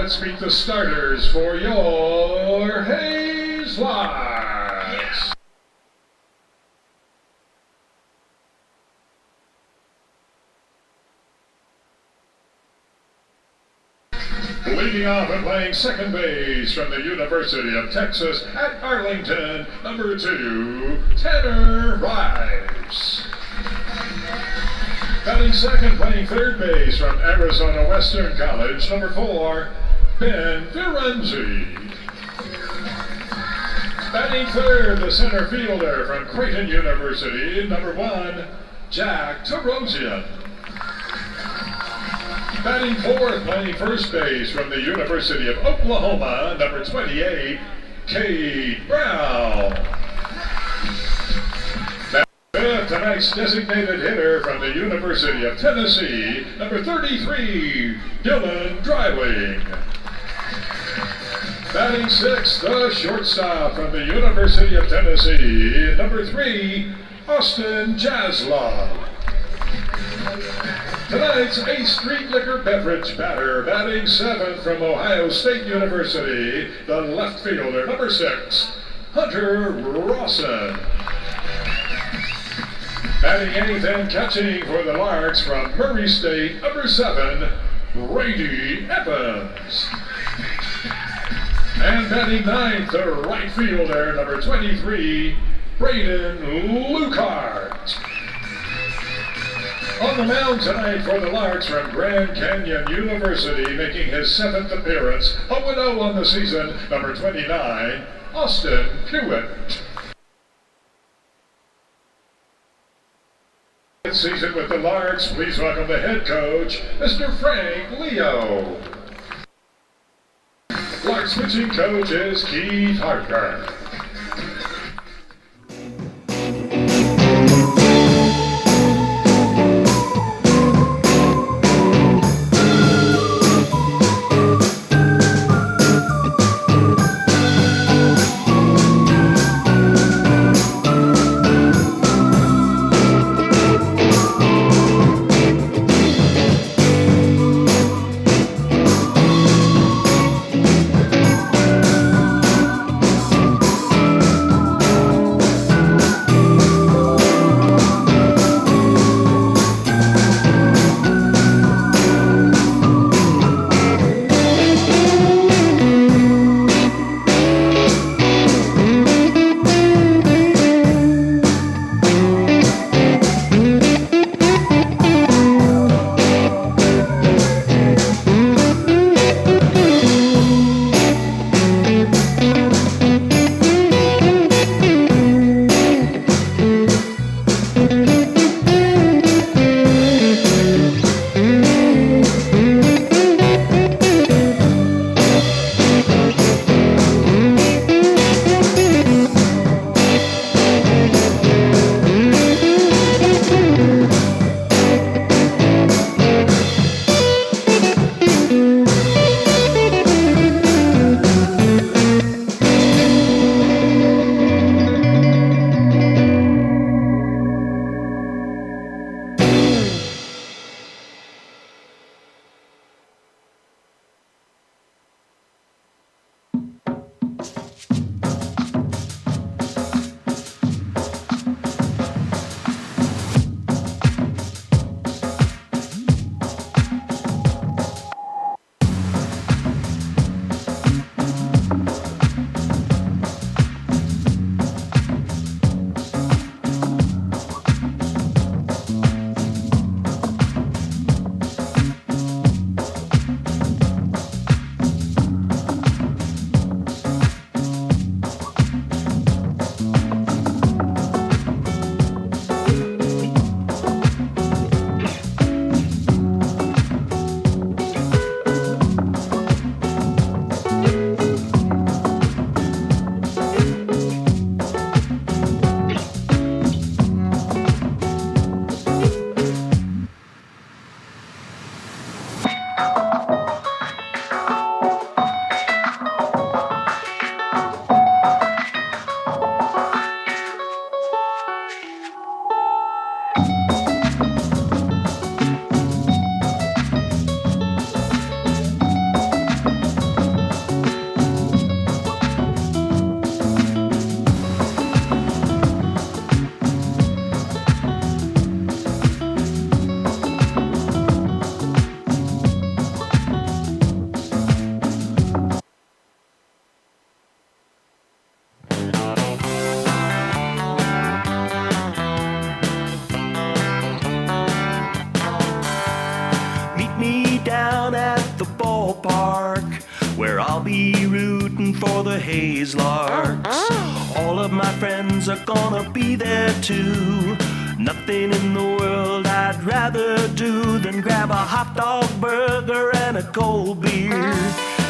let's meet the starters for your Hayes Larks. Leading off and playing second base from the University of Texas at Arlington, number 2, Tanner Rice. Batting second, playing third base from Arizona Western College, number 4, Ben Firenze. Batting third, the center fielder from Creighton University, number 1, Jack Tarosian. Batting fourth, playing first base from the University of Oklahoma, number 28, Cade Brown. Batting tonight's designated hitter from the University of Tennessee, number 33, Dylan Dreiling. Batting sixth, the shortstop from the University of Tennessee, number 3, Austin Jaslov. Tonight's Ace Street Liquor Beverage batter, batting seventh from Ohio State University, the left fielder, number 6, Hunter Rawson. Batting eighth and catching for the Larks from Murray State, number 7, Brady Evans. And batting ninth, the right fielder, number 23, Braden Lucart. On the mound tonight for the Larks from Grand Canyon University, making his 7th appearance, 0-0 on the season, number 29, Austin Hewitt. Season with the Larks, please welcome the head coach, Mr. Frank Leo. Larks pitching coach is Keith Harker. where I'll be rooting for the Hayes Larks. All of my friends are gonna be there too. Nothing in the world I'd rather do than grab a hot dog burger and a cold beer.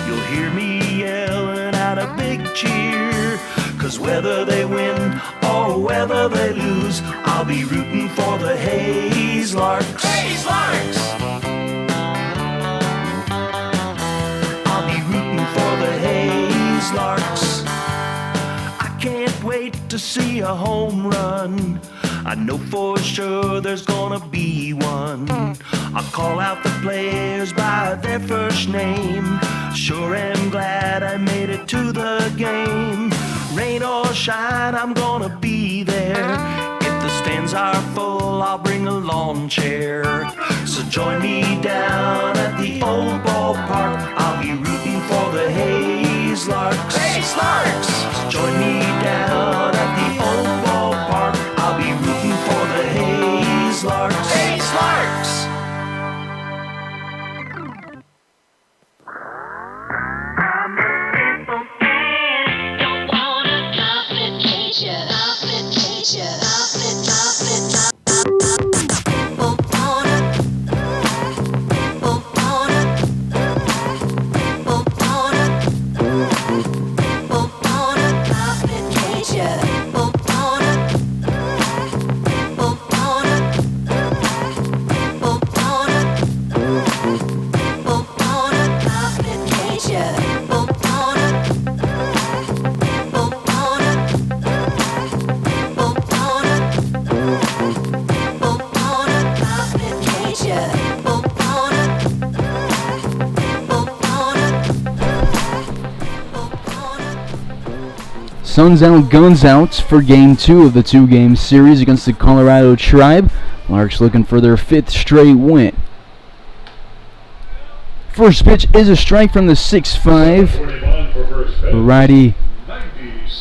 You'll hear me yelling out a big cheer, 'cause whether they win or whether they lose, I'll be rooting for the Hayes Larks. Hayes Larks! I'll be rooting for the Hayes Larks. I can't wait to see a home run. I know for sure there's gonna be one. I'll call out the players by their first name. Sure am glad I made it to the game. Rain or shine, I'm gonna be there. If the stands are full, I'll bring a lawn chair. So join me down at the old ballpark. I'll be rooting for the Hayes Larks. Hayes Larks! So join me down at the old ballpark. I'll be rooting for the Hayes Larks. Hayes Larks! I'm a simple man, don't wanna complicate ya, complicate ya, complicate. Suns out, guns out for Game 2 of the two-game series against the Colorado Tribe. Larks looking for their 5th straight win. First pitch is a strike from the 6'5". Righty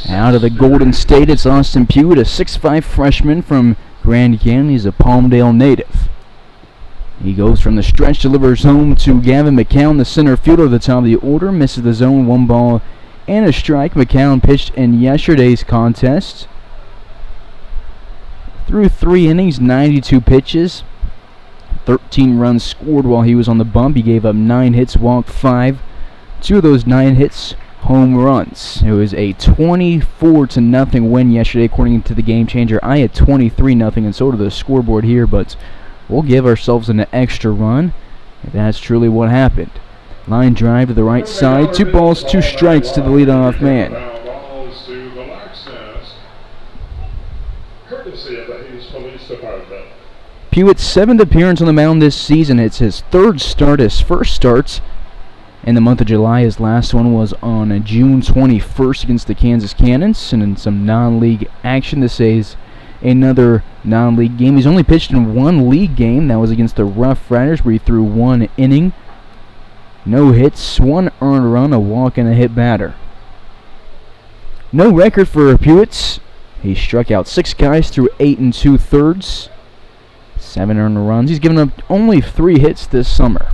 out of the Golden State, it's Austin Pugh, a 6'5" freshman from Grand Canyon. He's a Palmdale native. He goes from the stretch, delivers home to Gavin McCown, the center fielder at the top of the order. Misses the zone, 1 ball and a strike. McCown pitched in yesterday's contest. Through 3 innings, 92 pitches, 13 runs scored while he was on the bump. He gave up 9 hits, walked 5. 2 of those 9 hits, home runs. It was a 24-0 win yesterday, according to the Game Changer. I had 23-0, and so did the scoreboard here, but we'll give ourselves an extra run if that's truly what happened. Line drive to the right side. 2 balls, 2 strikes to the leadoff man. Balls to the Larks nest, courtesy of the Hayes Police Department. Pewett's 7th appearance on the mound this season. It's his 3rd start, his first starts in the month of July. His last one was on June 21st against the Kansas Cannons. And in some non-league action, this is another non-league game. He's only pitched in 1 league game. That was against the Rough Riders, where he threw 1 inning. No hits, 1 earned run, a walk, and a hit batter. No record for Pewett's. He struck out 6 guys through 8 2/3. 7 earned runs. He's given up only 3 hits this summer.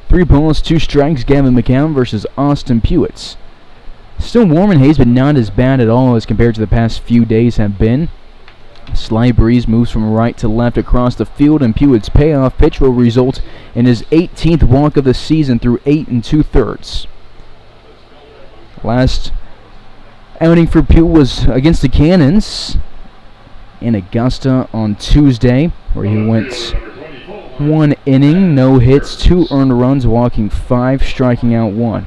3 balls, 2 strikes, Gavin McCown versus Austin Pewett's. Still warm in Hayes, but not as bad at all as compared to the past few days have been. A slight breeze moves from right to left across the field, and Pewett's payoff pitch will result in his 18th walk of the season through 8 2/3. Last outing for Pew was against the Cannons in Augusta on Tuesday, where he went 1 inning, no hits, 2 earned runs, walking 5, striking out 1.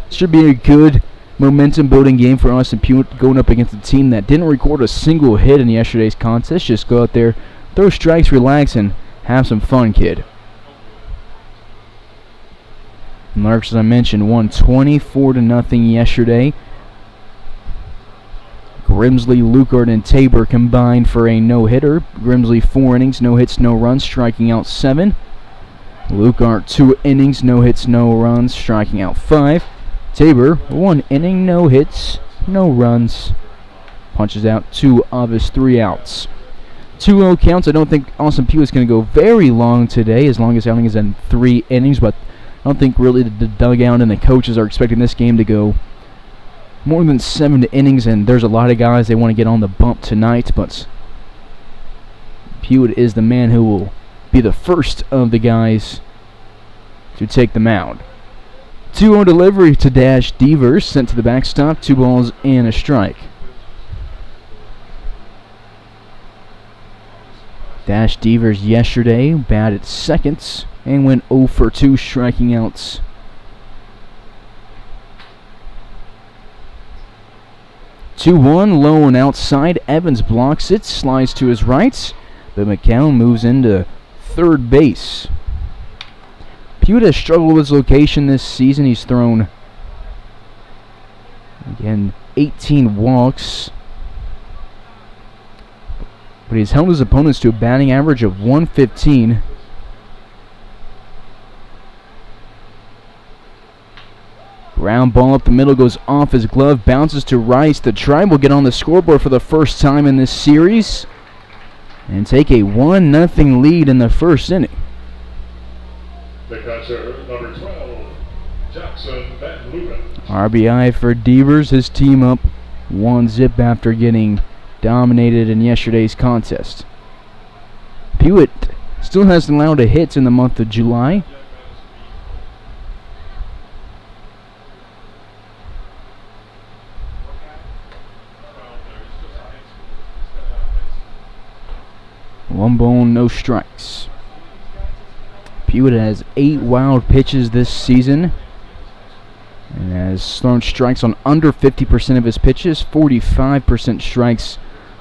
Should be a good momentum building game for Austin Pewitt, going up against a team that didn't record a single hit in yesterday's contest. Just go out there, throw strikes, relax, and have some fun, kid. Larks, as I mentioned, won 24-0 yesterday. Grimsley, Lukard, and Tabor combined for a no-hitter. Grimsley 4 innings, no hits, no runs, striking out 7. Lukard 2 innings, no hits, no runs, striking out 5. Tabor 1 inning, no hits, no runs, punches out 2 of his 3 outs. 2-0 counts. I don't think Austin Pugh is going to go very long today, as long as outing is in 3 innings, but I don't think really the dugout and the coaches are expecting this game to go more than 7 innings, and there's a lot of guys they want to get on the bump tonight, but Pewitt is the man who will be the first of the guys to take the mound. 2-0 delivery to Dash Devers, sent to the backstop, 2 balls and a strike. Dash Devers yesterday batted seconds and went 0 for 2 striking outs. Two-one, low and outside. Evans blocks it, slides to his right, but McCown moves into third base. Pewitt has struggled with his location this season. He's thrown, again, 18 walks, but he's held his opponents to a batting average of 115. Ground ball up the middle, goes off his glove, bounces to Rice. The Tribe will get on the scoreboard for the first time in this series and take a 1-0 lead in the first inning. The catcher, number 12, Jackson Van Leeuwen. RBI for Devers, his team up 1-0 after getting dominated in yesterday's contest. Pewitt still hasn't allowed a hit in the month of July. One ball, no strikes. Pewitt has 8 wild pitches this season and has thrown strikes on under 50% of his pitches, 45% strikes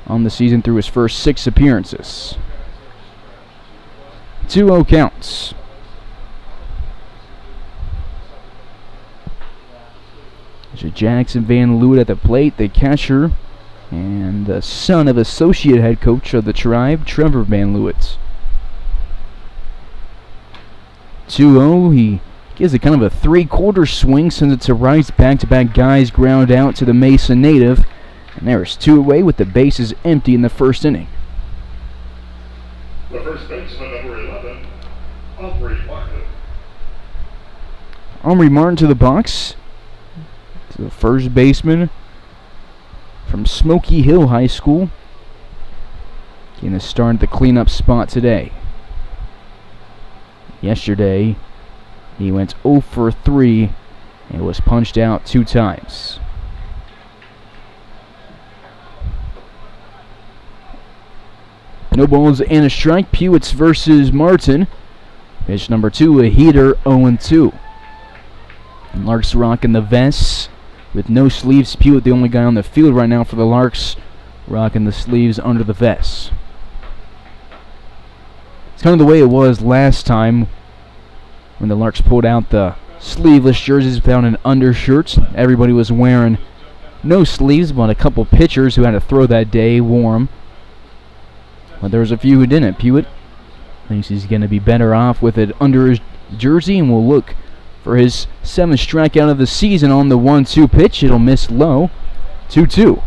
on the season through his first 6 appearances. 2-0 counts. There's Jackson Van Leeuwen at the plate, the catcher, and the son of associate head coach of the Tribe, Trevor Van Leeuwen. 2-0, he gives it kind of a 3/4 swing, sends it to Rice, back-to-back guys ground out to the Mesa native, and there's 2 away with the bases empty in the first inning. The first baseman, number 11, Omri Martin. Omri Martin to the box, to the first baseman from Smoky Hill High School, getting a start at the cleanup spot today. Yesterday, he went 0 for 3 and was punched out 2 times. No balls and a strike. Pewitt's versus Martin. Pitch number 2, a heater, 0-2. And Larks rocking the vests with no sleeves. Pewitt, the only guy on the field right now for the Larks, rocking the sleeves under the vests. It's kind of the way it was last time when the Larks pulled out the sleeveless jerseys without an undershirt. Everybody was wearing no sleeves, but a couple pitchers who had to throw that day wore 'em. But there was a few who didn't. Pewitt thinks he's going to be better off with it under his jersey, and will look for his 7th strikeout of the season on the 1-2 pitch. It'll miss low. 2-2.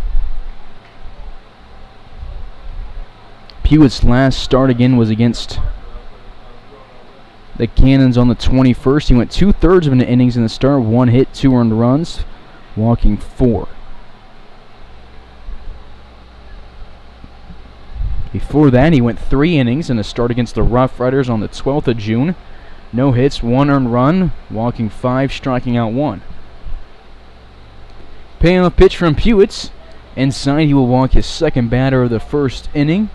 Pewitt's last start again was against the Cannons on the 21st. He went 2/3 of an innings in the start, 1 hit, 2 earned runs, walking 4. Before that, he went 3 innings in a start against the Rough Riders on the 12th of June. No hits, 1 earned run, walking 5, striking out 1. Payoff pitch from Pewitt. Inside, he will walk his second batter of the first inning,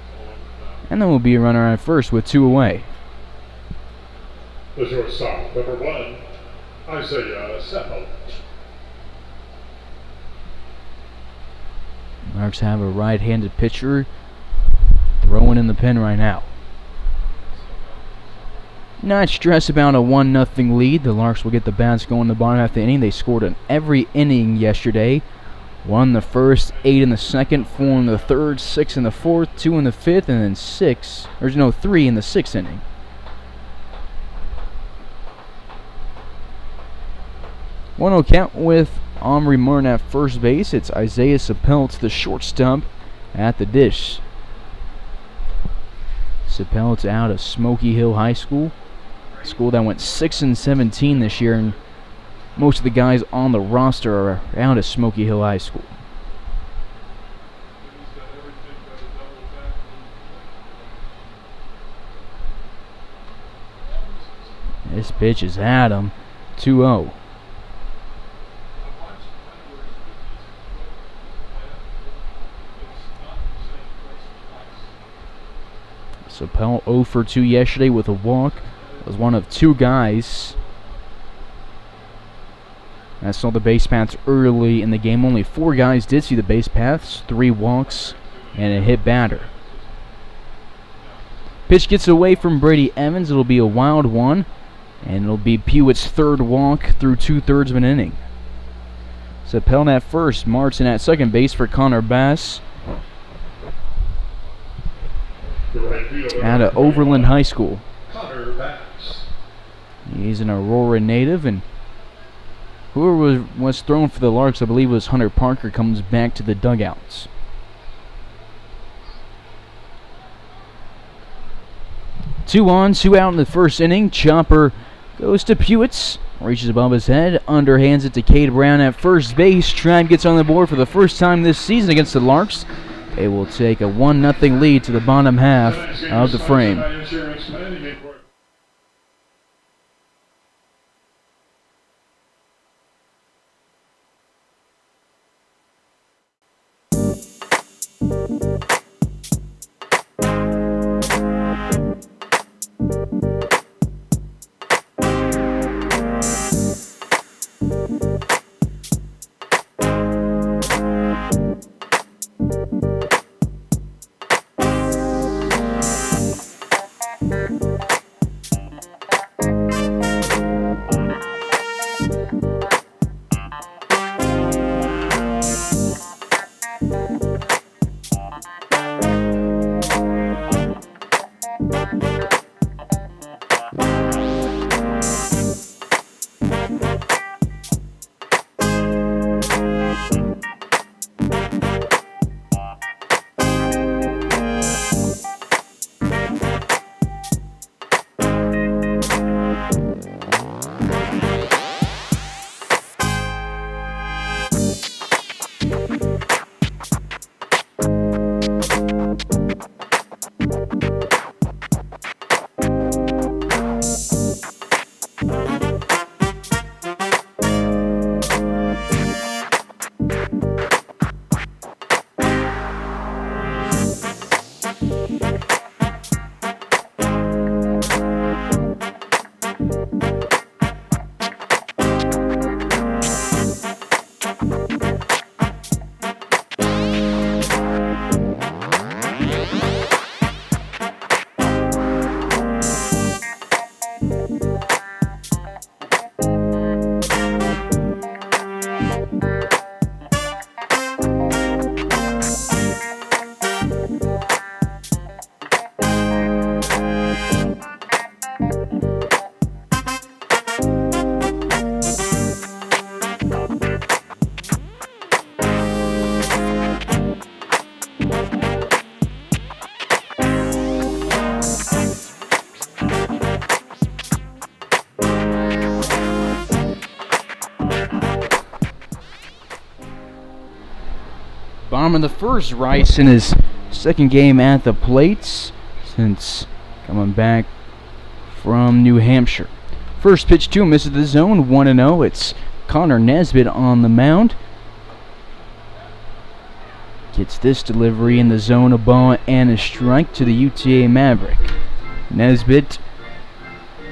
and then will be a runner at first with 2 away. The shortstop, number 1, Isaiah Seppel. Larks have a right-handed pitcher throwing in the pen right now. Not stressed about a 1-0 lead. The Larks will get the bats going in the bottom half of the inning. They scored in every inning yesterday. 1 in the first, 8 in the second, 4 in the third, 6 in the fourth, 2 in the fifth, and then 3 in the 6th inning. One-0 count with Omri Martin at first base. It's Isaiah Seppel to the shortstop at the dish. Seppel's out of Smoky Hill High School, a school that went 6-17 this year, and most of the guys on the roster are out of Smoky Hill High School. This pitch is at him. 2-0. So Pell 0 for 2 yesterday with a walk. Was one of 2 guys that saw the base paths early in the game. Only 4 guys did see the base paths, 3 walks, and a hit batter. Pitch gets away from Brady Evans. It'll be a wild one, and it'll be Pewett's 3rd walk through 2/3 of an inning. So Pell at first, Martin at second base for Connor Bass out of Overland High School. Connor Bass. He's an Aurora native, and whoever was thrown for the Larks, I believe it was Hunter Parker, comes back to the dugouts. Two on, 2 out in the first inning. Chopper goes to Pewett's, reaches above his head, underhands it to Cade Brown at first base. Tribe gets on the board for the first time this season against the Larks. They will take a 1-0 lead to the bottom half of the frame. Bottom of the first, Rice in his second game at the plates since coming back from New Hampshire. First pitch to him, misses the zone, 1-0. It's Connor Nesbitt on the mound. Gets this delivery in the zone, a ball and a strike to the UTA Maverick. Nesbitt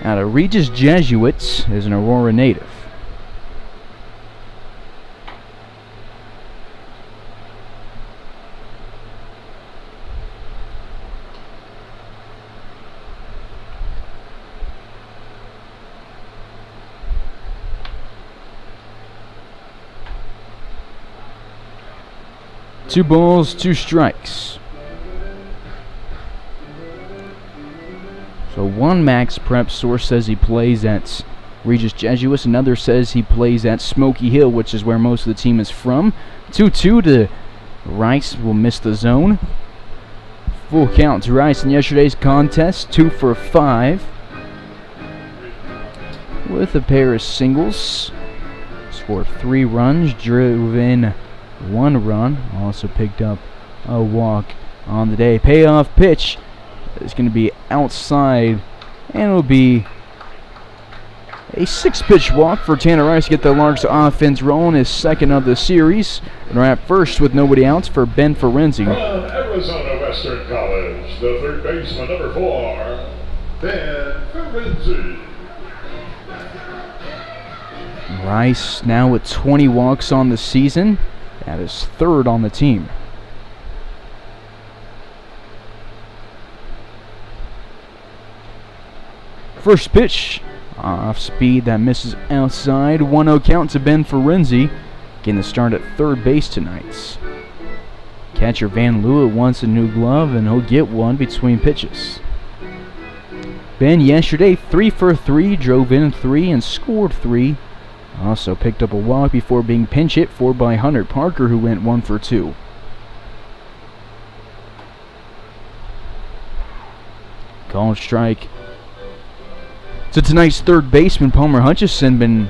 out of Regis Jesuits is an Aurora native. Two balls, 2 strikes. So one Max Prep source says he plays at Regis Jesuits. Another says he plays at Smoky Hill, which is where most of the team is from. 2-2 to Rice will miss the zone. Full count to Rice in yesterday's contest, 2 for 5. With a pair of singles. Scored 3 runs, drove in 1 run, also picked up a walk on the day. Payoff pitch is going to be outside, and it'll be A 6-pitch walk for Tanner Rice to get the Larks offense rolling, his second of the series. And we're at first with nobody outs for Ben Ferenzi. From Arizona Western College, the third baseman, number 4, Ben Ferenzi. Rice now with 20 walks on the season. That is third on the team. First pitch, off speed, that misses outside. 1-0 count to Ben Ferenzi, getting the start at third base tonight. Catcher Van Leeuwen wants a new glove, and he'll get one between pitches. Ben yesterday 3 for 3, drove in 3 and scored 3. Also picked up a walk before being pinch hit for by Hunter Parker, who went 1 for 2. Called strike. So tonight's third baseman, Palmer Hutchison, been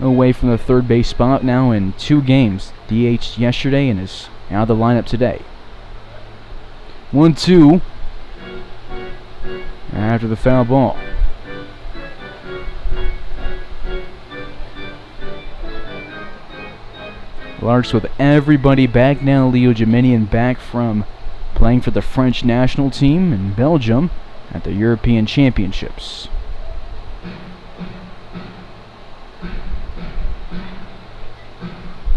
away from the third base spot now in 2 games. DH'd yesterday and is out of the lineup today. 1-2 after the foul ball. Larks with everybody back now. Leo Geminian back from playing for the French national team in Belgium at the European Championships.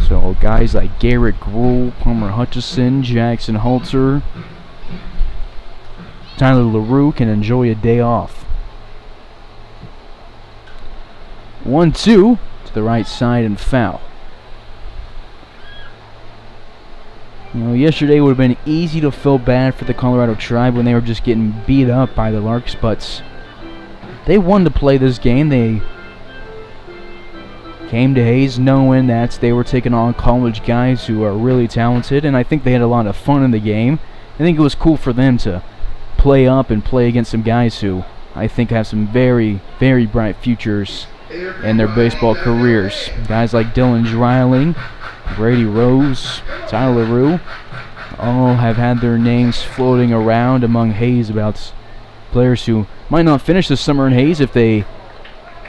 So guys like Garrett Gruhl, Palmer Hutchison, Jackson Halter, Tyler LaRue can enjoy a day off. 1-2 to the right side and foul. You know, yesterday would have been easy to feel bad for the Colorado Tribe when they were just getting beat up by the Larks, but they wanted to play this game. They came to Hayes knowing that they were taking on college guys who are really talented, and I think they had a lot of fun in the game. I think it was cool for them to play up and play against some guys who I think have some very, very bright futures in their baseball careers. Guys like Dylan Dreiling, Brady Rose, Tyler LaRue, all have had their names floating around among Hayes about players who might not finish the summer in Hayes if they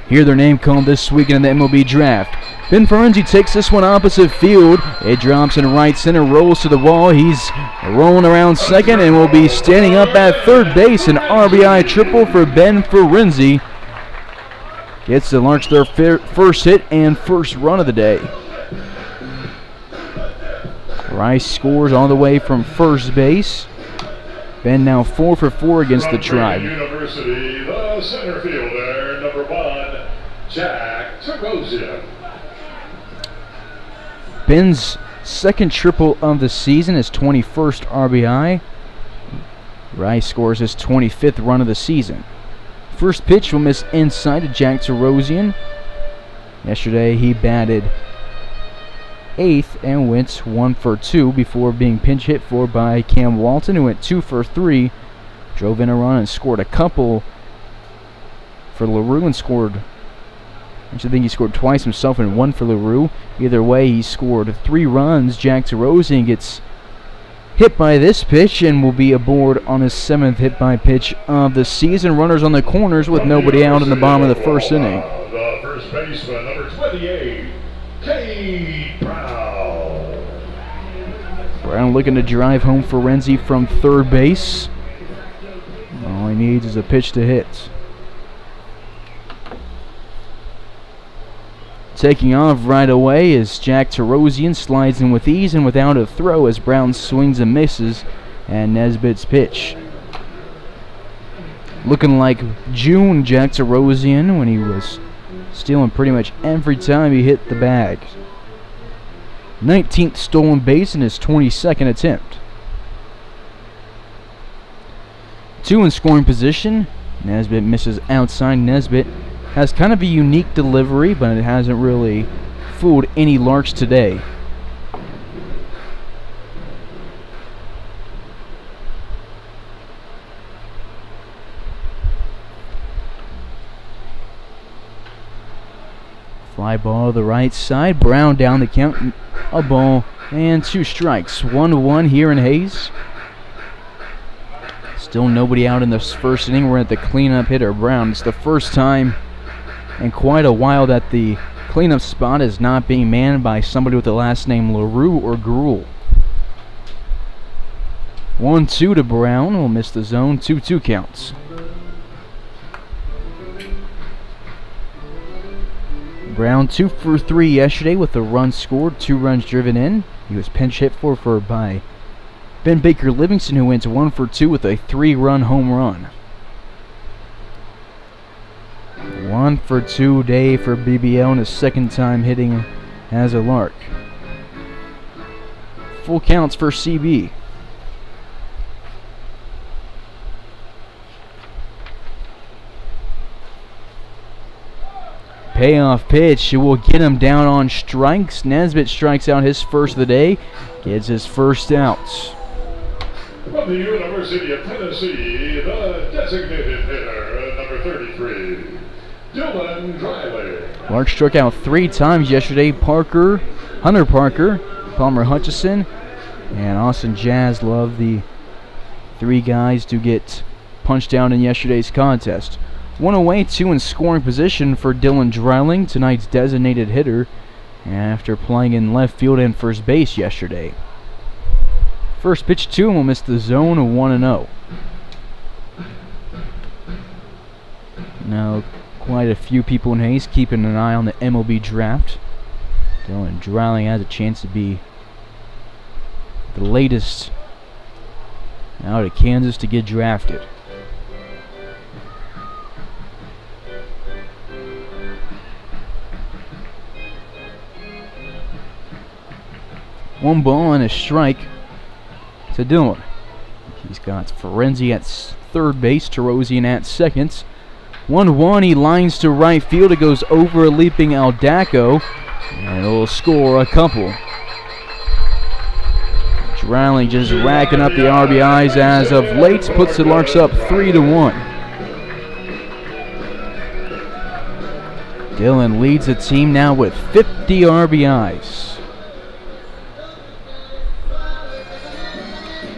hear their name called this weekend in the MLB draft. Ben Ferenzi takes this one opposite field. It drops in right center, rolls to the wall. He's rolling around second and will be standing up at third base. An RBI triple for Ben Ferenzi. Gets the Larks their first hit and first run of the day. Rice scores all the way from first base. Ben now 4 for 4 against the Tribe. University, the center fielder, number 1, Jack Tarosian. Ben's second triple of the season, his 21st RBI. Rice scores his 25th run of the season. First pitch will miss inside to Jack Tarosian. Yesterday he batted 8th and went 1 for 2 before being pinch hit for by Cam Walton, who went 2 for 3, drove in a run and scored a couple for LaRue and scored, actually I think he scored twice himself and 1 for LaRue. Either way, he scored 3 runs. Jack Tarosian gets hit by this pitch and will be aboard on his 7th hit by pitch of the season. Runners on the corners with nobody out in the bottom of the first inning. The first baseman, number 28, Cade Brown. Brown looking to drive home Ferenzi from third base. All he needs is a pitch to hit. Taking off right away is Jack Tarosian, slides in with ease and without a throw as Brown swings and misses, and Nesbitt's pitch. Looking like June Jack Tarosian when he was stealing pretty much every time he hit the bag. 19th stolen base in his 22nd attempt. 2 in scoring position. Nesbitt misses outside. Nesbitt has kind of a unique delivery, but it hasn't really fooled any Larks today. Fly ball to the right side. Brown down the count. A ball and 2 strikes. 1-1 here in Hayes. Still nobody out in this first inning. We're at the cleanup hitter, Brown. It's the first time in quite a while that the cleanup spot is not being manned by somebody with the last name LaRue or Gruel. 1-2 to Brown. Will miss the zone. 2-2 counts. Brown 2 for 3 yesterday with a run scored, 2 runs driven in. He was pinch hit for by Ben Baker Livingston, who went 1 for 2 with a 3-run home run. 1 for 2 day for BBL and his second time hitting as a Lark. Full counts for CB. Payoff pitch will get him down on strikes. Nesbitt strikes out his first of the day, gets his first out. From the University of Tennessee, the designated hitter, number 33, Dylan Driley. Lark struck out 3 times yesterday. Hunter Parker, Palmer Hutchison, and Austin Jaslove, the 3 guys to get punched down in yesterday's contest. 1 away, 2 in scoring position for Dylan Dreiling, tonight's designated hitter, after playing in left field and first base yesterday. First pitch to him will miss the zone, 1-0. Now, quite a few people in Hayes keeping an eye on the MLB draft. Dylan Dreiling has a chance to be the latest out of Kansas to get drafted. One ball and a strike to Dylan. He's got Ferenzi at third base, Terosian at second. 1-1, he lines to right field. It goes over a leaping Aldaco, and it'll score a couple. Dreiling just racking up the RBIs as of late, puts the Larks up 3-1. Dylan leads the team now with 50 RBIs.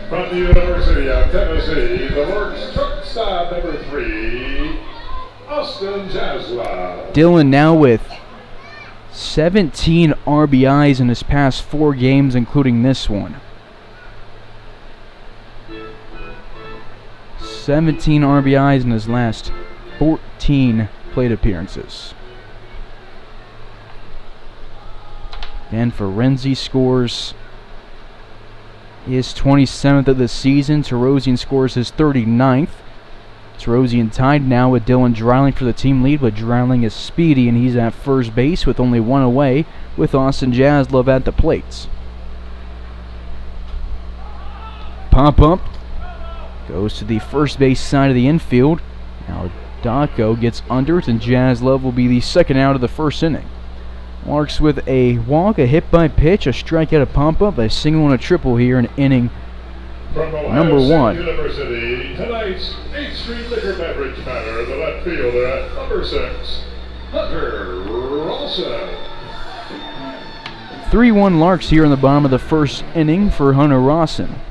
From the University of Tennessee, the Larks shortstop number 3, Austin Jaslove. Dylan now with 17 RBIs in his past 4 games, including this one. 17 RBIs in his last 14 plate appearances. Dan Ferenzi scores his 27th of the season. Terosian scores his 39th. Terosian tied now with Dylan Dreiling for the team lead, but Dreiling is speedy and he's at first base with only 1 away, with Austin Jaslove at the plate. Pop up goes to the first base side of the infield. Now Daco gets under it, and Jaslove will be the second out of the first inning. Larks with a walk, a hit by pitch, a strikeout, a pump up, a single and a triple here in inning number 1. University, tonight's 8th Street Liquor Beverage Matter, the left fielder at number 6, Hunter Rawson. 3-1 Larks here in the bottom of the first inning for Hunter Rawson.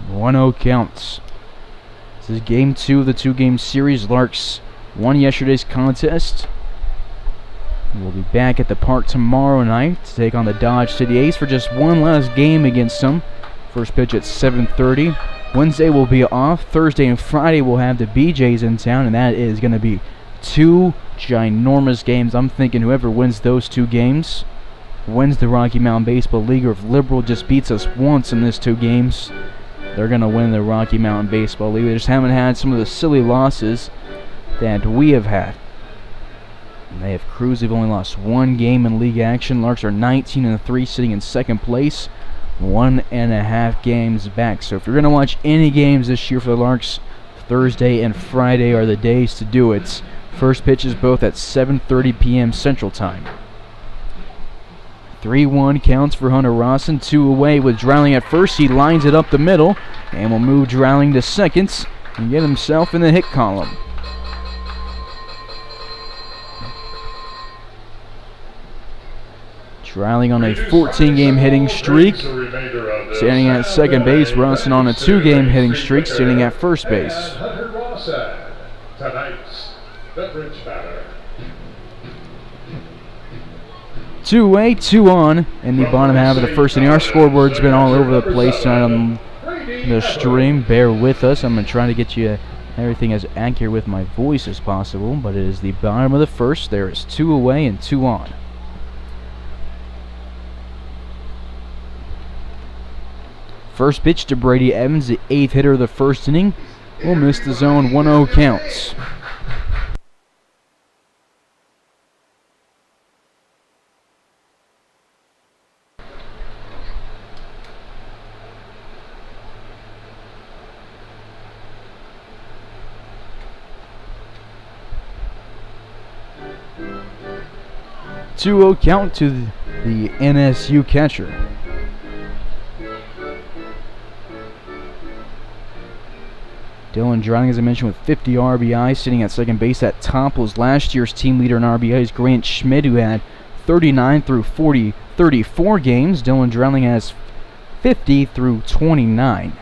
One-0 counts. This is game 2 of the 2-game series. Larks won yesterday's contest. We'll be back at the park tomorrow night to take on the Dodge City Ace for just one last game against them. First pitch at 7:30. Wednesday will be off. Thursday and Friday we'll have the BJs in town, and that is going to be 2 ginormous games. I'm thinking whoever wins those 2 games wins the Rocky Mountain Baseball League, or if Liberal just beats us once in these 2 games, they're going to win the Rocky Mountain Baseball League. They just haven't had some of the silly losses that we have had. And they have cruised. They've only lost 1 game in league action. Larks are 19-3, sitting in second place, 1.5 games back. So if you're going to watch any games this year for the Larks, Thursday and Friday are the days to do it. First pitch is both at 7:30 p.m. Central Time. 3-1 counts for Hunter Rawson. 2 away with Dreiling at first. He lines it up the middle and will move Dreiling to second and get himself in the hit column. Trailing on a 14-game hitting streak. Standing at second base, Russell on a 2-game hitting streak, standing at first base. Hunter Rawson, tonight's beverage batter. 2-away, 2 on in the bottom half of the first inning. Our scoreboard's been all over the place tonight on the stream. Bear with us. I'm going to try to get you everything as accurate with my voice as possible, but it is the bottom of the first. There is 2 away and 2 on. First pitch to Brady Evans, the 8th hitter of the first inning. Will miss the zone, 1-0 counts. Two-0 count to the NSU catcher. Dylan Drowning, as I mentioned, with 50 RBIs, sitting at second base. That topples last year's team leader in RBIs, Grant Schmidt, who had 39 through 34 games. Dylan Drowning has 50 through 29.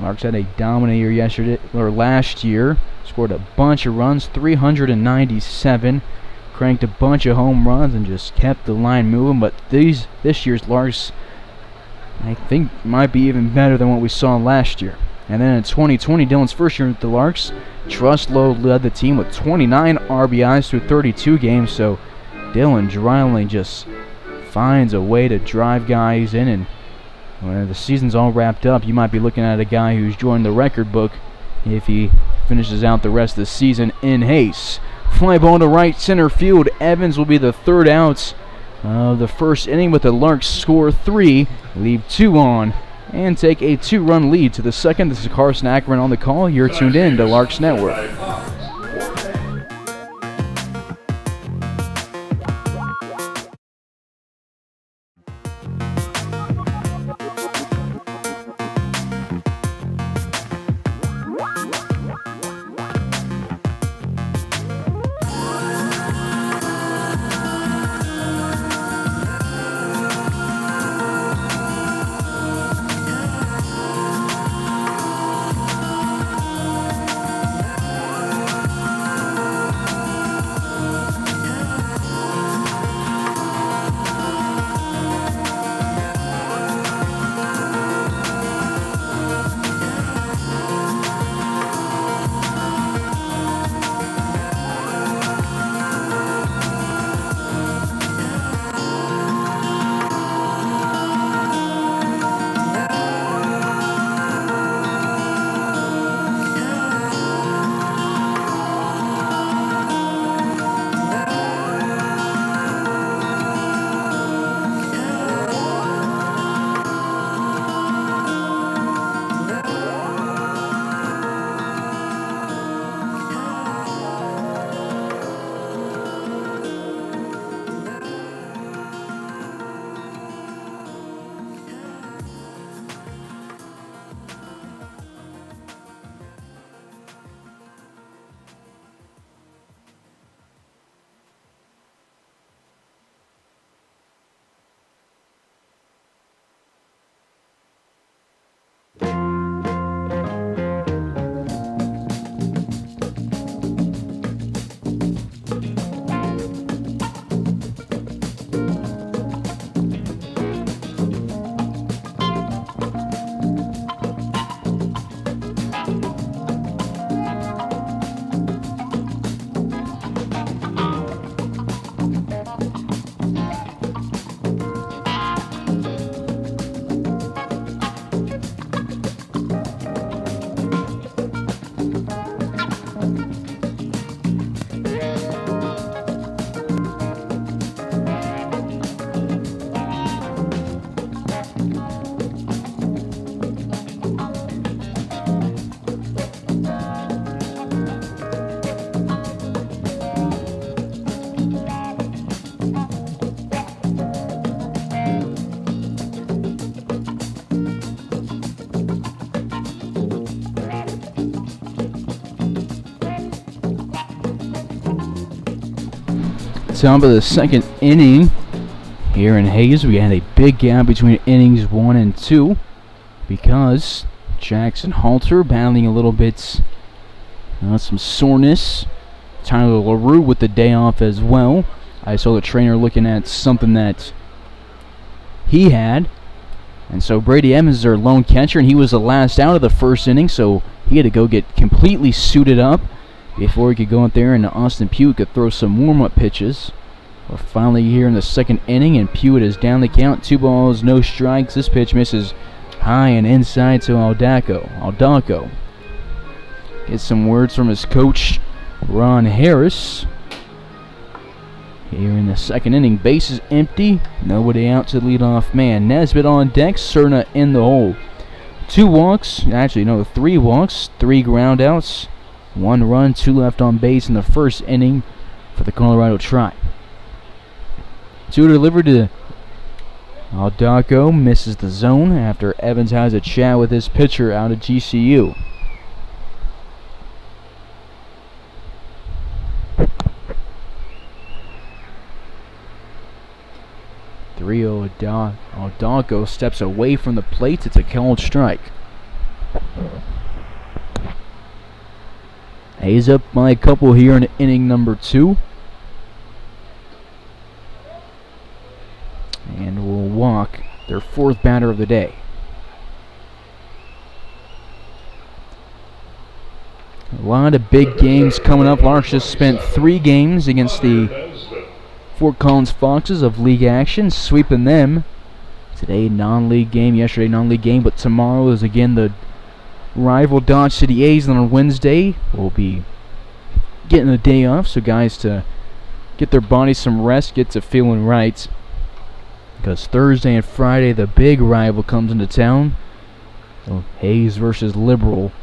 Larks had a dominant year last year. Scored a bunch of runs, 397. Cranked a bunch of home runs and just kept the line moving. But this year's Larks, I think, might be even better than what we saw last year. And then in 2020, Dylan's first year with the Larks, Truslow led the team with 29 RBIs through 32 games. So Dylan Drowning just finds a way to drive guys in, and when the season's all wrapped up, you might be looking at a guy who's joined the record book if he finishes out the rest of the season in haste. Fly ball to right center field. Evans will be the third out of the first inning, with the Larks score 3, leave 2 on, and take a 2-run lead to the second. This is Carson Ackerman on the call. You're tuned in to Larks Network. top of the second inning here in Hayes. We had a big gap between innings 1 and 2 because Jackson Halter battling a little bit, some soreness. Tyler LaRue with the day off as well. I saw the trainer looking at something that he had. And so Brady Evans is their lone catcher, and he was the last out of the first inning, so he had to go get completely suited up before he could go out there and Austin Pewitt could throw some warm-up pitches. We're finally here in the second inning, and Pewitt is down the count. 2 balls, no strikes. This pitch misses high and inside to Aldonko. Get some words from his coach, Ron Harris. Here in the second inning, bases empty, nobody out to lead off man. Nesbitt on deck, Cerna in the hole. 3 walks, 3 groundouts, 1 run, 2 left on base in the first inning for the Colorado Tribe. 2 delivered to Aldonko, misses the zone after Evans has a chat with his pitcher out of GCU. Aldonko steps away from the plate. It's a called strike. Hayes up by a couple here in inning number 2. And will walk their 4th batter of the day. A lot of big games coming up. Larks just spent 3 games against the Fort Collins Foxes of league action, sweeping them. Today, non-league game. Yesterday, non-league game. But tomorrow is again the rival Dodge City A's. And on Wednesday, we'll be getting a day off. So guys to get their bodies some rest, get to feeling right. Because Thursday and Friday, the big rival comes into town. So Hayes versus Liberal.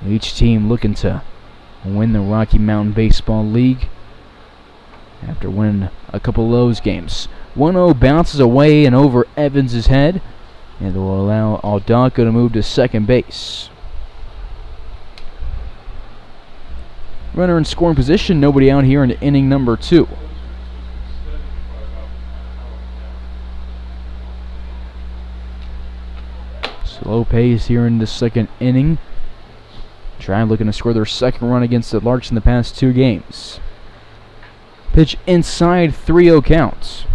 Each team looking to win the Rocky Mountain Baseball League after winning a couple of those games. 1-0 bounces away and over Evans' head, and will allow Aldonko to move to second base. Runner in scoring position, nobody out here in inning number 2. Slow pace here in the second inning. Tribe looking to score their second run against the Larks in the past 2 games. Pitch inside, 3-0 counts.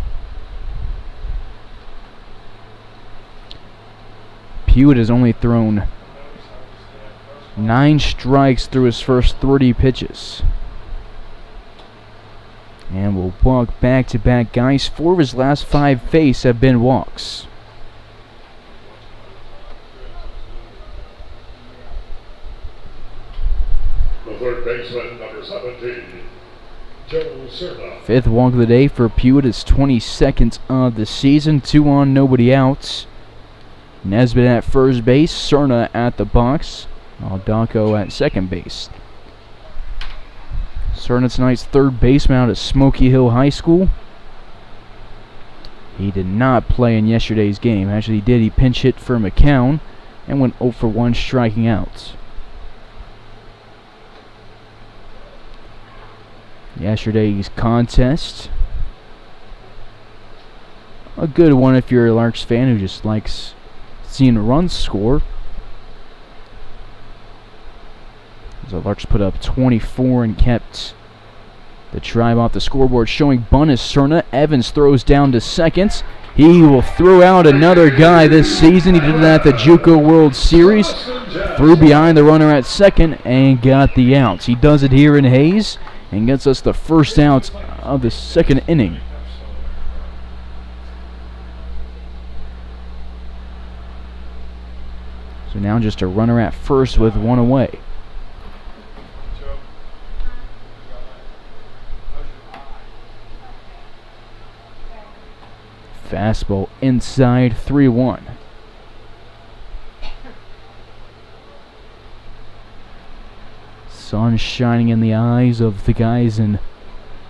Pewitt has only thrown 9 strikes through his first 30 pitches. And will walk back-to-back guys. 4 of his last 5 face have been walks. The third baseman, number 17. 5th walk of the day for Pewitt, is 22nd of the season. 2 on, nobody out. Nesbitt at first base, Cerna at the box, Aldonko at second base. Cerna tonight's 3rd baseman out of Smoky Hill High School. He did not play in yesterday's game. Actually, he did. He pinch hit for McCown and went 0 for 1, striking out. Yesterday's contest, a good one if you're a Larks fan who just likes seeing runs score. The Larks put up 24 and kept the Tribe off the scoreboard. Showing bunt is Cerna. Evans throws down to second. He will throw out another guy this season. He did that at the JUCO World Series. Threw behind the runner at second and got the outs. He does it here in Hayes and gets us the first out of the second inning. So now just a runner at first with 1 away. Fastball inside, 3-1. Sun shining in the eyes of the guys in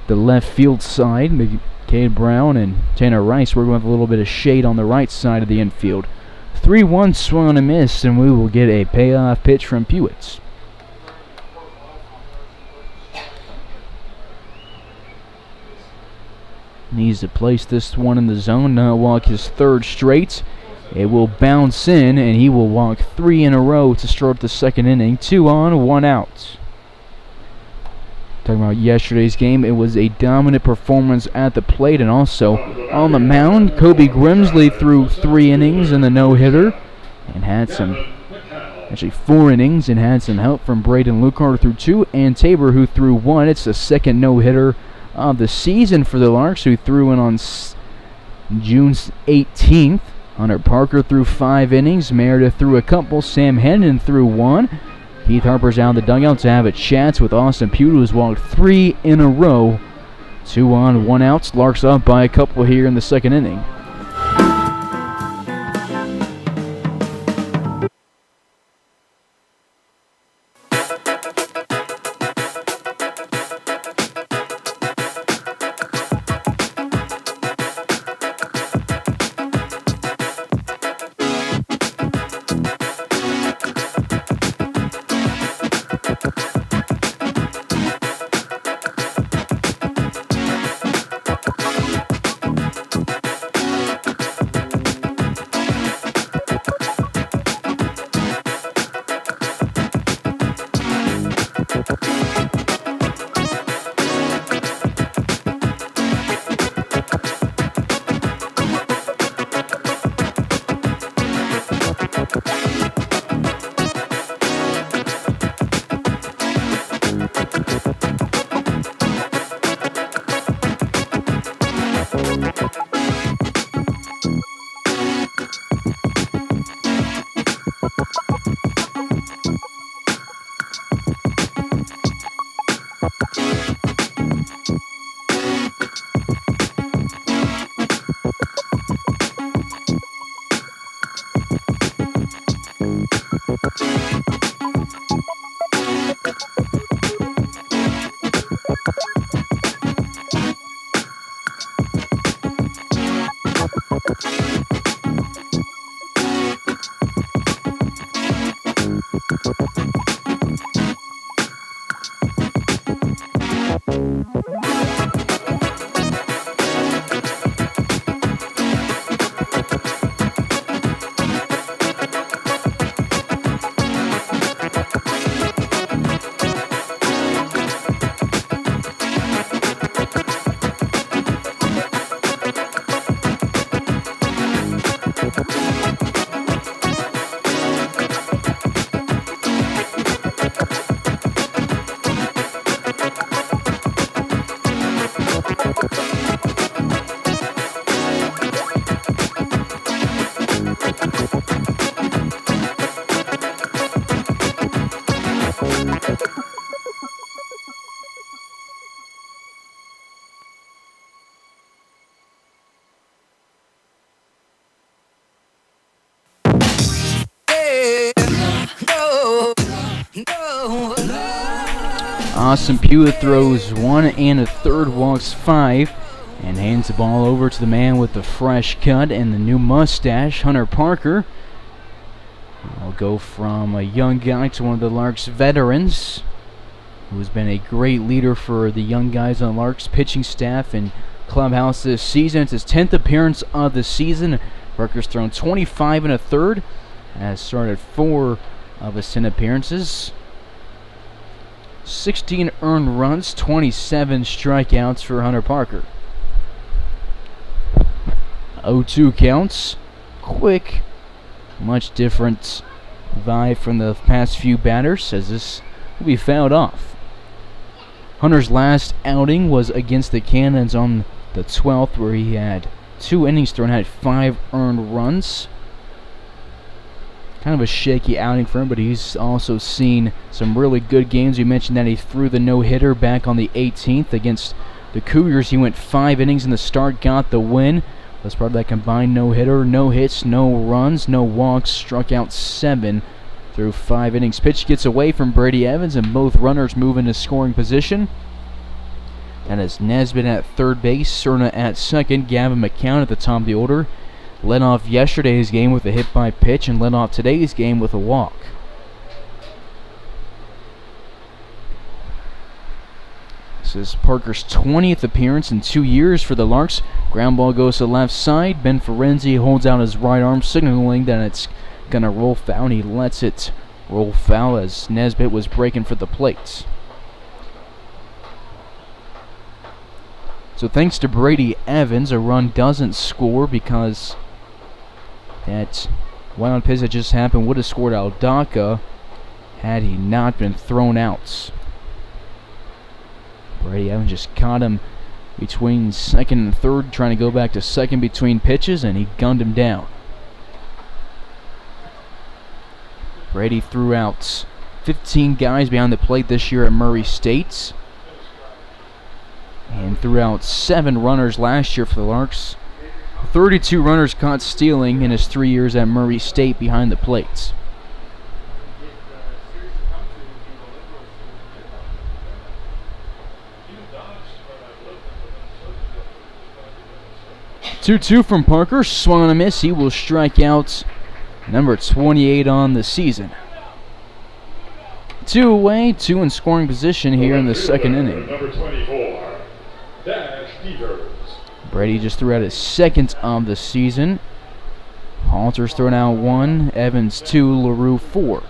the left field side. Cade Brown and Tanner Rice working with a little bit of shade on the right side of the infield. 3-1 swung and a miss, and we will get a payoff pitch from Pewitt. Needs to place this one in the zone, not walk his third straight. It will bounce in, and he will walk 3 in a row to start the second inning. 2 on, 1 out. Talking about yesterday's game, it was a dominant performance at the plate and also on the mound. Kobe Grimsley threw 3 innings in the no-hitter and had actually 4 innings, and had some help from Braden Lucar through 2, and Tabor, who threw 1. It's the second no-hitter of the season for the Larks, who threw in on June 18th. Hunter Parker threw 5 innings. Meredith threw a couple. Sam Hendon threw 1. Keith Harper's out of the dugout to have a chance with Austin Pugh, who's walked 3 in a row. 2 on, 1 out. Larks up by a couple here in the second inning. Austin Pugh throws 1 and a third, walks 5, and hands the ball over to the man with the fresh cut and the new mustache, Hunter Parker. I'll go from a young guy to one of the Larks veterans, who has been a great leader for the young guys on the Larks pitching staff and clubhouse this season. It's his 10th appearance of the season. Parker's thrown 25 and a third, has started 4 of his 10 appearances. 16 earned runs, 27 strikeouts for Hunter Parker. 0-2 counts. Quick, much different vibe from the past few batters, as this will be fouled off. Hunter's last outing was against the Cannons on the 12th, where he had 2 innings thrown, had 5 earned runs. Kind of a shaky outing for him, but he's also seen some really good games. We mentioned that he threw the no-hitter back on the 18th against the Cougars. He went 5 innings in the start, got the win. That's part of that combined no-hitter. No hits, no runs, no walks, struck out 7 through 5 innings. Pitch gets away from Brady Evans, and both runners move into scoring position. That is Nesbitt at third base, Cerna at second, Gavin McCown at the top of the order. Led off yesterday's game with a hit by pitch and led off today's game with a walk. This This is Parker's 20th appearance in 2 years for the Larks. Ground ball goes to the left side. Ben Ferenzi holds out his right arm, signaling that it's going to roll foul, and he lets it roll foul as Nesbitt was breaking for the plates. So thanks to Brady Evans, a run doesn't score because that wild pitch that just happened would have scored Aldaka had he not been thrown out. Brady Evans just caught him between second and third, trying to go back to second between pitches, and he gunned him down. Brady threw out 15 guys behind the plate this year at Murray State, and threw out 7 runners last year for the Larks. 32 runners caught stealing in his 3 years at Murray State behind the plates. 2-2 from Parker, swung on a miss. He will strike out number 28 on the season. 2 away, 2 in scoring position here in the second inning. Number 24, Dash Peters. Brady just threw out his second of the season. Halter's thrown out 1, Evans 2, LaRue 4.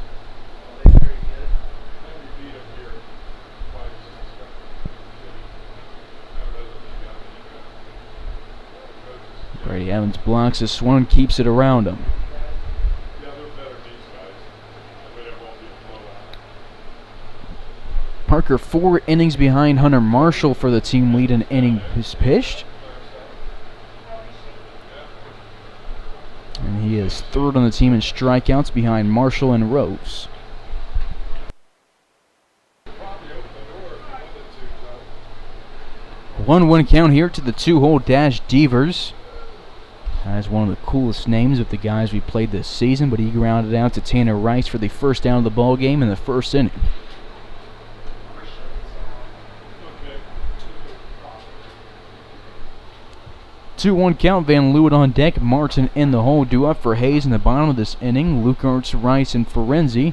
Brady Evans blocks this one, keeps it around him. Parker 4 innings behind Hunter Marshall for the team lead in innings pitched. And he is third on the team in strikeouts behind Marshall and Rose. One count here to the 2-hole Dash Devers. That's one of the coolest names of the guys we played this season, but he grounded out to Tanner Rice for the first down of the ball game in the first inning. Two-one count, Van Leeuwen on deck, Martin in the hole, due up for Hayes in the bottom of this inning. Lucarts, Rice, and Ferenzi,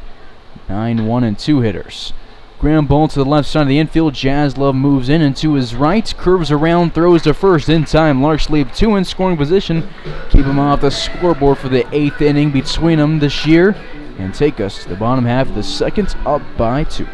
9-1 and 2 hitters. Ground ball to the left side of the infield. Jaslove moves in and to his right, curves around, throws to first in time. Larks leave 2 in scoring position, keep him off the scoreboard for the 8th inning between them this year, and take us to the bottom half of the second, up by 2.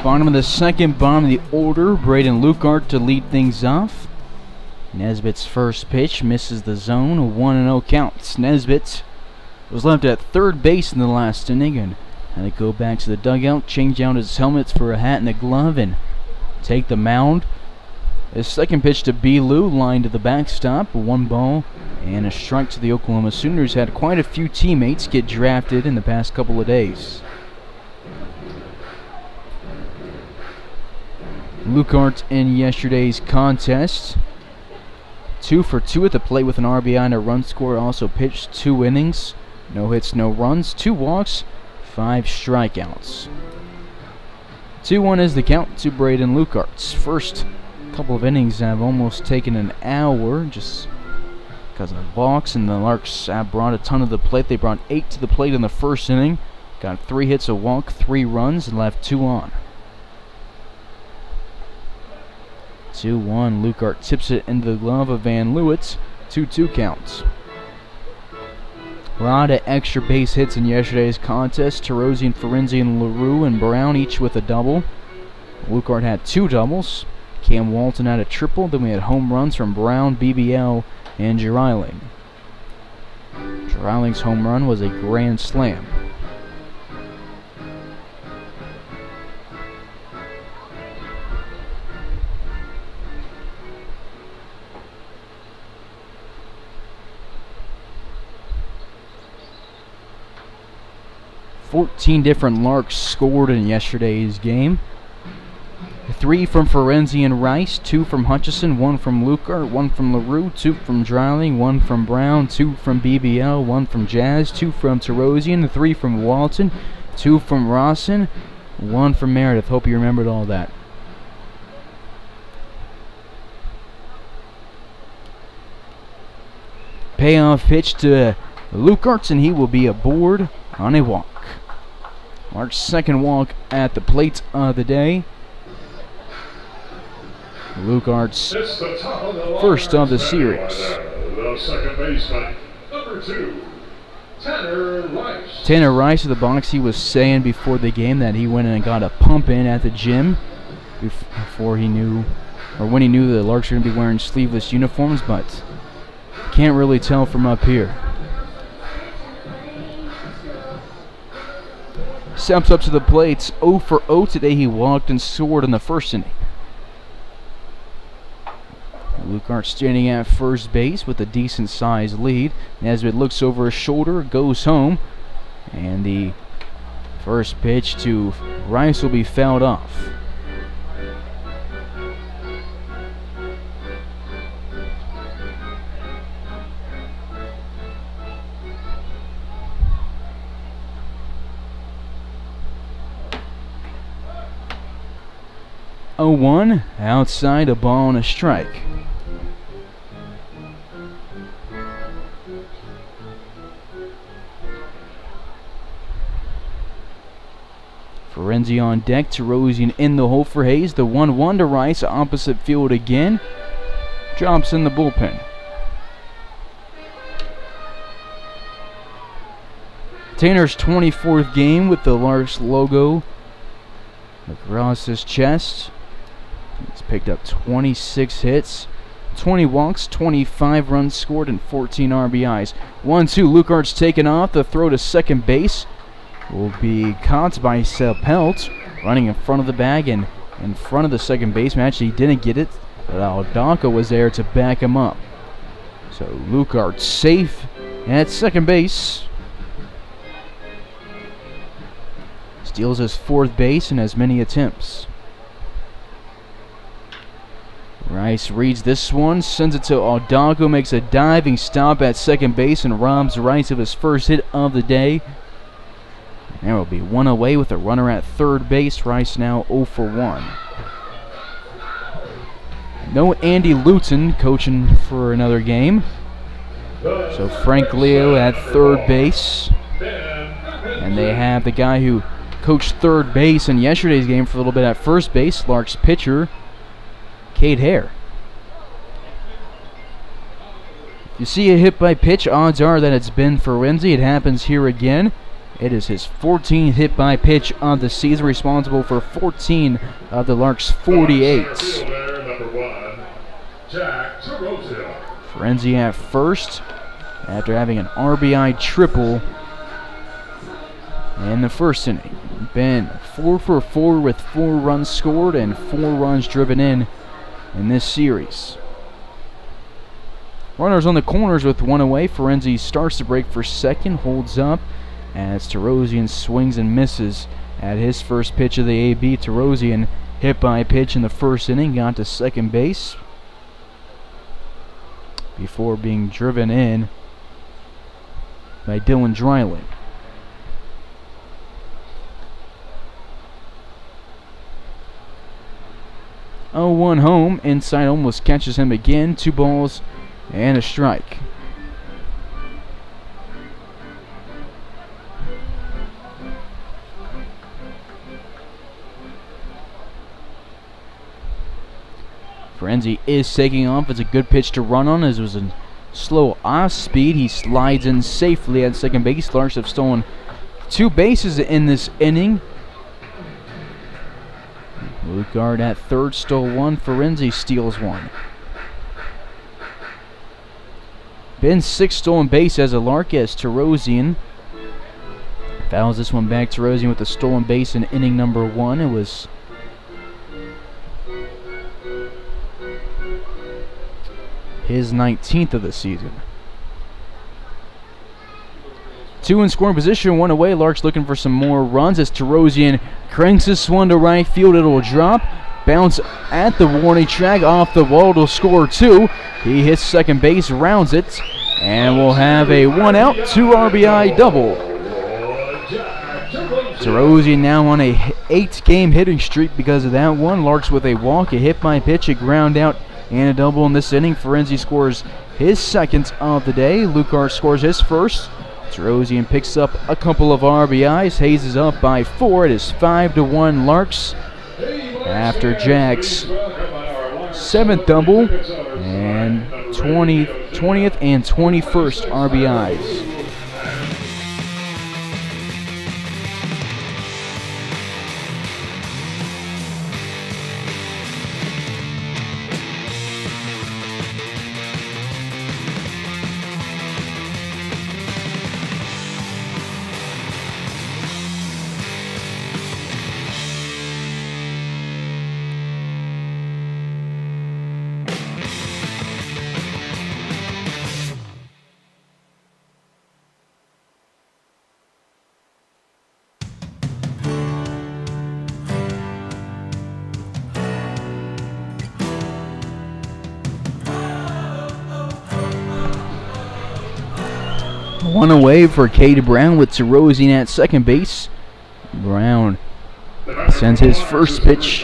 Bottom of the second, bottom of the order. Braden Lukart to lead things off. Nesbitt's first pitch misses the zone. A 1-0 count. Nesbitt was left at third base in the last inning and had to go back to the dugout, change out his helmet for a hat and a glove, and take the mound. His second pitch to B. Lou, line to the backstop. 1 ball and a strike to the Oklahoma Sooners. Had quite a few teammates get drafted in the past couple of days. Lukart in yesterday's contest. 2 for 2 at the plate with an RBI and a run score. Also pitched 2 innings. No hits, no runs, 2 walks, 5 strikeouts. 2-1 is the count to Braden Lukart's. First couple of innings have almost taken an hour just because of walks, and the Larks have brought a ton to the plate. They brought 8 to the plate in the first inning. Got 3 hits, a walk, 3 runs, and left 2 on. 2-1, Lukart tips it into the glove of Van Lewitz. 2-2 counts. A lot of extra base hits in yesterday's contest. Tarosian, Ferenzi, and LaRue and Brown each with a double. Lukart had 2 doubles. Cam Walton had a triple. Then we had home runs from Brown, BBL, and Jeriling. Jeriling's home run was a grand slam. Fourteen different Larks scored in yesterday's game. 3 from Ferenzi and Rice, 2 from Hutchison, 1 from Lukart, 1 from LaRue, 2 from Dreiling, 1 from Brown, 2 from BBL, 1 from Jazz, 2 from Tarosian, 3 from Walton, 2 from Rawson, 1 from Meredith. Hope you remembered all that. Payoff pitch to Lukart, and he will be aboard on a walk. Larks' second walk at the plate of the day. Lukart's first of the series. The second baseman, number 2, Tanner Rice. Tanner Rice at the box. He was saying before the game that he went and got a pump in at the gym before he knew, or when he knew the Larks were going to be wearing sleeveless uniforms, but can't really tell from up here. Steps up to the plate. 0 for 0 today. He walked and scored in the first inning. Lukart standing at first base with a decent sized lead. Nesbitt looks over his shoulder, goes home, and the first pitch to Rice will be fouled off. Oh, 1 outside, a ball and a strike. Ferenzi on deck, Tarosian in the hole for Hayes. The 1-1 to Rice, opposite field again. Drops in the bullpen. Tanner's 24th game with the Larks logo across his chest. He's picked up 26 hits, 20 walks, 25 runs scored, and 14 RBIs. 1-2, Lukart's taken off. The throw to second base will be caught by Pelt, running in front of the bag and in front of the second baseman. Actually, he didn't get it, but Aldonka was there to back him up. So Lukart safe at second base. Steals his 4th base in as many attempts. Rice reads this one, sends it to Aldonka, makes a diving stop at second base and robs Rice of his first hit of the day. And there will be 1 away with a runner at third base. Rice now 0 for 1. No Andy Luton coaching for another game. So Frank Leo at third base. And they have the guy who coached third base in yesterday's game for a little bit at first base, Larks pitcher Cade Hare. You see a hit by pitch, odds are that it's been Ferenzi. It happens here again. It is his 14th hit by pitch of the season, responsible for 14 of the Larks' 48. Frenzy at first after having an RBI triple in the first inning. Been 4 for 4 with 4 runs scored and 4 runs driven in this series. Runners on the corners with 1 away. Ferenzi starts to break for second, holds up as Tarosian swings and misses at his first pitch of the AB. Tarosian hit by pitch in the first inning, got to second base before being driven in by Dylan Dreiling. Oh, 1 home, inside almost catches him again. 2 balls and a strike. Ferenzi is taking off. It's a good pitch to run on as it was a slow off speed. He slides in safely at second base. Larks have stolen 2 bases in this inning. Lucard at third stole 1. Ferenzi steals 1. Been 6 stolen base as a Lark as Tarosian fouls this one back. Tarosian with the stolen base in inning number 1. It was his 19th of the season. 2 in scoring position, 1 away. Larks looking for some more runs as Tarosian cranks this one to right field. It will drop. Bounce at the warning track off the wall to score 2. He hits second base, rounds it, and we'll have a 1 out, 2 RBI double. Tarosian now on a 8-game hitting streak because of that one. Larks with a walk, a hit by pitch, a ground out, and a double in this inning. Ferenzi scores his second of the day. Lucard scores his first. Tarosian picks up a couple of RBIs. Hayes is up by 4. It is 5-1 Larks after Jack's 7th double and 20th and 21st RBIs. One away for Cade Brown with Tarosian at second base. Brown sends his first pitch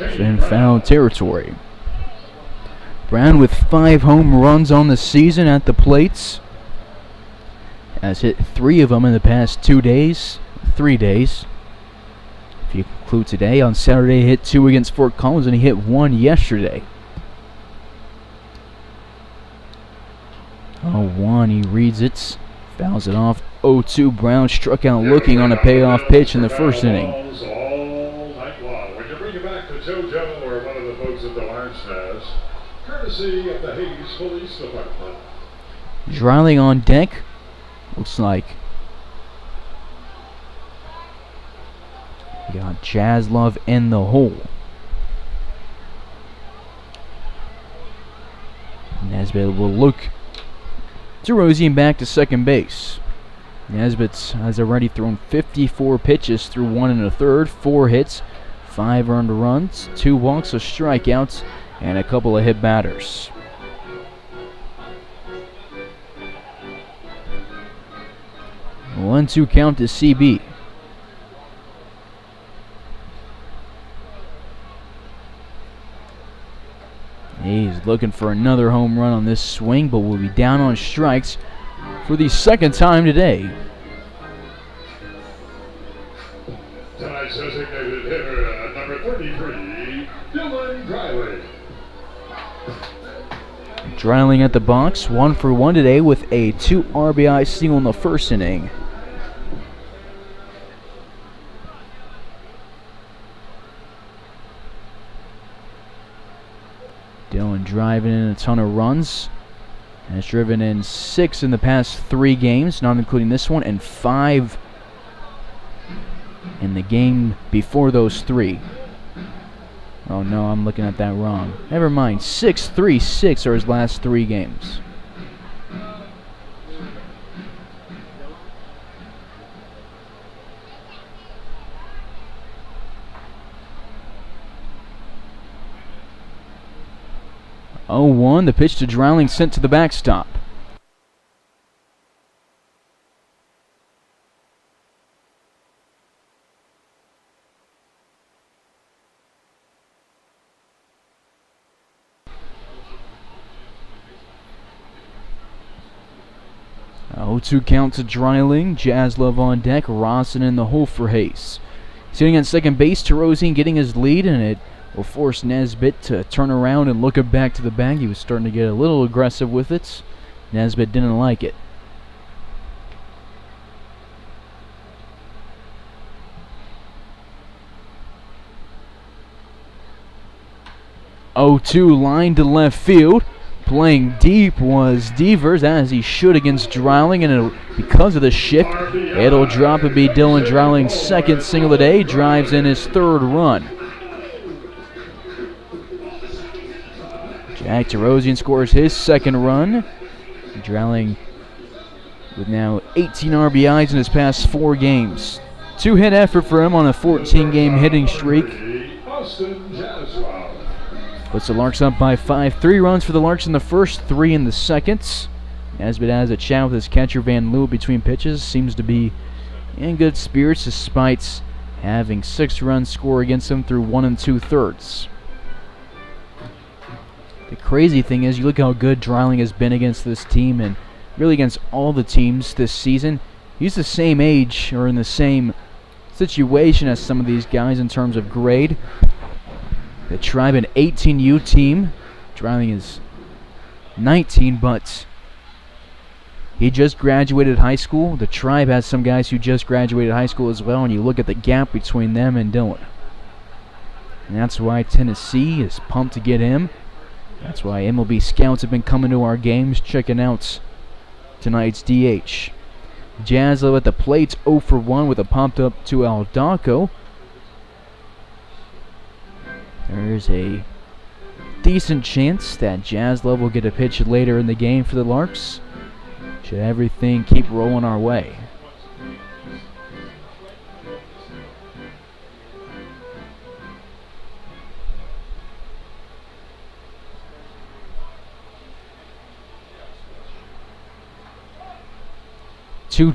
in foul territory. Brown with 5 home runs on the season at the plates. Has hit 3 of them in the past 3 days. If you include today, on Saturday he hit 2 against Fort Collins and he hit 1 yesterday. 0-1, he reads it, fouls it off. 0-2, Brown struck out looking on a payoff pitch in the first inning. All night long. We can bring you back to JoJo or one of the folks at the Larks has, courtesy of the Hayes Police Department. Dreiling on deck. Looks like we got Jaslov in the hole. Nesbitt will look. Tarosian back to second base. Nesbitt has already thrown 54 pitches through 1 1/3, 4 hits, 5 earned runs, 2 walks, a strikeouts, and a couple of hit batters. A 1-2 count to CB. He's looking for another home run on this swing, but will be down on strikes for the second time today. Tonight's designated hitter, number 33, Dylan Dreiling. Dreiling at the box, 1 for 1 today with a 2 RBI single in the first inning. driving in a ton of runs. And has driven in 6 in the past 3 games, not including this one, and 5 in the game before those 3. Oh no, I'm looking at that wrong. Never mind. 6-3-6 are his last 3 games. Oh, 1, the pitch to Drowling sent to the backstop. A 0-2 count to Dreiling. Jaslov on deck. Rawson in the hole for Hayes. Sitting on second base, Tarosian getting his lead, and it will force Nesbitt to turn around and look it back to the bag. He was starting to get a little aggressive with it. Nesbitt didn't like it. Oh, 2 line to left field. Playing deep was Devers, as he should against Dreiling, and because of the shift, it'll drop and be Dylan Dreiling's second single of the day. Drives in his 3rd run. Jack Tarosian scores his 2nd run. Dreiling with now 18 RBIs in his past 4 games. 2-hit effort for him on a 14-game hitting streak. Puts the Larks up by 5. 3 runs for the Larks in the first, 3 in the second. Nesbitt has a chat with his catcher Van Leeuwen between pitches. Seems to be in good spirits despite having 6 runs score against him through 1 2/3. The crazy thing is, you look how good Dreiling has been against this team and really against all the teams this season. He's the same age or in the same situation as some of these guys in terms of grade. The Tribe, an 18U team. Dreiling is 19, but he just graduated high school. The Tribe has some guys who just graduated high school as well, and you look at the gap between them and Dylan. And that's why Tennessee is pumped to get him. That's why MLB scouts have been coming to our games, checking out tonight's DH. Jaslov at the plate, 0 for 1 with a popped up to Aldaco. There's a decent chance that Jaslov will get a pitch later in the game for the Larks. Should everything keep rolling our way.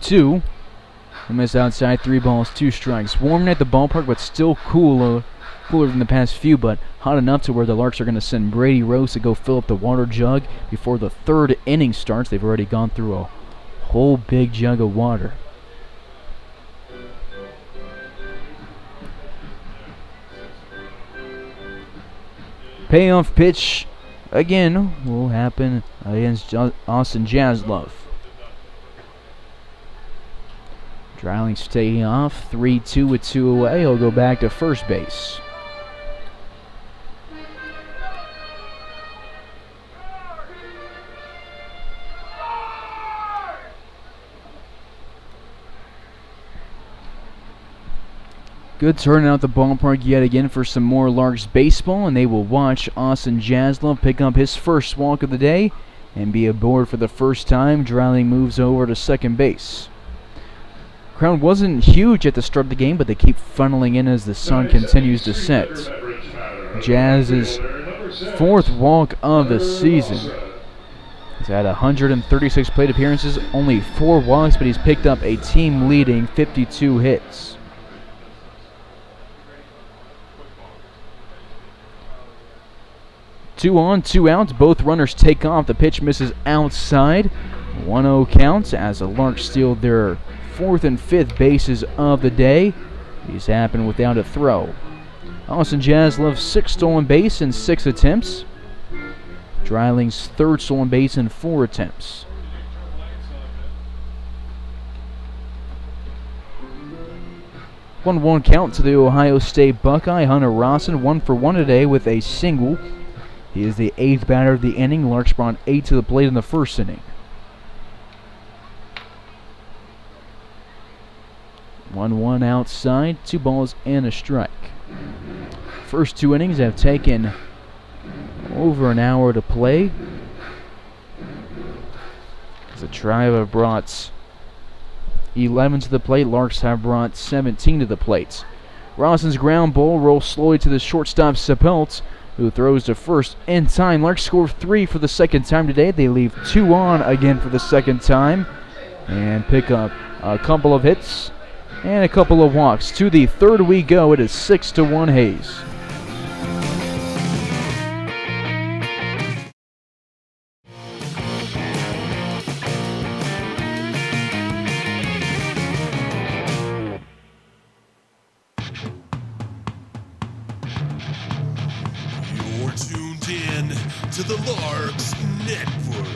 Two. A miss outside, 3 balls, 2 strikes. Warm at the ballpark, but still cooler than the past few, but hot enough to where the Larks are going to send Brady Rose to go fill up the water jug before the 3rd inning starts. They've already gone through a whole big jug of water. Payoff pitch again will happen against Austin Jaslov. Dreiling staying off, 3-2 with 2 away. He'll go back to first base. Good turnout at the ballpark yet again for some more Larks baseball, and they will watch Austin Jaslov pick up his first walk of the day and be aboard for the first time. Dreiling moves over to second base. Crowd wasn't huge at the start of the game, but they keep funneling in as the sun continues to set. Jazz's 4th walk of the season. He's had 136 plate appearances, only 4 walks, but he's picked up a team-leading 52 hits. Two on, 2 outs. Both runners take off. The pitch misses outside. 1-0 counts as the Larks steal their 4th and 5th bases of the day. These happen without a throw. Austin Jaslov's 6th stolen base in 6 attempts. Dreiling's 3rd stolen base in 4 attempts. One count to the Ohio State Buckeye. Hunter Rawson 1 for 1 today with a single He is the 8th batter of the inning. Larks brought 8 to the plate in the first inning. 1-1 outside, 2 balls and a strike. First 2 innings have taken over an hour to play. The Tribe have brought 11 to the plate. Larks have brought 17 to the plate. Rawson's ground ball rolls slowly to the shortstop Sepelt, who throws to first in time. Larks score 3 for the second time today. They leave 2 on again for the second time and pick up a couple of hits and a couple of walks. To the third we go. It is 6-1 Hayes. You're tuned in to the Larks Network.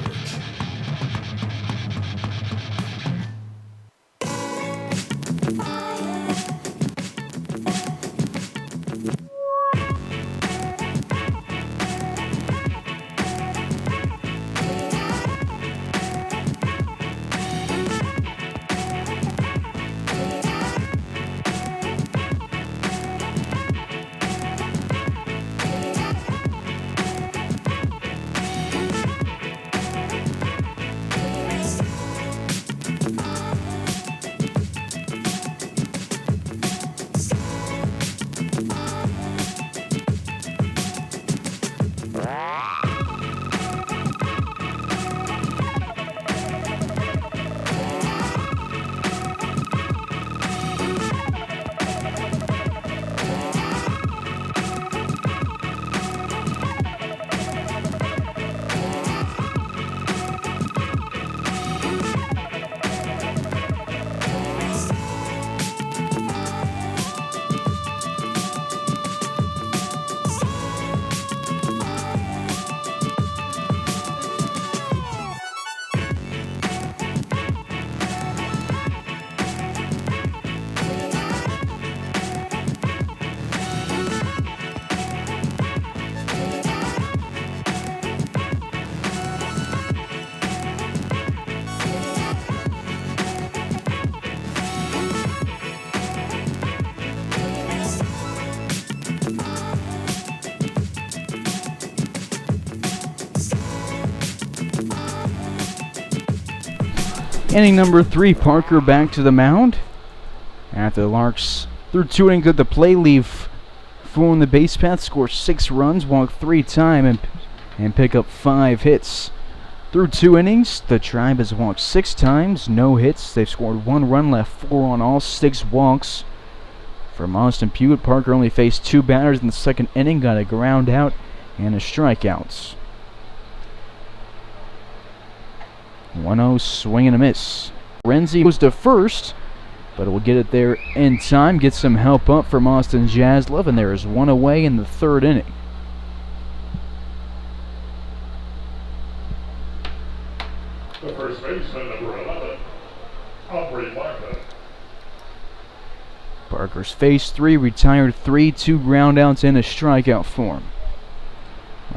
Inning number 3, Parker back to the mound. After the Larks through 2 innings at the plate, leave 4 on the base path, score 6 runs, walk 3 times, and pick up 5 hits. Through 2 innings, the Tribe has walked 6 times, no hits. They've scored 1 run, left 4 on all, 6 walks. From Austin Pewitt, Parker only faced 2 batters in the second inning, got a ground out and a strikeout. 1-0 swing and a miss. Renzi goes to first, but will get it there in time. Get some help up from Austin Jaslov, and there is 1 away in the third inning. The first baseman, number 11, Aubrey Martha. Parker's faced 3, retired 3, 2 groundouts and a strikeout for him.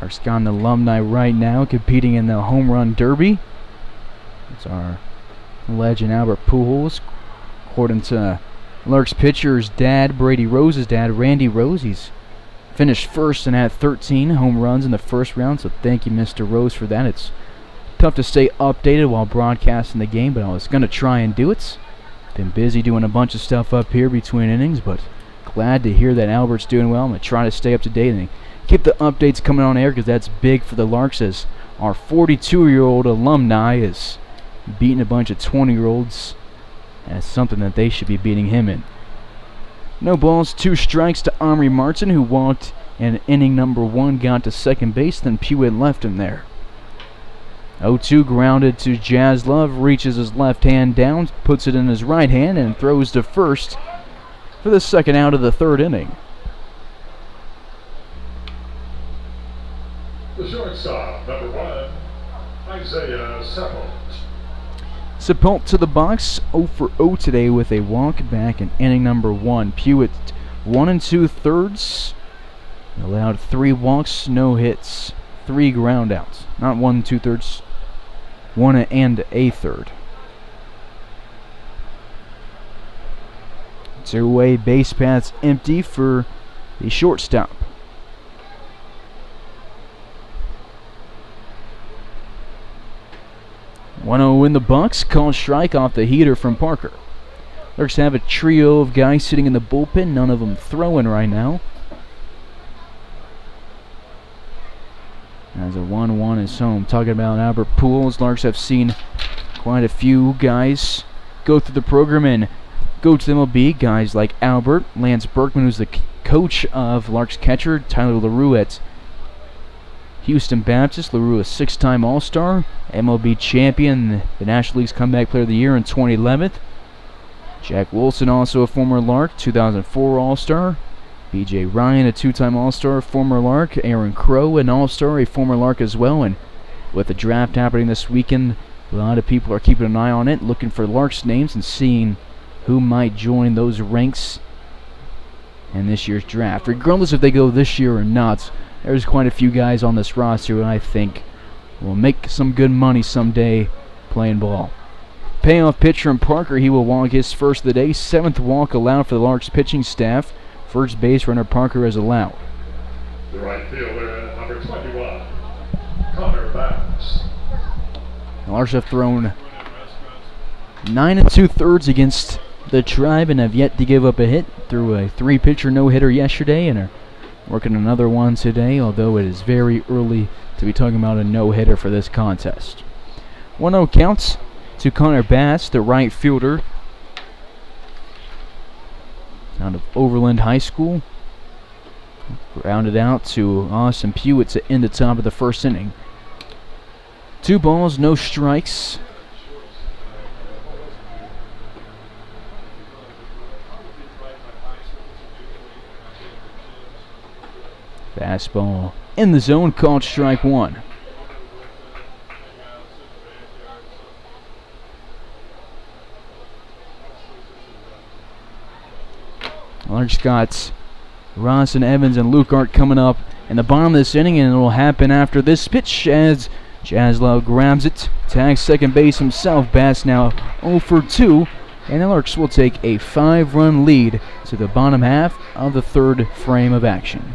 Larks got an alumni right now competing in the home run derby. It's our legend Albert Pujols. According to Larks pitcher's dad, Brady Rose's dad, Randy Rose, he's finished first and had 13 home runs in the first round, so thank you, Mr. Rose, for that. It's tough to stay updated while broadcasting the game, but I was going to try and do it. Been busy doing a bunch of stuff up here between innings, but glad to hear that Albert's doing well. I'm going to try to stay up to date and keep the updates coming on air, because that's big for the Larks, as our 42-year-old alumni is beating a bunch of 20-year-olds. That's something that they should be beating him in. No balls, 2 strikes to Omri Martin, who walked in inning number 1, got to second base, then Pewitt left him there. 0-2 grounded to Jaslov, reaches his left hand down, puts it in his right hand, and throws to first for the second out of the third inning. The shortstop, number 1, Isaiah Sepult. Sepult to the box, 0 for 0 today with a walk back in inning number 1. Pewitt 1 2/3, allowed 3 walks, no hits. 3 ground outs. Not 1 2/3, 1 and a third. Two-way base paths empty for the shortstop. 1-0 in the Bucks. Called strike off the heater from Parker. Larks have a trio of guys sitting in the bullpen. None of them throwing right now. As a 1-1 is home. Talking about Albert Pujols, Larks have seen quite a few guys go through the program and go to the MLB. Guys like Albert, Lance Berkman, who's the coach of Larks catcher, Tyler LaRue at Houston Baptist. LaRue, a 6-time All-Star, MLB champion, the National League's Comeback Player of the Year in 2011. Jack Wilson, also a former Lark, 2004 All-Star. B.J. Ryan, a 2-time All-Star, former Lark. Aaron Crow, an All-Star, a former Lark as well. And with the draft happening this weekend, a lot of people are keeping an eye on it, looking for Larks names and seeing who might join those ranks in this year's draft. Regardless if they go this year or not, there's quite a few guys on this roster who I think will make some good money someday playing ball. Payoff pitch from Parker. He will walk his first of the day. 7th walk allowed for the Larks pitching staff. First base runner Parker is allowed. The right fielder, number 21, Connor Bass. The Larks have thrown 9 2/3 against the Tribe and have yet to give up a hit. Threw a 3-pitcher no-hitter yesterday and are working another one today, although it is very early to be talking about a no-hitter for this contest. 1-0 counts to Connor Bass, the right fielder out of Overland High School. Grounded out to Austin Pewitt to end the top of the first inning. 2 balls, no strikes. Fastball in the zone, called strike 1. Larks got Ross and Evans and Luke Art coming up in the bottom of this inning, and it will happen after this pitch as Jaslow grabs it, tags second base himself. Bass now 0 for 2, and the Larks will take a 5-run lead to the bottom half of the third frame of action.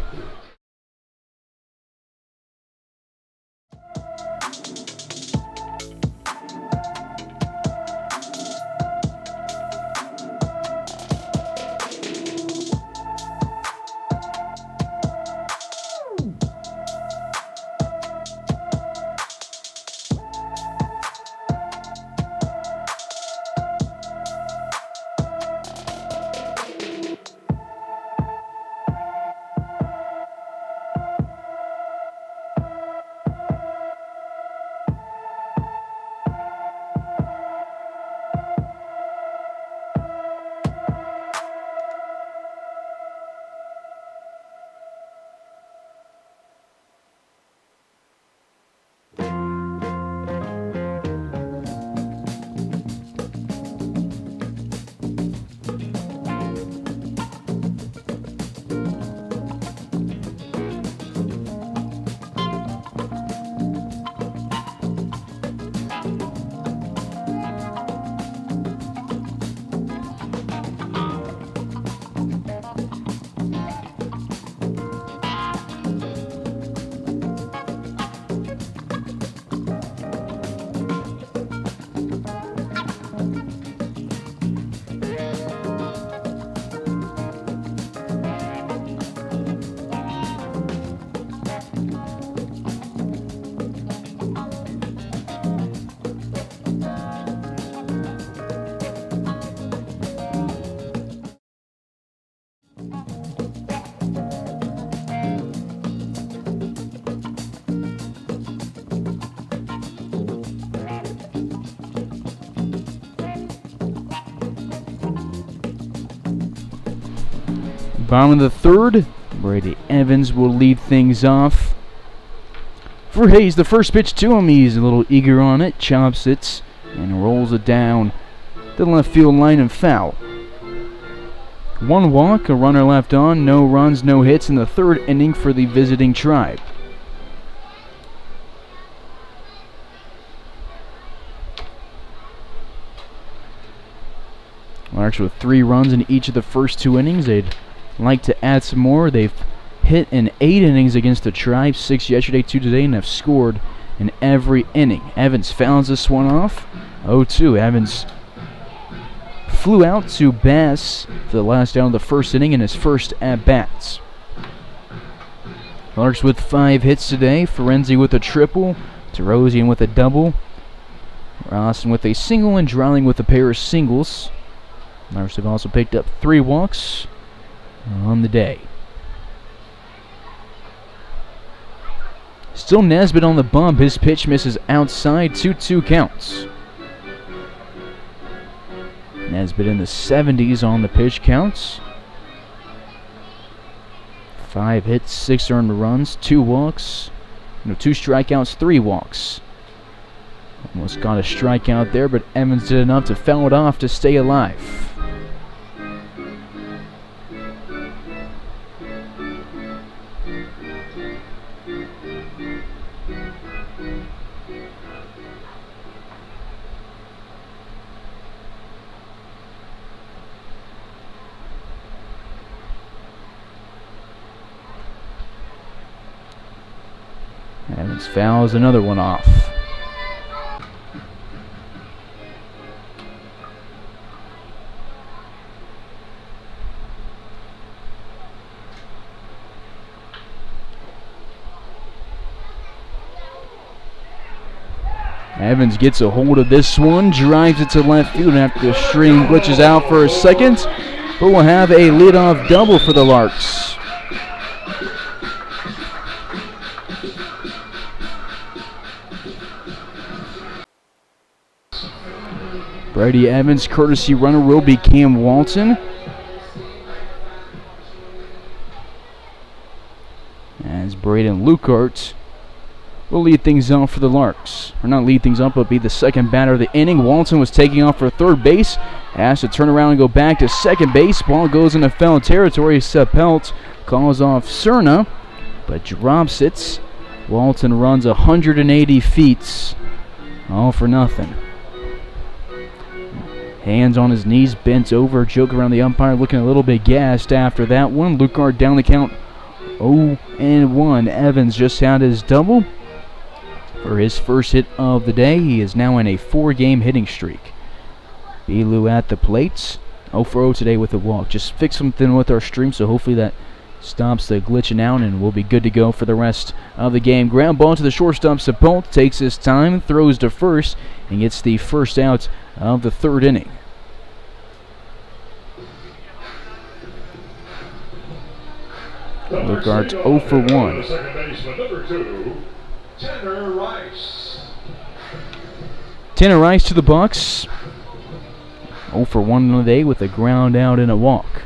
Bottom of the third, Brady Evans will lead things off. For Hayes, the first pitch to him, he's a little eager on it, chops it, and rolls it down the left field line and foul. 1 walk, a runner left on, no runs, no hits in the third inning for the visiting Tribe. Larks with 3 runs in each of the first 2 innings. They'd like to add some more. They've hit in 8 innings against the Tribe, 6 yesterday, 2 today, and have scored in every inning. Evans fouls this one off. 0-2. Evans flew out to Bass for the last out of the first inning in his first at-bats. Larks with 5 hits today. Ferenzi with a triple. Terosian with a double. Rawson with a single and Drawling with a pair of singles. Larks have also picked up 3 walks on the day. Still Nesbitt on the bump. His pitch misses outside. 2-2 counts. Nesbitt in the 70s on the pitch counts. 5 hits, 6 earned runs, 2 walks. 2 strikeouts, 3 walks. Almost got a strikeout there, but Evans did enough to foul it off to stay alive. Evans fouls another one off. Evans gets a hold of this one, drives it to left field after the string glitches out for a second, but we'll have a leadoff double for the Larks. Brady Evans' courtesy runner will be Cam Walton. As Braden Lukart will lead things off for the Larks. Or not lead things up, but be the second batter of the inning. Walton was taking off for third base. Has to turn around and go back to second base. Ball goes into foul territory. Seppelt calls off Cerna, but drops it. Walton runs 180 feet. All for nothing. Hands on his knees, bent over, joke around the umpire, looking a little bit gassed after that one. Lukart down the count 0-1. Evans just had his double for his first hit of the day. He is now in a 4-game hitting streak. Belu at the plate. 0-for-0 today with a walk. Just fix something with our stream, so hopefully that stops the glitching out and we'll be good to go for the rest of the game. Ground ball to the shortstop. Seppelt takes his time, throws to first, and gets the first out of the third inning. Lukart 0-for-1. Second baseman, number 2, Tanner Rice. Tanner Rice to the Bucks. 0-for-1 on the day with a ground out and a walk.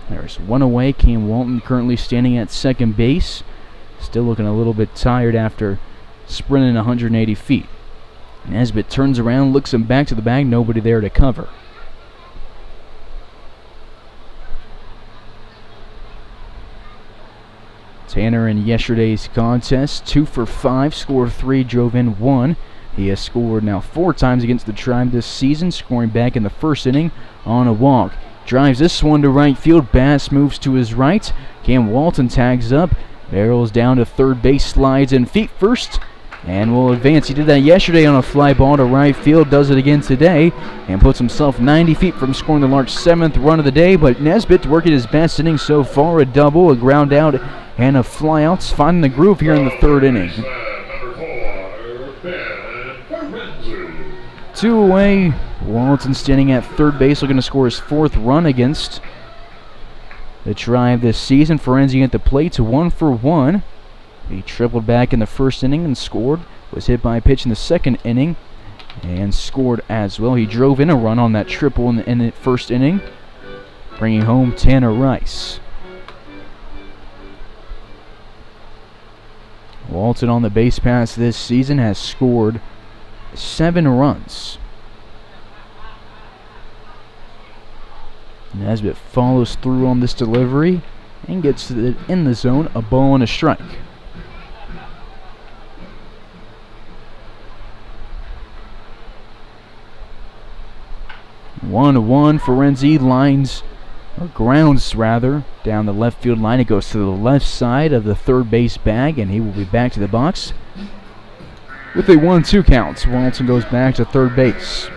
There's one away. Cam Walton currently standing at second base. Still looking a little bit tired after sprinting 180 feet. Nesbitt turns around, looks him back to the bag. Nobody there to cover. Tanner in yesterday's contest, 2-for-5, scored 3, drove in 1. He has scored now 4 times against the Tribe this season, scoring back in the first inning on a walk. Drives this one to right field. Bass moves to his right. Cam Walton tags up, barrels down to third base, slides in feet first, and will advance. He did that yesterday on a fly ball to right field, does it again today, and puts himself 90 feet from scoring the Larks' 7th run of the day. But Nesbitt working his best inning so far, a double, a ground out, and a flyouts, finding the groove here in the third inning. Number 4, Ben Ferenzi. 2 away. Walton standing at third base, looking to score his 4th run against the Tribe this season. Ferenzi at the plate, 1-for-1. He tripled back in the first inning and scored. Was hit by a pitch in the second inning and scored as well. He drove in a run on that triple in the first inning, bringing home Tanner Rice. Walton on the base pass this season has scored 7 runs. Nesbitt follows through on this delivery and gets it in the zone, a ball and a strike. 1-1. Ferenzi lines, or grounds rather, down the left field line. It goes to the left side of the third base bag, and he will be back to the box with a 1-2 count. Walton goes back to third base.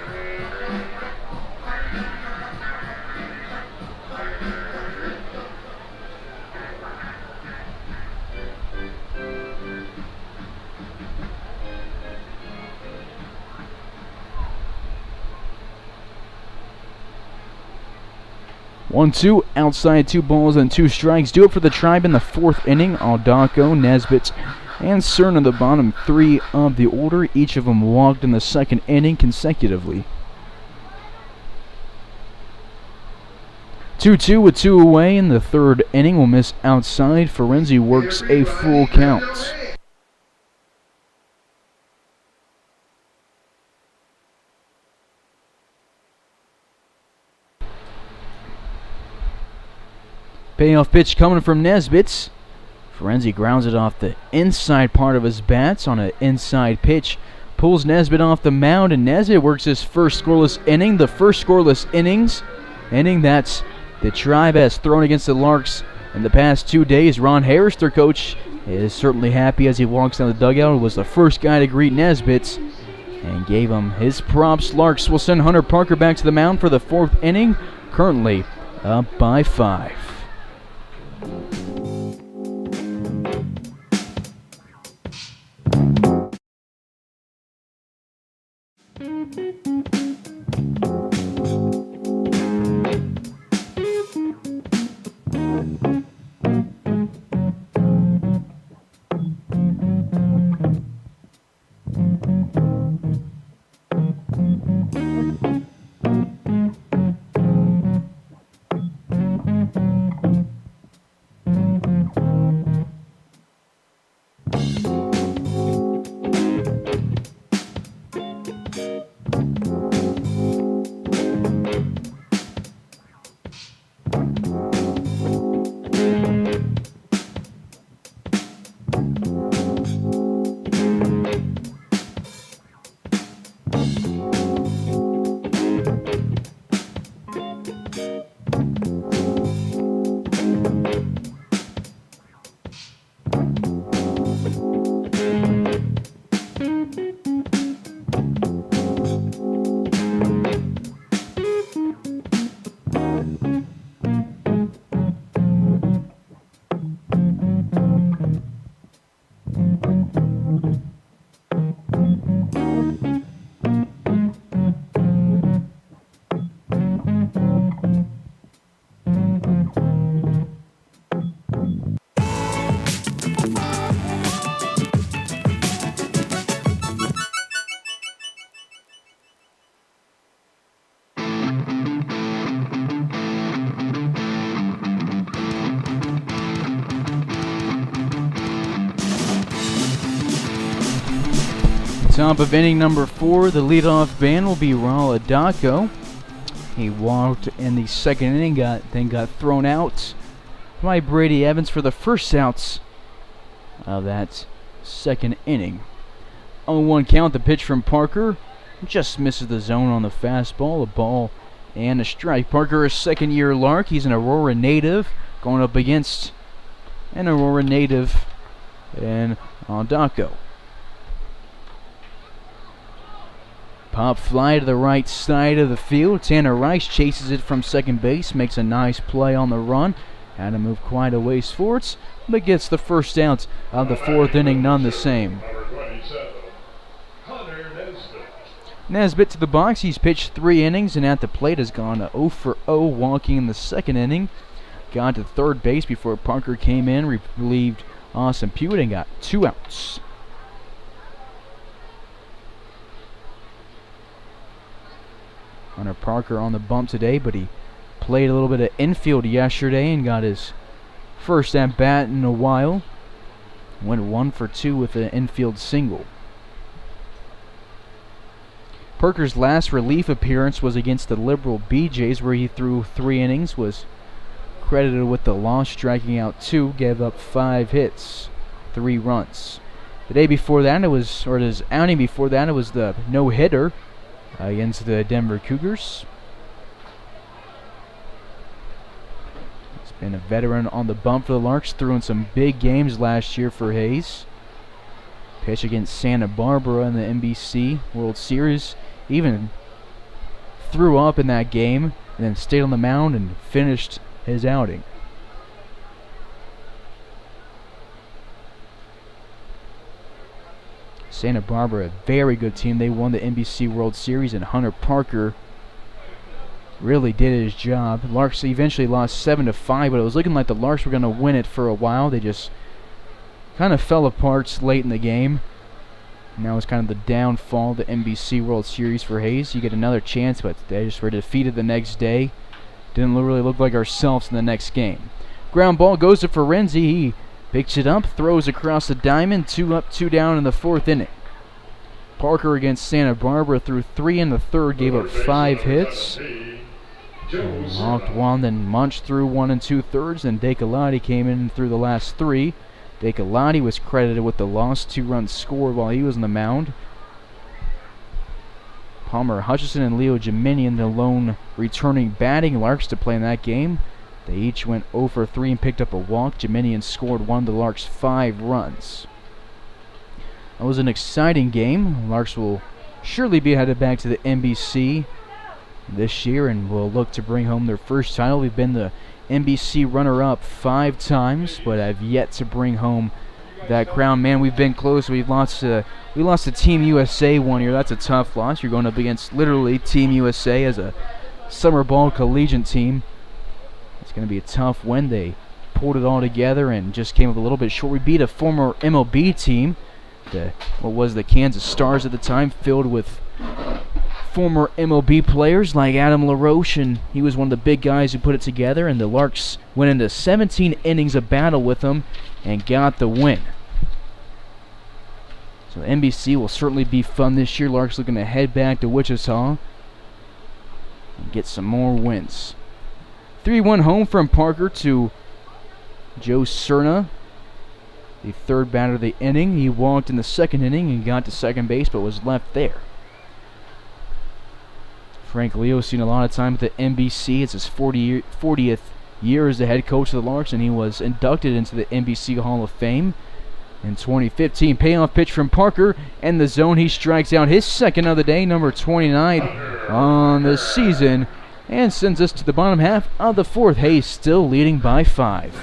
One-two, outside, 2 balls and 2 strikes. Do it for the Tribe in the 4th inning. Aldacco, Nesbitt, and Cern in the bottom 3 of the order. Each of them walked in the 2nd inning consecutively. 2-2 with 2 away in the 3rd inning. Will miss outside. Ferenzi works a full count. Payoff pitch coming from Nesbitt. Ferenzi grounds it off the inside part of his bats on an inside pitch. Pulls Nesbitt off the mound, and Nesbitt works his first scoreless inning. The first scoreless inning that the Tribe has thrown against the Larks in the past 2 days. Ron Harris, their coach, is certainly happy as he walks down the dugout. Was the first guy to greet Nesbitt and gave him his props. Larks will send Hunter Parker back to the mound for the 4th inning, currently up by 5. Top of inning number 4, the leadoff man will be Raul Adacco. He walked in the 2nd inning, then got thrown out by Brady Evans for the first outs of that 2nd inning. 0-1 count, the pitch from Parker. Just misses the zone on the fastball, a ball and a strike. Parker, a 2nd-year Lark. He's an Aurora native, going up against an Aurora native in Adacco. Pop fly to the right side of the field. Tanner Rice chases it from 2nd base, makes a nice play on the run. Had to move quite a ways forwards, but gets the first out of the 4th inning, none the same. Nesbitt to the box. He's pitched 3 innings and at the plate has gone 0 for 0, walking in the 2nd inning. Got to 3rd base before Parker came in, relieved Austin Pewitt, and got 2 outs. Hunter Parker on the bump today, but he played a little bit of infield yesterday and got his first at bat in a while. Went 1 for 2 with an infield single. Parker's last relief appearance was against the Liberal BJs, where he threw 3 innings, was credited with the loss, striking out 2, gave up 5 hits, 3 runs. The day before that, his outing before that, it was the no-hitter against the Denver Cougars. Been a veteran on the bump for the Larks, threw in some big games last year for Hayes. Pitch against Santa Barbara in the NBC World Series. Even threw up in that game and then stayed on the mound and finished his outing. Santa Barbara, a very good team. They won the NBC World Series, and Hunter Parker really did his job. Larks eventually lost 7-5, but it was looking like the Larks were going to win it for a while. They just kind of fell apart late in the game. And that was kind of the downfall of the NBC World Series for Hayes. You get another chance, but they just were defeated the next day. Didn't really look like ourselves in the next game. Ground ball goes to Ferenzi. He picks it up, throws across the diamond. 2 up, 2 down in the 4th inning. Parker against Santa Barbara threw 3 in the 3rd, gave up 5 hits. Walked 1, then munched through 1 2/3, and Decolati came in through the last 3. Decolati was credited with the lost 2 runs scored while he was on the mound. Palmer Hutchison and Leo Geminian, the lone returning batting Larks to play in that game. They each went 0 for 3 and picked up a walk. Geminian scored 1 of the Larks' 5 runs. That was an exciting game. Larks will surely be headed back to the NBC this year and will look to bring home their first title. We've been the NBC runner-up 5 times, but have yet to bring home that crown. Man, we've been close. We lost to Team USA one year. That's a tough loss. You're going up against literally Team USA as a summer ball collegiate team. It's going to be a tough win. They pulled it all together and just came up a little bit short. We beat a former MLB team, what was the Kansas Stars at the time, filled with former MLB players like Adam LaRoche, and he was one of the big guys who put it together, and the Larks went into 17 innings of battle with them and got the win. So NBC will certainly be fun this year. Larks looking to head back to Wichita and get some more wins. 3-1 home from Parker to Joe Cerna, the 3rd batter of the inning. He walked in the 2nd inning and got to second base, but was left there. Frank Leo's seen a lot of time at the NBC. It's his 40th year as the head coach of the Larks, and he was inducted into the NBC Hall of Fame in 2015. Payoff pitch from Parker, and the zone. He strikes out his 2nd of the day, number 29 on the season, and sends us to the bottom half of the 4th. Hayes still leading by 5.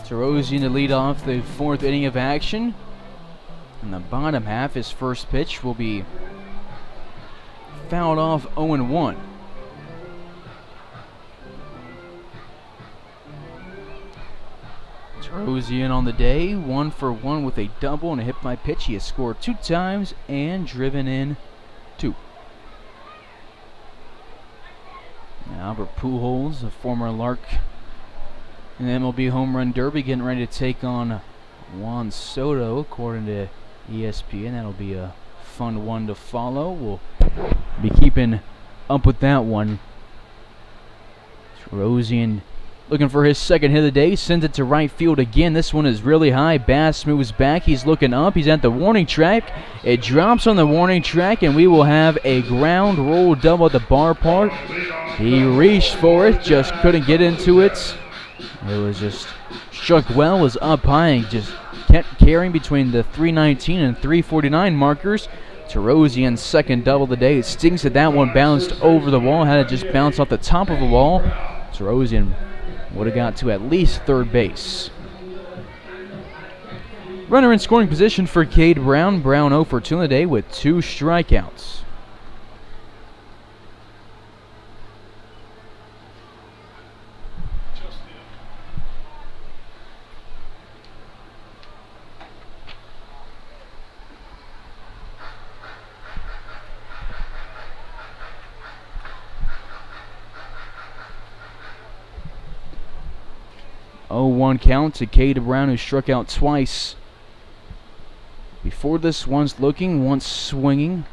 Terosian to lead off the 4th inning of action. In the bottom half, his first pitch will be fouled off 0-1. Rosian on the day, 1 for 1 with a double and a hit by pitch. He has scored 2 times and driven in 2. Now Albert Pujols, a former Lark in the MLB Home Run Derby, getting ready to take on Juan Soto, according to ESPN. That'll be a fun one to follow. We'll be keeping up with that one. Rosian looking for his second hit of the day, sends it to right field again. This one is really high. Bass moves back. He's looking up. He's at the warning track. It drops on the warning track, and we will have a ground roll double at the bar park. He reached for it, just couldn't get into it. It was just struck well, was up high, and just kept carrying between the 319 and 349 markers. Rosian's second double of the day. It stings that that one bounced over the wall. Had it just bounced off the top of the wall, Rosian would have got to at least third base. Runner in scoring position for Cade Brown. Brown 0 for 2 in the day with 2 strikeouts. Oh, 1 count to Cade Brown, who struck out twice. Before this, once looking, once swinging.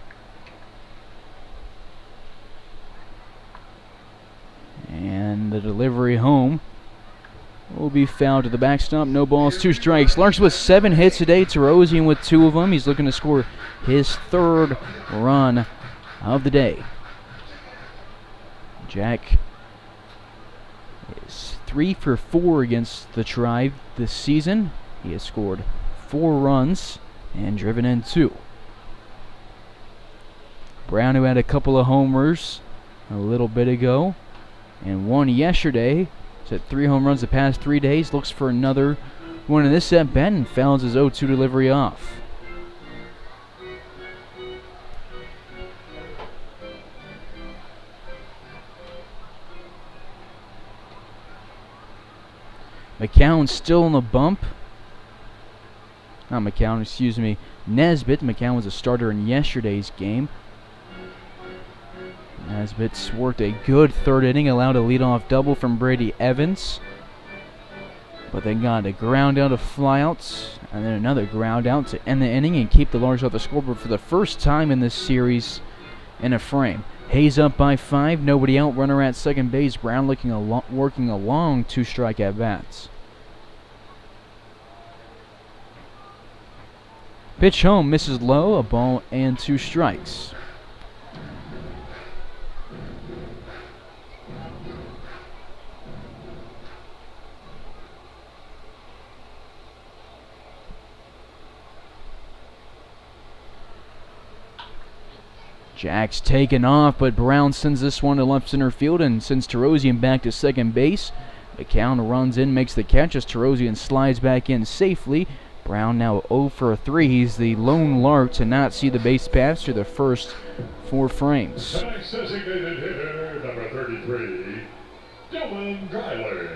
And the delivery home will be fouled to the backstop. No balls, 2 strikes. Larks with 7 hits today. Rosian with 2 of them. He's looking to score his 3rd run of the day. Jack is 3 for 4 against the Tribe this season. He has scored 4 runs and driven in 2. Brown, who had a couple of homers a little bit ago and 1 yesterday, he's had 3 home runs the past 3 days, looks for another one in this at bat and fouls his 0-2 delivery off. McCown still in the bump. Not McCown, excuse me. Nesbitt. McCown was a starter in yesterday's game. Nesbitt's worked a good 3rd inning, allowed a leadoff double from Brady Evans. But then got a ground out of flyouts, and then another ground out to end the inning and keep the Larks off the scoreboard for the first time in this series in a frame. Hayes up by 5, nobody out, runner at second base. Brown working along 2 strike at bats. Pitch home, misses low, a ball and 2 strikes. Jack's taken off, but Brown sends this one to left center field and sends Rosian back to second base. McCown runs in, makes the catch as Rosian slides back in safely. Brown now 0 for 3. He's the lone Lark to not see the base pass through the first 4 frames. Tonight's designated hitter, number 33, Dylan Dreiling.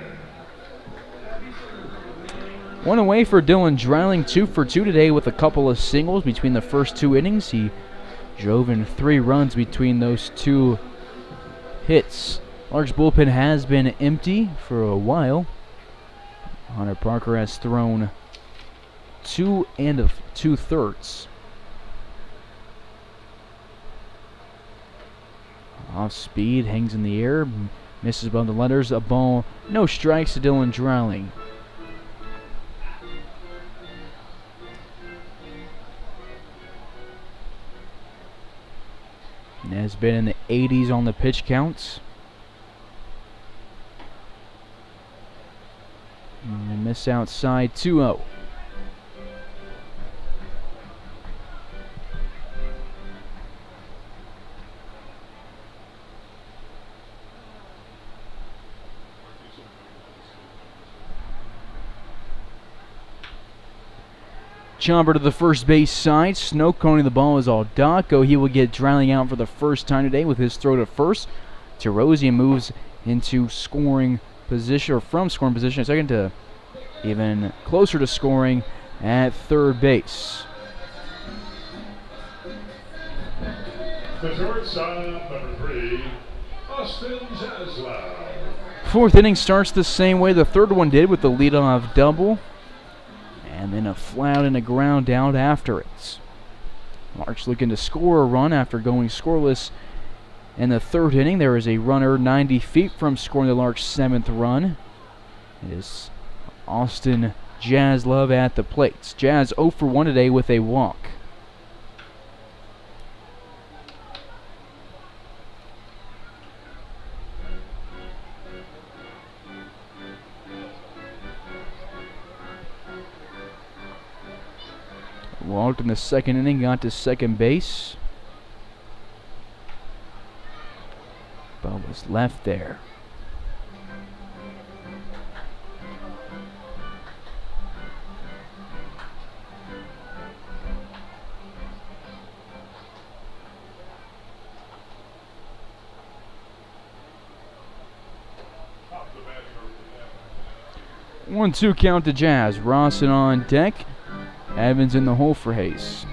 1 away for Dylan Dreiling, 2 for 2 today with a couple of singles between the first 2 innings. He drove in 3 runs between those 2 hits. Larks bullpen has been empty for a while. Hunter Parker has thrown 2 2/3. Off speed, hangs in the air, misses above the letters, a ball, no strikes to Dylan Dreiling. Nesbitt in the 80s on the pitch counts. And miss outside, 2-0. Chomper to the first base side. Snow coning the ball is all Dotko. He will get dryling out for the first time today with his throw to first. Terosian moves into scoring position, or from scoring position, a second to even closer to scoring at third base. The shortstop, number 3, Austin Jaslow. Fourth inning starts the same way the third one did, with the leadoff double, and then a fly out and a ground out after it. Larks looking to score a run after going scoreless in the third inning. There is a runner 90 feet from scoring the Larks' 7th run. It is Austin Jaslow at the plate. Jazz 0 for 1 today with a walk. Walked in the second inning, got to second base, but was left there. One-two count to Jazz. Rawson on deck. Evans in the hole for Hayes.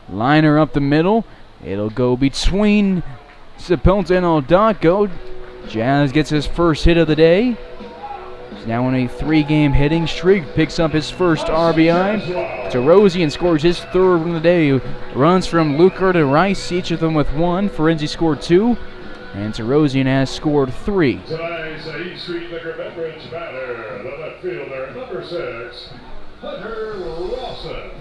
Liner up the middle. It'll go between Sepulveda and Aldotko. Jazz gets his first hit of the day. He's now on a 3-game hitting streak. Picks up his first RBI. Terosian scores his third of the day. Runs from Luker to Rice, each of them with 1. Ferenzi scored 2. And Terosian has scored 3. Tonight's East Street Liquor Beverage batter, the left fielder, number 6, Hunter Rawson.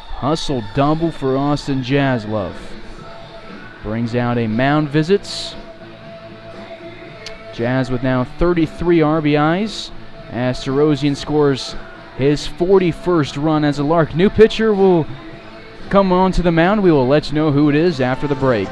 Hustle double for Austin Jaslow. Brings out a mound visits. Jazz with now 33 RBIs as Terosian scores his 41st run as a Lark. New pitcher will come on to the mound. We will let you know who it is after the break.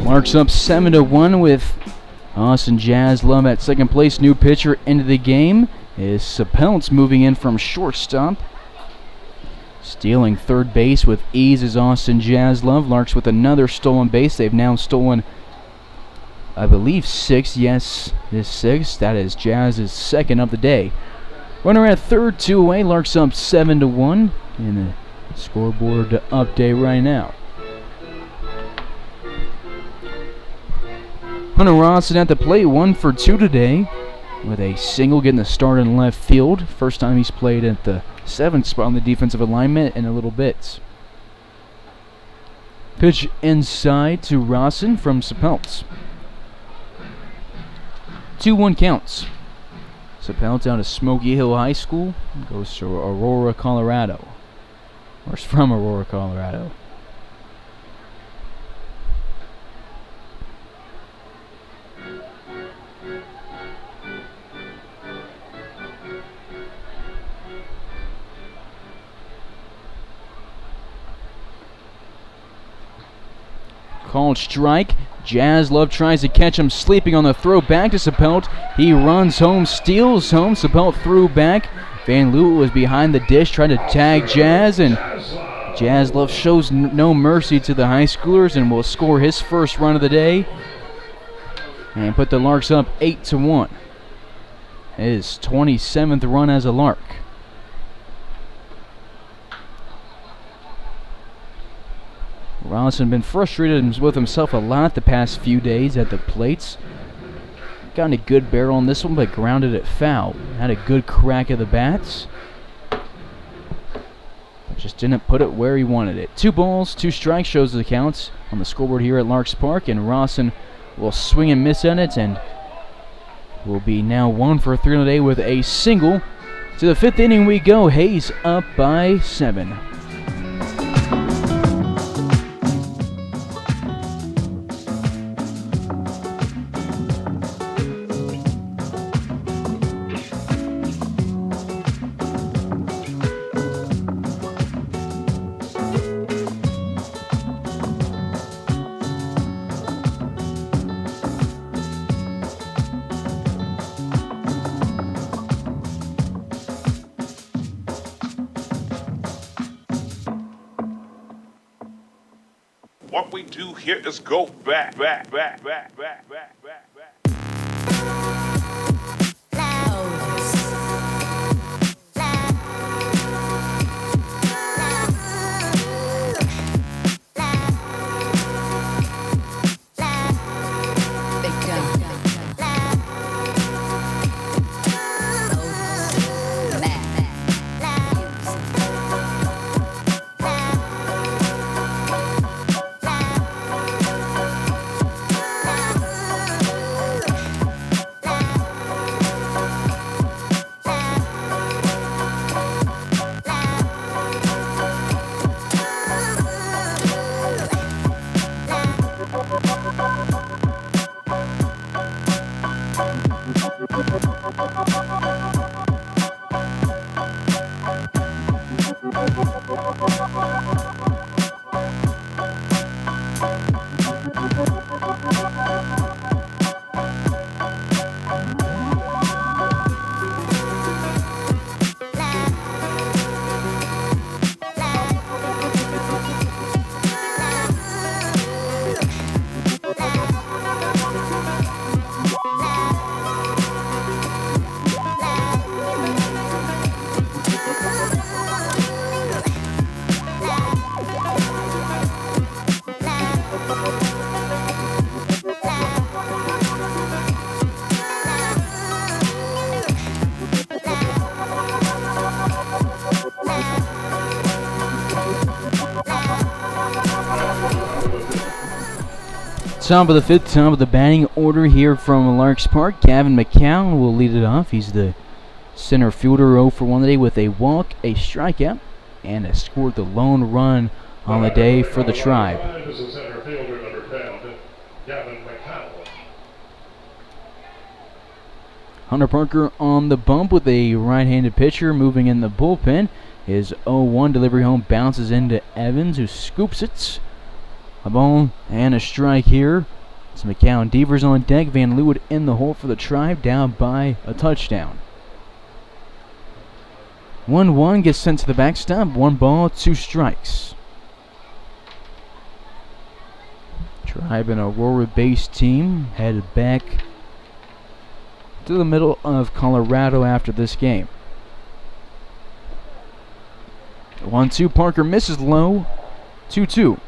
Larks up 7-1 with Austin Jaslow at second place. New pitcher into the game is Sepulveda, moving in from shortstop. Stealing third base with ease is Austin Jaslow. Larks with another stolen base. They've now stolen, I believe, 6. Yes, this 6. That is Jazz's second of the day. Runner at third, 2 away. Larks up 7-1 in the scoreboard update right now. Hunter Rawson at the plate, 1 for 2 today, with a single getting the start in left field. First time he's played at the 7th spot on the defensive alignment in a little bit. Pitch inside to Rawson from Sepulveda. 2-1 counts. Sepulveda out of Smoky Hill High School, goes to Aurora, Colorado. Or is from Aurora, Colorado. Called strike. Jaslove tries to catch him sleeping on the throw back to Sapelt. He runs home, steals home. Sapelt threw back. Van Leeuwen was behind the dish trying to tag Jazz, and Jaslove shows no mercy to the high schoolers and will score his first run of the day and put the Larks up 8-1. His 27th run as a Lark. Robinson been frustrated with himself a lot the past few days at the plates. Got a good barrel on this one, but grounded it foul. Had a good crack at the bats. Just didn't put it where he wanted it. 2 balls, 2 strikes shows the counts on the scoreboard here at Larks Park, and Rawson will swing and miss on it, and will be now 1 for 3 today with a single. To the 5th inning we go. Hayes up by 7. What we do here is go back. Top of the 5th, top of the batting order here from Larks Park. Gavin McCown will lead it off. He's the center fielder, 0 for 1 today with a walk, a strikeout, and scored the lone run on the day for the Tribe. Hunter Parker on the bump with a right-handed pitcher moving in the bullpen. His 0-1 delivery home bounces into Evans, who scoops it. A ball and a strike here. It's McCown. Devers on deck. Van Leeuwen in the hole for the Tribe, down by a touchdown. 1-1 gets sent to the backstop. 1 ball, 2 strikes. Tribe, an Aurora-based team, headed back to the middle of Colorado after this game. 1-2. Parker misses low. 2-2.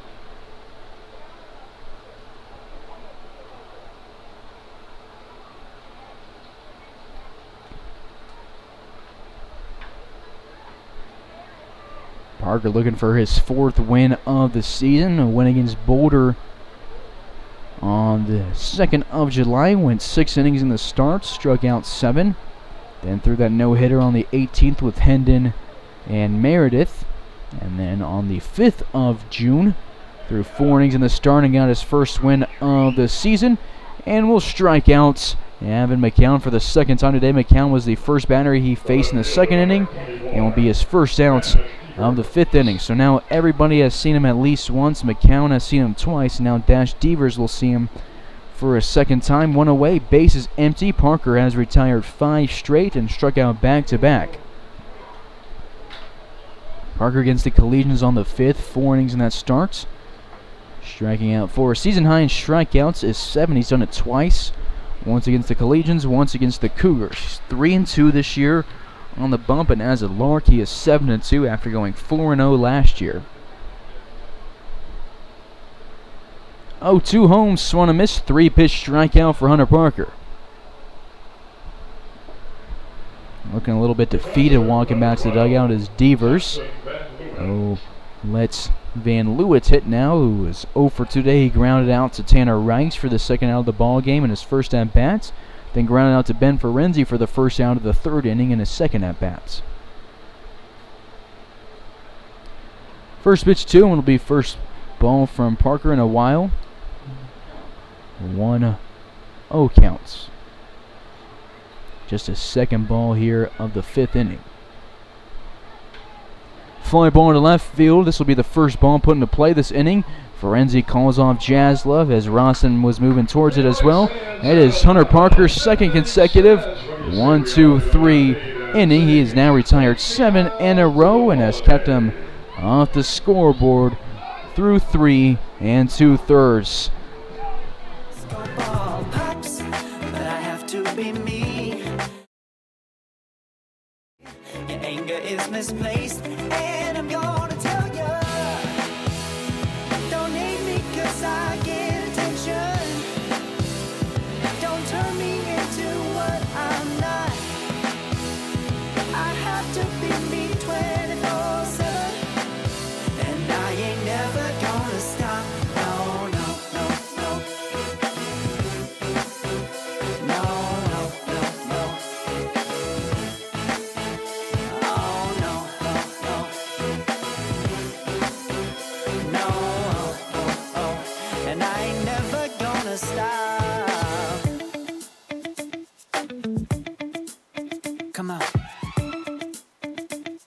Parker looking for his 4th win of the season. A win against Boulder on the 2nd of July. Went 6 innings in the start, struck out 7. Then threw that no-hitter on the 18th with Hendon and Meredith. And then on the 5th of June, threw 4 innings in the start and got his first win of the season. And will strike out Gavin McCown for the 2nd time today. McCown was the first batter he faced in the 2nd inning and will be his first out of the 5th inning. So now everybody has seen him at least once. McCown has seen him twice. Now Dash Devers will see him for a second time. One away, base is empty. Parker has retired 5 straight and struck out back-to-back. Parker against the Collegians on the 5th, 4 innings in that starts. Striking out 4. Season high in strikeouts is 7. He's done it twice. Once against the Collegians, once against the Cougars. He's 3-2 this year on the bump, and as a Lark, he is 7-2 after going 4-0 last year. 0-2 home, swung a miss, 3-pitch strikeout for Hunter Parker. Looking a little bit defeated, walking back to the dugout is Devers. Oh, let's Van Leeuwen's hit now, who is 0 for 2 today. He grounded out to Tanner Rice for the second out of the ball game in his first at-bats. Then grounded out to Ben Ferenzi for the first out of the 3rd inning in his second at-bats. First pitch 2, and it'll be first ball from Parker in a while. 1-0 counts. Just a second ball here of the 5th inning. Fly ball into left field. This will be the first ball put into play this inning. Ferenzi calls off Jaslov as Rawson was moving towards it as well. It is Hunter Parker's second consecutive 1-2-3 inning. He has now retired 7 in a row and has kept him off the scoreboard through 3 2/3. Ball pops, but I have to be me. Your anger is misplaced, and I'm gonna tell you. Don't hate me 'cause I get attention. Don't turn me into what I'm not. I have to be me 24/7, and I ain't never gonna stop. No, no, no, no. No, no, no, no. Oh, no, no, no. No, oh, oh, oh. And I ain't never gonna stop. Come on.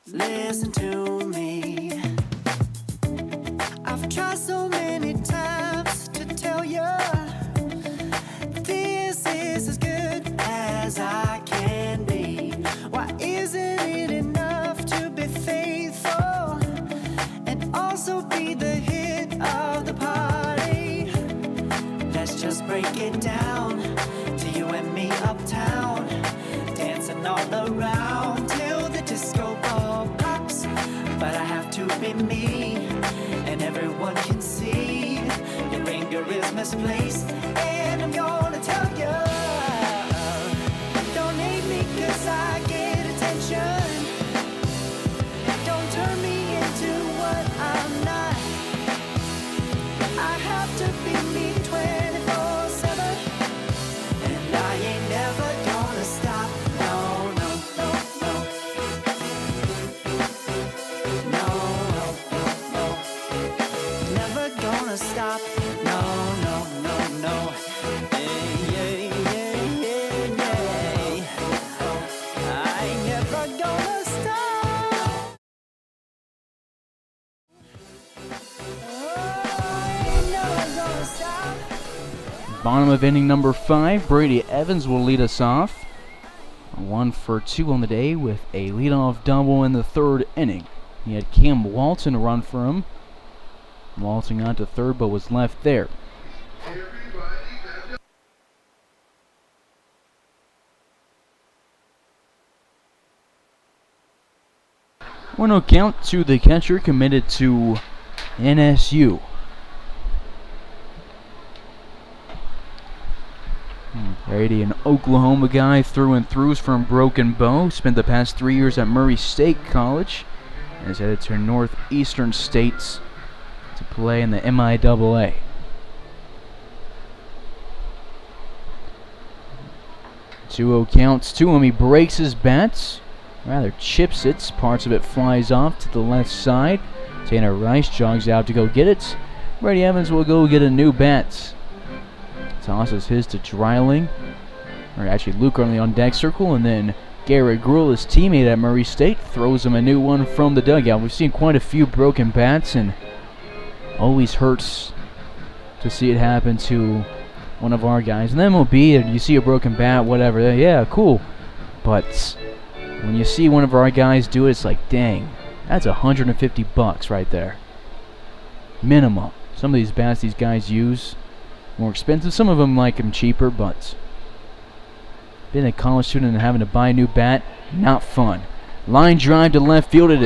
Listen to me. I've tried so many times to tell you this is as good as I can be. Why isn't it enough to be faithful and also be the hit of the party? Let's just break it down to you and me uptown, dancing all around till the disco ball pops. But I have to be me, and everyone can see your anger is misplaced, and I'm gonna tell you. Don't hate me 'cause I get attention. Don't turn me into what I'm not. I have to be me 24/7, and I ain't never gonna stop. No, no, no, no. No, no, no, no. Never gonna stop. No, no, no, no. Yeah, yeah, yeah, yeah, yeah. I ain't never gonna stop. I ain't never gonna stop. Bottom of inning number 5, Brady Evans will lead us off. 1 for 2 on the day with a leadoff double in the 3rd inning. He had Cam Walton run for him. Walton got to 3rd but was left there. One no count to the catcher committed to NSU. Brady, an Oklahoma guy through and through, is from Broken Bow. Spent the past 3 years at Murray State College and is headed to Northeastern States to play in the MIAA. Two-0 counts to him. He breaks his bat, rather chips it. Parts of it flies off to the left side. Tanner Rice jogs out to go get it. Brady Evans will go get a new bat. Tosses his to Dreiling. Or actually Luke only on deck circle, and then Garrett Gruhl, his teammate at Murray State, throws him a new one from the dugout. We've seen quite a few broken bats, and always hurts to see it happen to one of our guys. In the MLB, and you see a broken bat, whatever, yeah, cool. But when you see one of our guys do it, it's like, dang, that's $150 right there. Minimum. Some of these bats these guys use, more expensive. Some of them like them cheaper, but being a college student and having to buy a new bat, not fun. Line drive to left field. It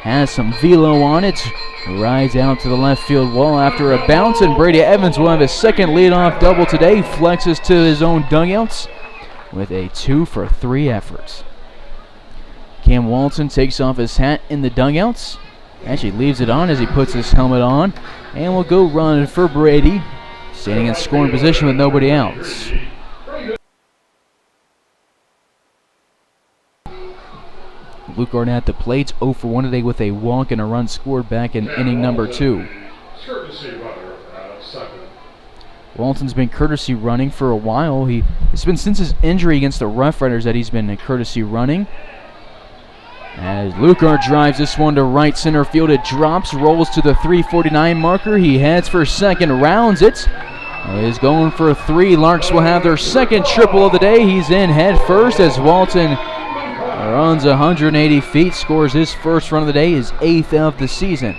has some velo on it. Rides out to the left field wall after a bounce, and Brady Evans will have his second leadoff double today. Flexes to his own dugouts with a 2-for-3 effort. Cam Walton takes off his hat in the dugouts. Actually leaves it on as he puts his helmet on, and will go running for Brady, standing in scoring position with nobody else. Luke Arnett at the plate, 0 for 1 today with a walk and a run scored back in inning number 2. Walton's been courtesy running for a while. It's been since his injury against the Rough Riders that he's been courtesy running. As Lucar drives this one to right center field, it drops, rolls to the 349 marker. He heads for second, rounds it. Is going for 3. Larks will have their second triple of the day. He's in head first as Walton runs 180 feet, scores his first run of the day, his 8th of the season.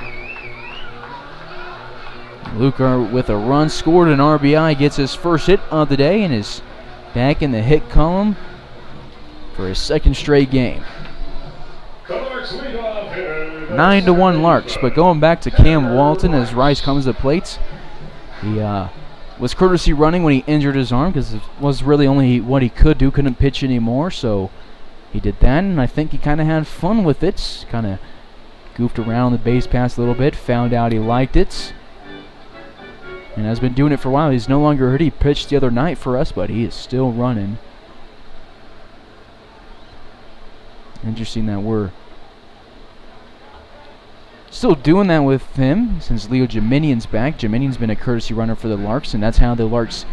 Lucar with a run scored, an RBI, gets his first hit of the day and is back in the hit column for his second straight game. 9-1 Larks, but going back to Cam Walton as Rice comes to the plate, he was courtesy running when he injured his arm because it was really only what he could do, couldn't pitch anymore, so he did that, and I think he kind of had fun with it, kind of goofed around the base pass a little bit, found out he liked it, and has been doing it for a while. He's no longer hurt. He pitched the other night for us, but he is still running. Interesting that we're still doing that with him since Leo Jominian's back. Jominian's been a courtesy runner for the Larks, and that's how the Larks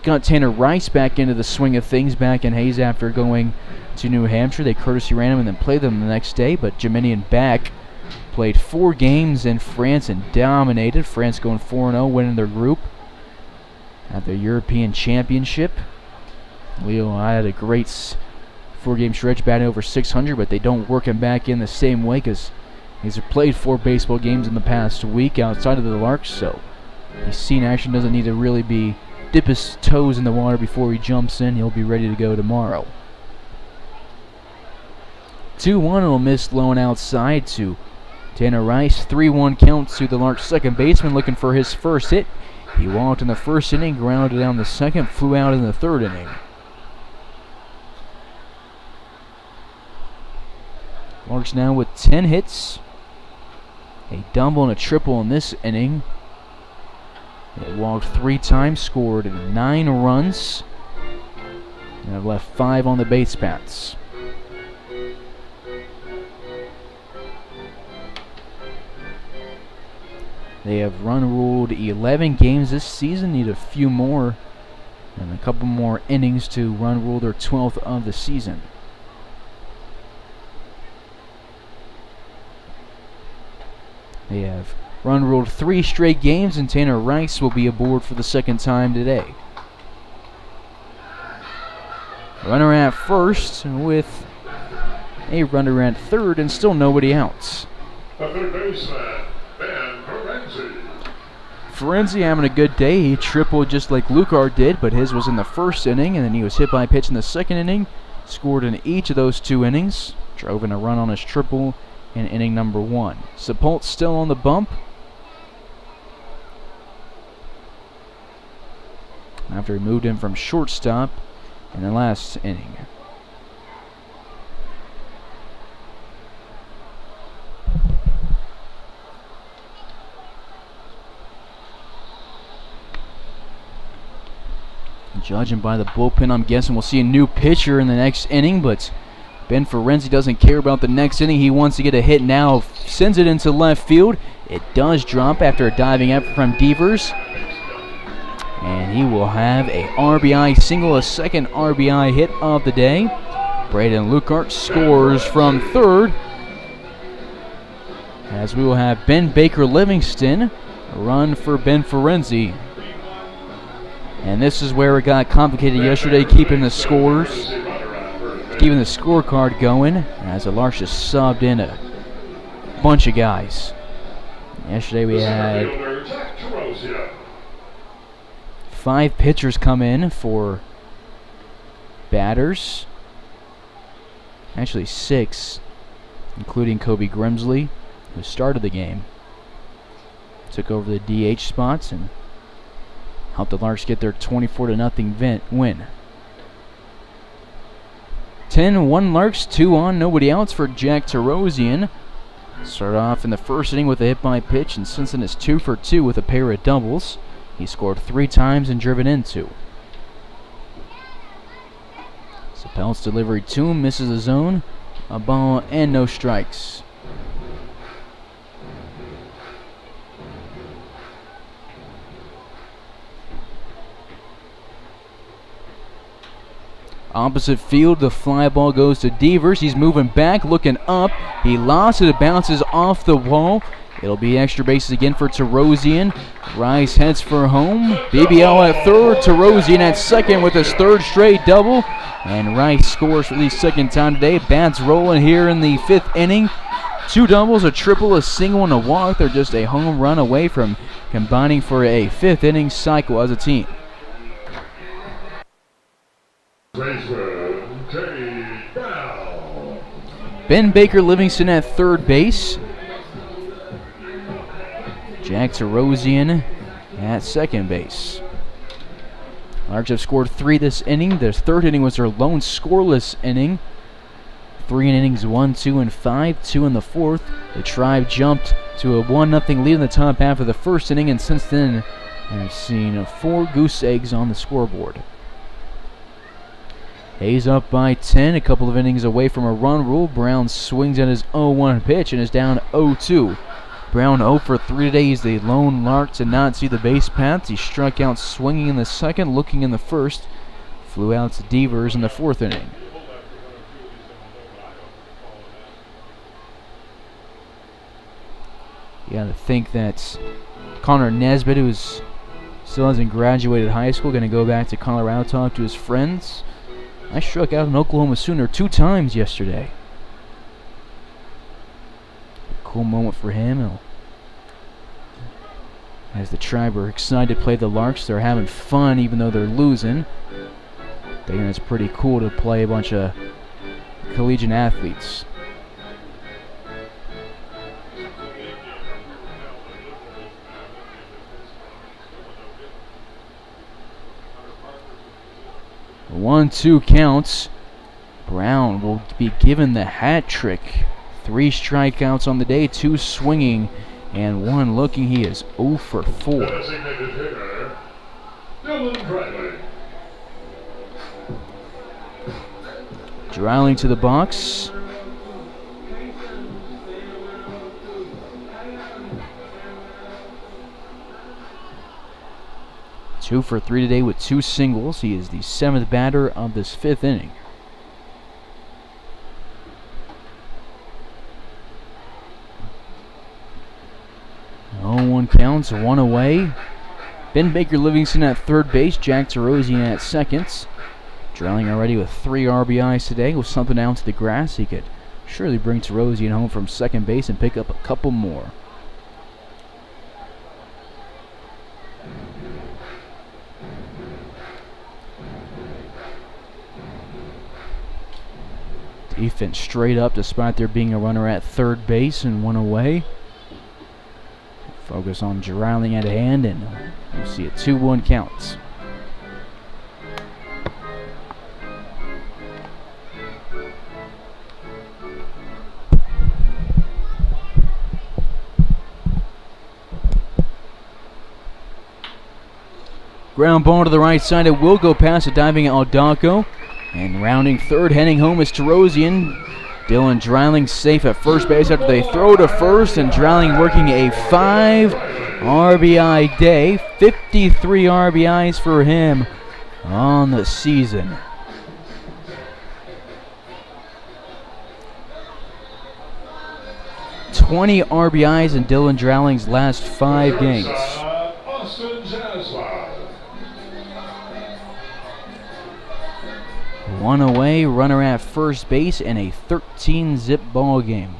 got Tanner Rice back into the swing of things back in Hayes after going to New Hampshire. They courtesy ran him and then played them the next day, but Jominian back, played 4 games in France and dominated. France going 4-0, winning their group at the European Championship. Leo had a great 4-game stretch, batting over 600, but they don't work him back in the same way because he's played 4 baseball games in the past week outside of the Larks, so he's seen action, doesn't need to really dip his toes in the water before he jumps in. He'll be ready to go tomorrow. 2-1, it'll miss low and outside to Tanner Rice. 3-1 count to the Larks second baseman looking for his first hit. He walked in the first inning, grounded down the second, flew out in the third inning. Larks now with 10 hits, a double and a triple in this inning. They walked 3 times, scored 9 runs, and have left 5 on the base paths. They have run ruled 11 games this season, need a few more and a couple more innings to run rule their 12th of the season. They have run ruled 3 straight games, and Tanner Rice will be aboard for the second time today. Runner at first with a runner at third and still nobody out. The third baseman, Ben Ferenzi. Ferenzi having a good day. He tripled just like Lucar did, but his was in the first inning, and then he was hit by a pitch in the second inning. Scored in each of those 2 innings. Drove in a run on his triple in inning number 1. Sepult still on the bump after he moved him from shortstop in the last inning. Judging by the bullpen, I'm guessing we'll see a new pitcher in the next inning, but Ben Ferenzi doesn't care about the next inning. He wants to get a hit now. Sends it into left field. It does drop after a diving effort from Devers. And he will have a RBI single, a second RBI hit of the day. Braden Lukart scores from third, as we will have Ben Baker Livingston run for Ben Ferenzi. And this is where it got complicated yesterday, keeping the scorecard going, as the Larks just subbed in a bunch of guys. Yesterday we had 5 pitchers come in for batters. Actually 6, including Kobe Grimsley, who started the game. Took over the DH spots and helped the Larks get their 24-0 win. 10-1 Larks, 2 on, nobody outs for Jack Tarosian. Started off in the first inning with a hit by pitch, and Simpson is 2 for 2 with a pair of doubles. He scored 3 times and driven in 2. Pelt's delivery to him, misses the zone, a ball and no strikes. Opposite field, the fly ball goes to Devers. He's moving back, looking up. He lost it, it bounces off the wall. It'll be extra bases again for Tarosian. Rice heads for home. BBL at third, Tarosian at second with his 3rd straight double. And Rice scores for the 2nd time today. Bats rolling here in the 5th inning. 2 doubles, a triple, a single, and a walk. They're just a home run away from combining for a 5th inning cycle as a team. Ben Baker Livingston at 3rd base. Jack Tarosian at 2nd base. Larks have scored 3 this inning. Their 3rd inning was their lone scoreless inning. 3 in innings 1, 2, and 5, 2 in the 4th. The Tribe jumped to a 1-0 lead in the top half of the 1st inning, and since then I've seen 4 goose eggs on the scoreboard. Hayes up by 10, a couple of innings away from a run rule. Brown swings at his 0-1 pitch and is down 0-2. Brown 0 for 3 today. He's the lone Lark to not see the base paths. He struck out swinging in the 2nd, looking in the 1st. Flew out to Devers in the 4th inning. You gotta think that Connor Nesbitt, who still hasn't graduated high school, gonna go back to Colorado, talk to his friends. I struck out an Oklahoma Sooner 2 times yesterday. Cool moment for him. As the Tribe are excited to play the Larks, they're having fun even though they're losing. I think it's pretty cool to play a bunch of collegiate athletes. The 1-2 counts. Brown will be given the hat trick. 3 strikeouts on the day, 2 swinging, and 1 looking. He is 0 for 4. Designated hitter, Dylan Bradley. Dryling to the box. Two for 3 today with 2 singles. He is the 7th batter of this 5th inning. One counts, 1 away. Ben Baker Livingston at 3rd base, Jack Tarosian at 2nd. Dryling already with 3 RBIs today. With something down to the grass, he could surely bring Tarosian home from 2nd base and pick up a couple more. Defense straight up despite there being a runner at 3rd base and 1 away. Focus on Dryling at hand, and you see a 2-1 count. Ground ball to the right side. It will go past a diving Aldacco. And rounding 3rd, heading home is Tarosian. Dylan Dryling safe at 1st base after they throw to 1st, and Dryling working a 5 RBI day. 53 RBIs for him on the season. 20 RBIs in Dylan Drowling's last 5 games. Austin Jaslov. 1 away, runner at first base, and a 13-zip ball game.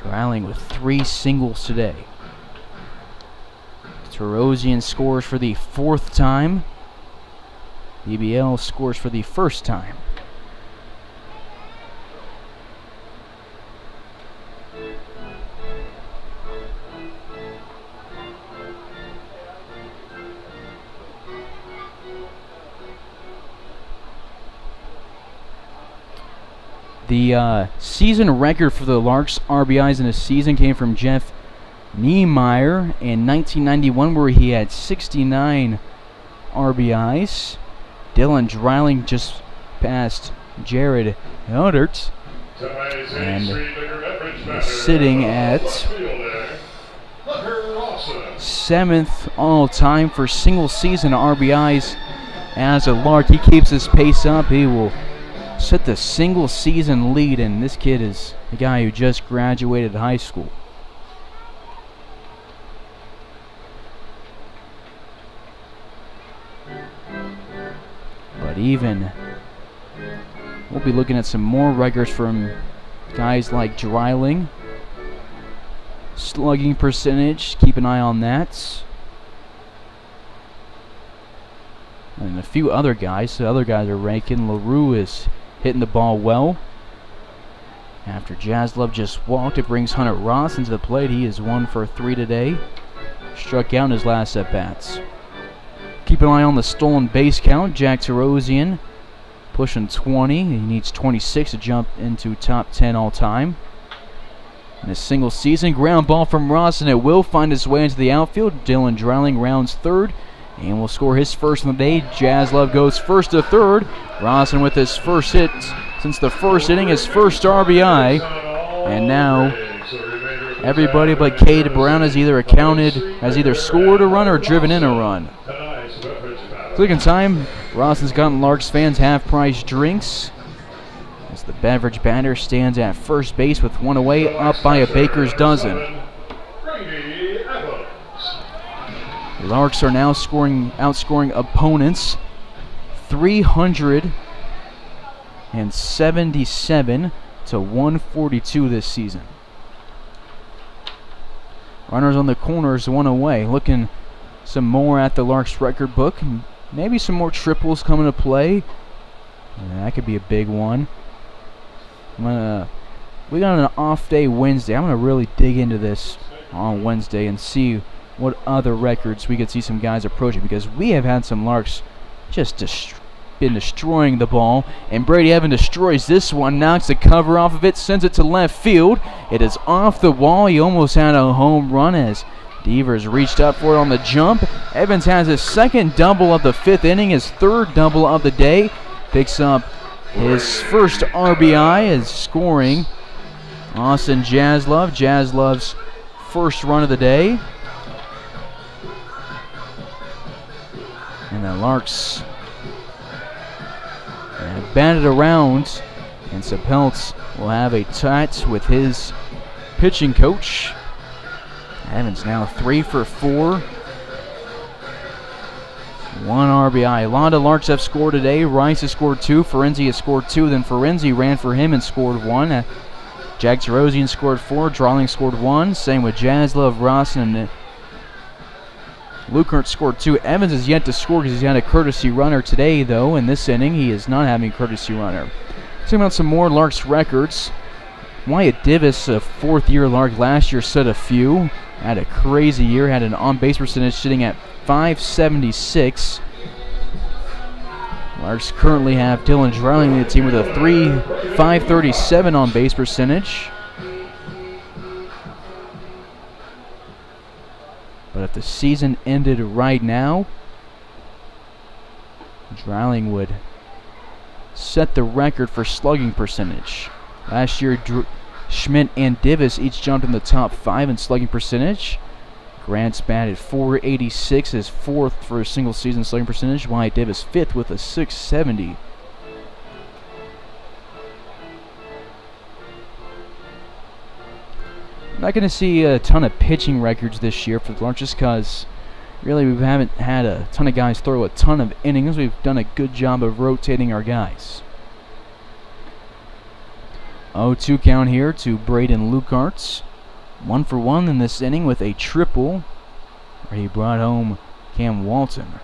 Drowling with 3 singles today. Terosian scores for the 4th time. BBL scores for the 1st time. The season record for the Larks RBIs in a season came from Jeff Niemeyer in 1991, where he had 69 RBIs. Dylan Drowling just passed Jared Hildert and is sitting at 7th all-time for single-season RBIs as a Lark. He keeps his pace up. He will set the single-season lead, and this kid is a guy who just graduated high school. But even, we'll be looking at some more records from guys like Drowling. Slugging percentage, keep an eye on that. And a few other guys. The other guys are ranking. LaRue is hitting the ball well. After Jaslov just walked, it brings Hunter Ross into the plate. He is 1 for 3 today. Struck out in his last at-bats. Keep an eye on the stolen base count. Jack Terosian pushing 20. He needs 26 to jump into top 10 all-time. In a single season, ground ball from Ross, and it will find its way into the outfield. Dylan Drowling rounds 3rd and will score his first of the day. Jaslov goes 1st to 3rd. Rawson with his first hit since the 1st inning, his first RBI. And now everybody but Cade Brown has either scored a run or driven in a run. Clicking time, Rawson's gotten Larks fans half-price drinks as the beverage batter stands at first base with 1 away, up by a baker's dozen. The Larks are now outscoring opponents 377 to 142 this season. Runners on the corners, 1 away. Looking some more at the Larks record book. Maybe some more triples coming to play. That could be a big one. We got an off day Wednesday. I'm gonna really dig into this on Wednesday and see what other records we could see some guys approaching, because we have had some Larks just been destroying the ball, and Brady Evans destroys this one, knocks the cover off of it, sends it to left field. It is off the wall. He almost had a home run as Devers reached up for it on the jump. Evans has his 2nd double of the 5th inning, his 3rd double of the day. Picks up his first RBI, is scoring Austin Jaslov. Jaslov's first run of the day. And the Larks have batted around, and Sapeltz will have a chat with his pitching coach. Evans now 3 for 4. 1 RBI. A lot of Larks have scored today. Rice has scored 2. Ferenzi has scored 2. Then Ferenzi ran for him and scored 1. Jack Terosian scored 4. Drowling scored 1. Same with Jaslov, Rawson, and Lukert scored 2. Evans is yet to score because he's had a courtesy runner today, though. In this inning, he is not having a courtesy runner. Talking about some more Larks records. Wyatt Divis, a 4th-year Lark, last year set a few. Had a crazy year. Had an on-base percentage sitting at .576. Larks currently have Dylan Drowling in the team with a .537 on-base percentage. But if the season ended right now, Drowling would set the record for slugging percentage. Last year, Schmidt and Divis each jumped in the top 5 in slugging percentage. Grant's batted .486, his 4th for a single season slugging percentage. Wyatt Divis 5th with a .670. Not going to see a ton of pitching records this year for the Larks just because really we haven't had a ton of guys throw a ton of innings. We've done a good job of rotating our guys. 0-2 count here to Braden Lucarts. 1 for 1 in this inning with a triple where he brought home Cam Walton.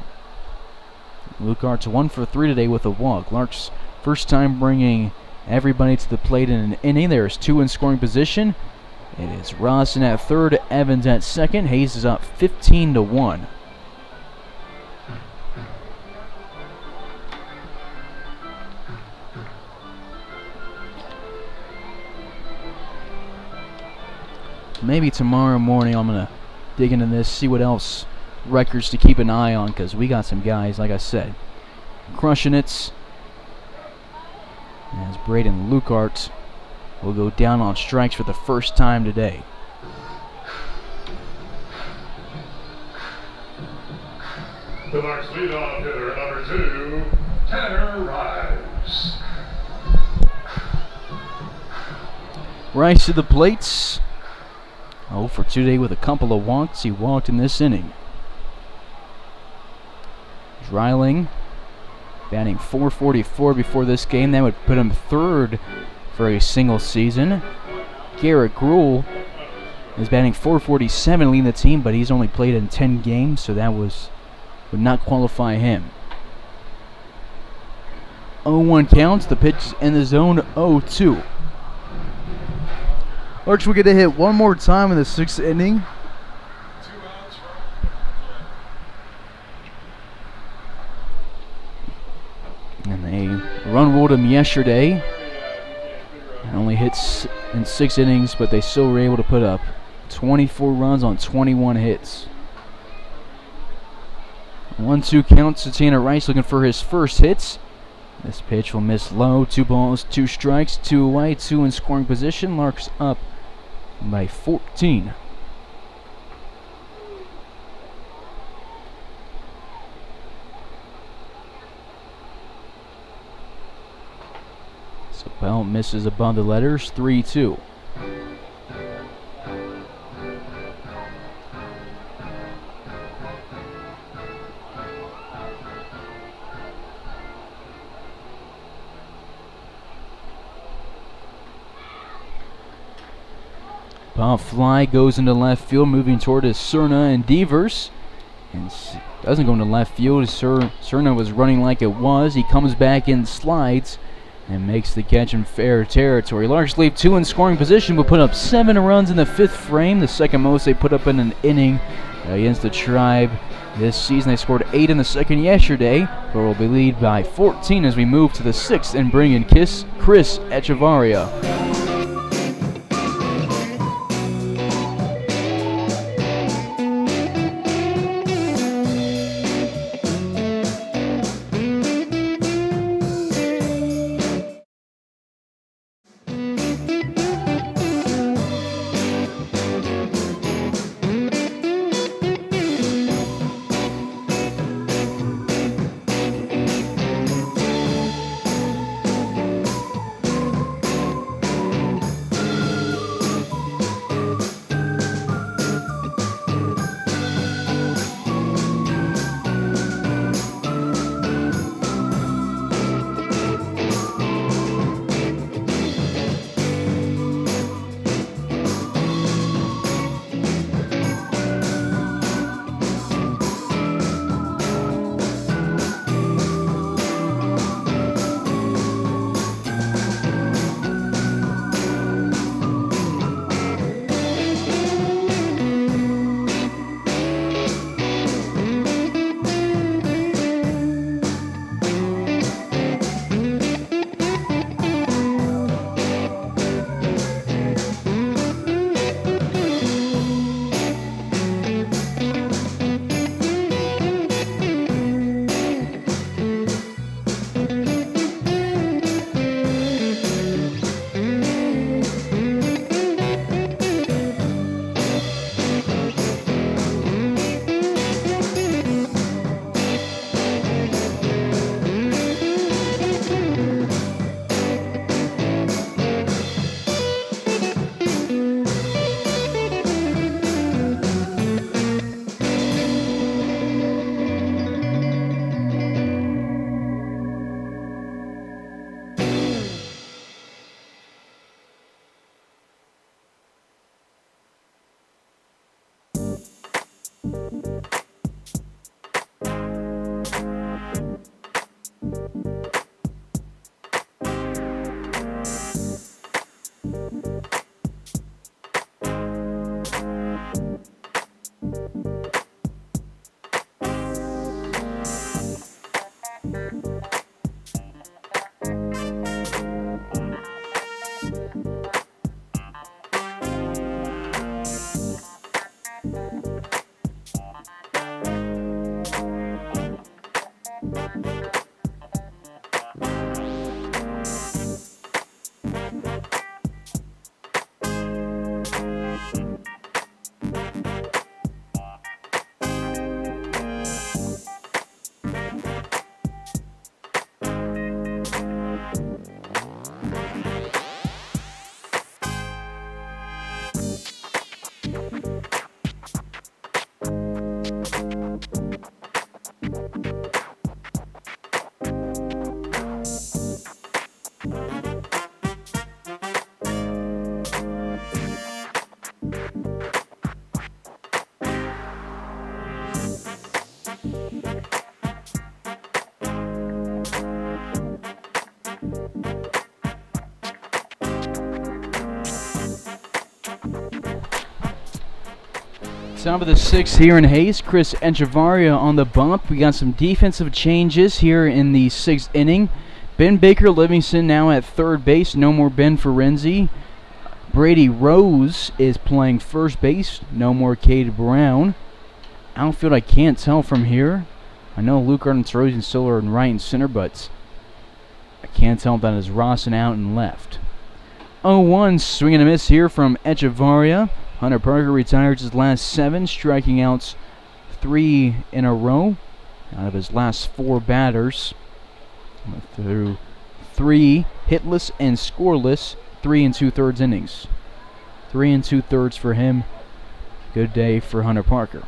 Lucarts 1 for 3 today with a walk. Larks first time bringing everybody to the plate in an inning. There's 2 in scoring position. It is Rawson at third, Evans at second. Hayes is up 15-1. Maybe tomorrow morning I'm going to dig into this, see what else records to keep an eye on, because we got some guys, like I said, crushing it. As Braden Lucart will go down on strikes for the first time today. The Larks leadoff hitter, number 2, Tanner Rice. Rice to the plates. 0 for 2 today with a couple of walks. He walked in this inning. Dreiling batting .444 before this game. That would put him third for a single season. Garrett Gruhl is batting .447, leading the team, but he's only played in 10 games, so that would not qualify him. 0-1 counts. The pitch in the zone. 0-2. Larks will get a hit one more time in the 6th inning. And they run ruled him yesterday. Only hits in 6 innings, but they still were able to put up 24 runs on 21 hits. 1-2 count to Tanner Rice looking for his first hits. This pitch will miss low. 2 balls, 2 strikes, 2 away, 2 in scoring position. Larks up by 14. So Bell misses above the letters. 3-2. Pop fly goes into left field, moving toward his Cerna and Devers. And doesn't go into left field. Cerna was running like it was. He comes back in, slides, and makes the catch in fair territory. Larks leave 2 in scoring position, but put up 7 runs in the 5th frame, the second most they put up in an inning against the Tribe this season. They scored 8 in the second yesterday, but will be lead by 14 as we move to the 6th and bring in Chris Echevarria. Top of the sixth here in Hayes. Chris Echevarria on the bump. We got some defensive changes here in the sixth inning. Ben Baker Livingston now at third base. No more Ben Ferenzi. Brady Rose is playing first base. No more Cade Brown. Outfield, I can't tell from here. I know Luke Arnott and still are in right and center, but I can't tell if that is Rawson out and left. 0-1 swing and a miss here from Echevarria. Hunter Parker retires his last 7, striking out 3 in a row out of his last 4 batters. Through 3 hitless and scoreless, 3 2/3 innings. 3 2/3 for him. Good day for Hunter Parker.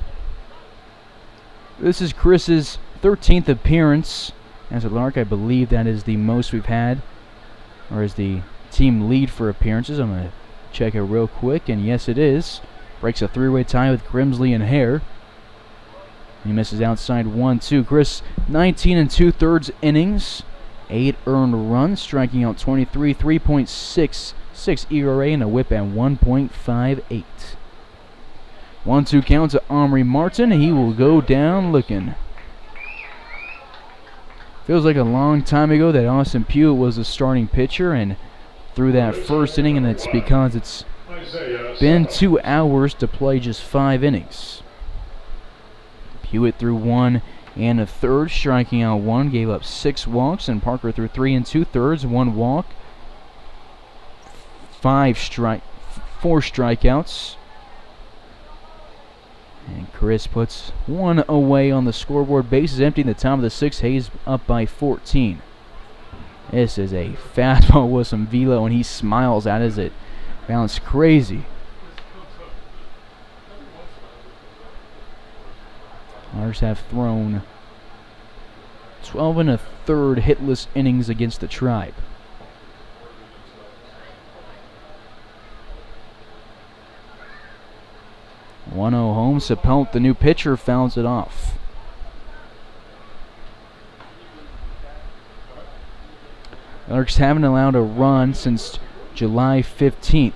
This is Chris's 13th appearance as a Lark. I believe that is the most we've had, or is the team lead for appearances. I'm going to check it real quick, and yes it is. Breaks a 3-way tie with Grimsley and Hare. He misses outside 1-2. Chris, 19 2/3 innings, 8 earned runs, striking out 23, 3.66 ERA, and a whip at 1.58. 1-2 count to Omri Martin. He will go down looking. Feels like a long time ago that Austin Pugh was the starting pitcher, and through that first inning, and it's because it's been 2 hours to play just 5 innings. Hewitt threw 1 1/3, striking out 1, gave up 6 walks, and Parker threw 3 2/3, 1 walk, 4 strikeouts. And Chris puts 1 away on the scoreboard. Bases empty in the top of the 6th. Hayes up by 14. This is a fastball with some velo, and he smiles at as it bounced crazy. Ours have thrown 12 1/3 hitless innings against the Tribe. One 0 home. Sapelt, the new pitcher, fouls it off. Larks haven't allowed a run since July 15th,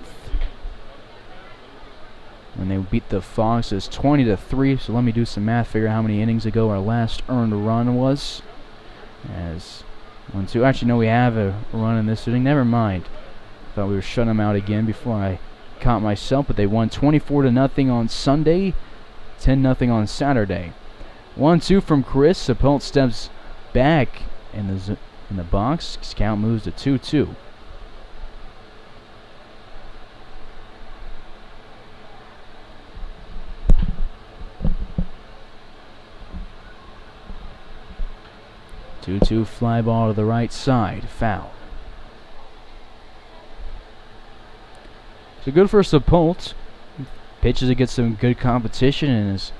when they beat the Foxes 20-3. So let me do some math, figure out how many innings ago our last earned run was. As 1-2. Actually, no, we have a run in this inning. Never mind. Thought we were shutting them out again before I caught myself. But they won 24-0 on Sunday, 10-0 on Saturday. 1-2 from Chris. Sapelt steps back in the box. Count moves to 2-2. Two fly ball to the right side, foul. So good for Sapelt. Pitches against some good competition and is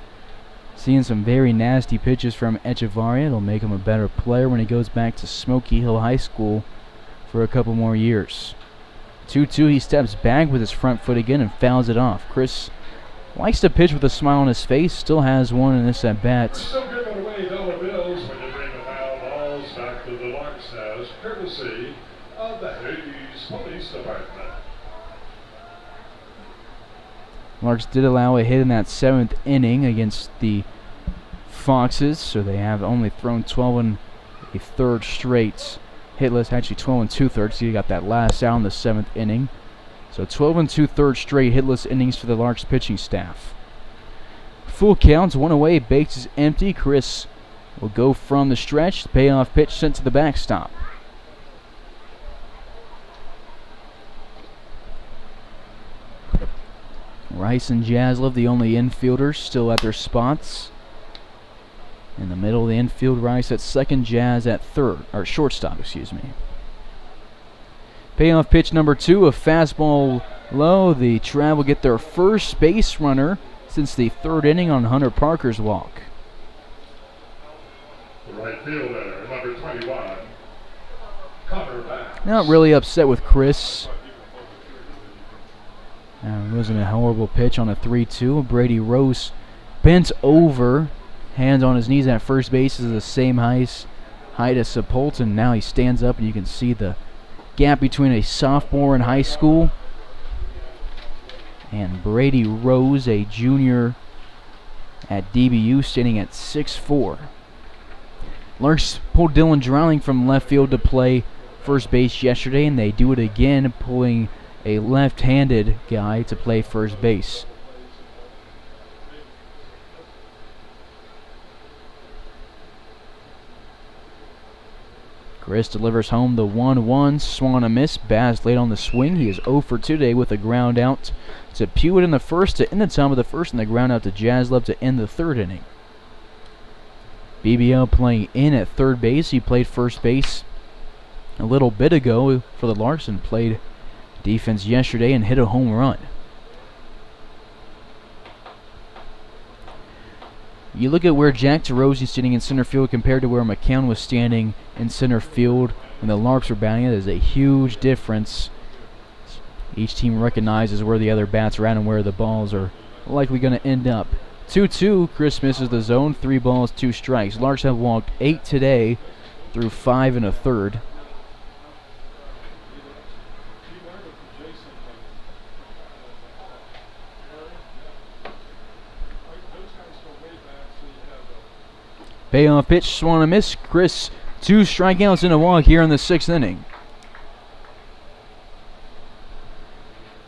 seeing some very nasty pitches from Echevarria. It'll make him a better player when he goes back to Smoky Hill High School for a couple more years. 2-2, he steps back with his front foot again and fouls it off. Chris Likes to pitch with a smile on his face. Still has one in this at bat. Still giving away dollar bills when you bring the foul balls back to the Larks house, courtesy of the Hayes Police Department. Larks did allow a hit in that 7th inning against the Foxes, so they have only thrown 12 and a third straight hitless. Actually 12 and 2/3. So you got that last out in the 7th inning. So 12 and 2/3 straight hitless innings for the Larks pitching staff. Full counts, one away, base is empty. Chris will go from the stretch. The payoff pitch sent to the backstop. Rice and Jaslov, the only infielders, still at their spots. In the middle of the infield, Rice at second, Jazz at third, or shortstop, excuse me. Payoff pitch number 2, a fastball low. The Trav will get their first base runner since the 3rd inning on Hunter Parker's walk. The right fielder, number 21, Connor Bass. Not really upset with Chris. It wasn't a horrible pitch on a 3-2. Brady Rose bent over, hands on his knees at first base, is the same height as Sepulton. Now he stands up, and you can see the gap between a sophomore in high school and Brady Rose, a junior at DBU, standing at 6'4". Larks pulled Dylan Drowning from left field to play first base yesterday, and they do it again, pulling a left-handed guy to play first base. Chris delivers home the 1-1. Swung a miss. Baz late on the swing. He is 0 for 2 today with a ground out to Pewitt in the first to end the top of the first, and the ground out to Jaslov to end the 3rd inning. BBL playing in at third base. He played first base a little bit ago for the Larks and played defense yesterday and hit a home run. You look at where Jack DeRozan is sitting in center field compared to where McCown was standing in center field when the Larks were batting. There's a huge difference. Each team recognizes where the other bats are at and where the balls are likely going to end up. 2-2, Chris misses the zone. 3 balls, 2 strikes. Larks have walked 8 today through 5 1/3. Payoff pitch, swung a miss. Chris, 2 strikeouts and a walk here in the 6th inning.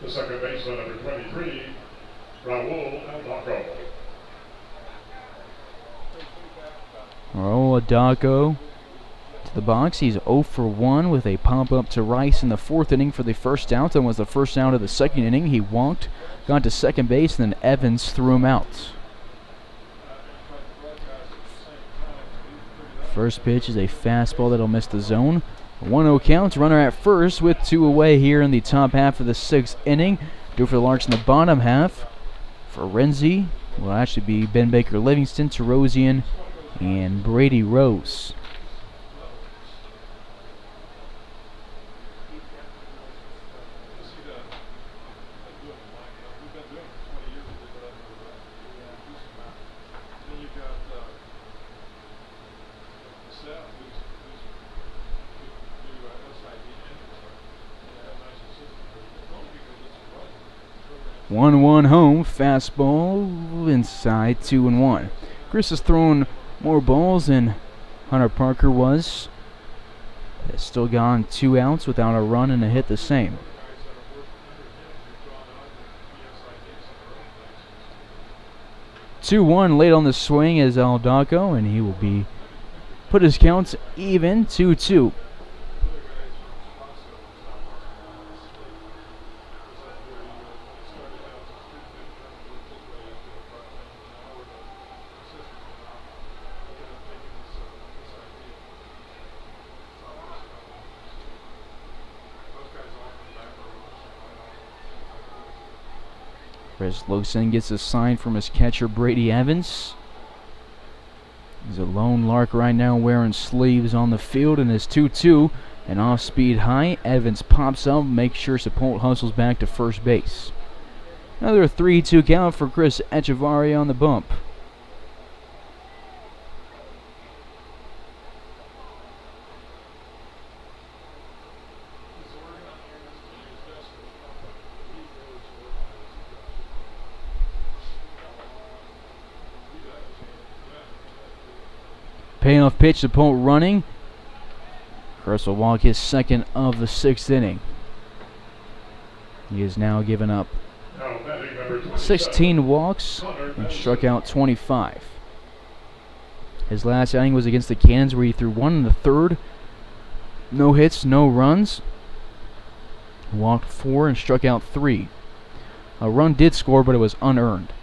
The second baseman, number 23, Raul Aldaco. Raul Aldaco to the box. He's 0 for 1 with a pop up to Rice in the 4th inning for the first out. And was the first out of the 2nd inning. He walked, got to second base, and then Evans threw him out. First pitch is a fastball that'll miss the zone. 1-0 count. Runner at first with 2 away here in the top half of the 6th inning. Do for the Larks in the bottom half. For Renzi will actually be Ben Baker Livingston, Terosian, and Brady Rose. One home, fastball inside, 2-1. Chris has thrown more balls than Hunter Parker was. Has still gone 2 outs without a run and a hit the same. Two-one late on the swing is Aldaco, and he will be put his counts even, 2-2. Chris Losen gets a sign from his catcher, Brady Evans. He's a lone Lark right now wearing sleeves on the field, and is 2-2. An off-speed high. Evans pops up, makes sure Sepult hustles back to first base. Another 3-2 count for Chris Echevarria on the bump. Payoff pitch, the opponent running. Chris will walk his second of the 6th inning. He has now given up 16 walks and struck out 25. His last outing was against the Cannons, where he threw 1 in the 3rd. No hits, no runs. Walked 4 and struck out 3. A run did score, but it was unearned.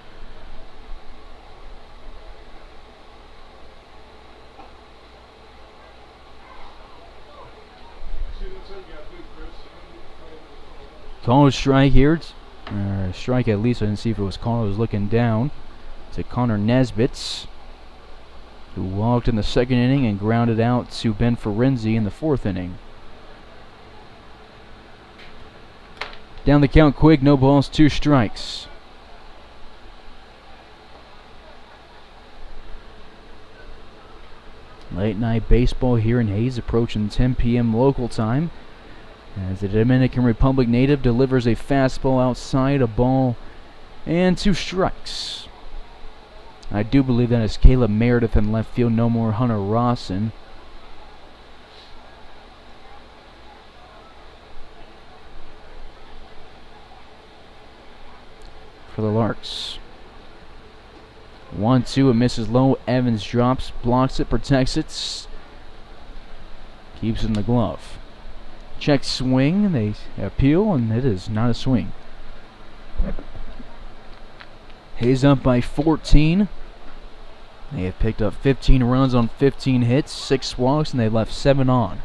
Call a strike here. Strike at least. I didn't see if it was called. I was looking down to Connor Nesbitt, who walked in the 2nd inning and grounded out to Ben Ferenzi in the 4th inning. Down the count quick, no balls, 2 strikes. Late night baseball here in Hayes, approaching 10 p.m. local time, as the Dominican Republic native delivers a fastball outside, a ball, and 2 strikes. I do believe that is Caleb Meredith in left field, no more Hunter Rawson. For the Larks. 1-2, it misses low. Evans drops, blocks it, protects it, keeps it in the glove. Check swing, they appeal, and it is not a swing. Hayes up by 14. They have picked up 15 runs on 15 hits, 6 walks, and they left 7 on.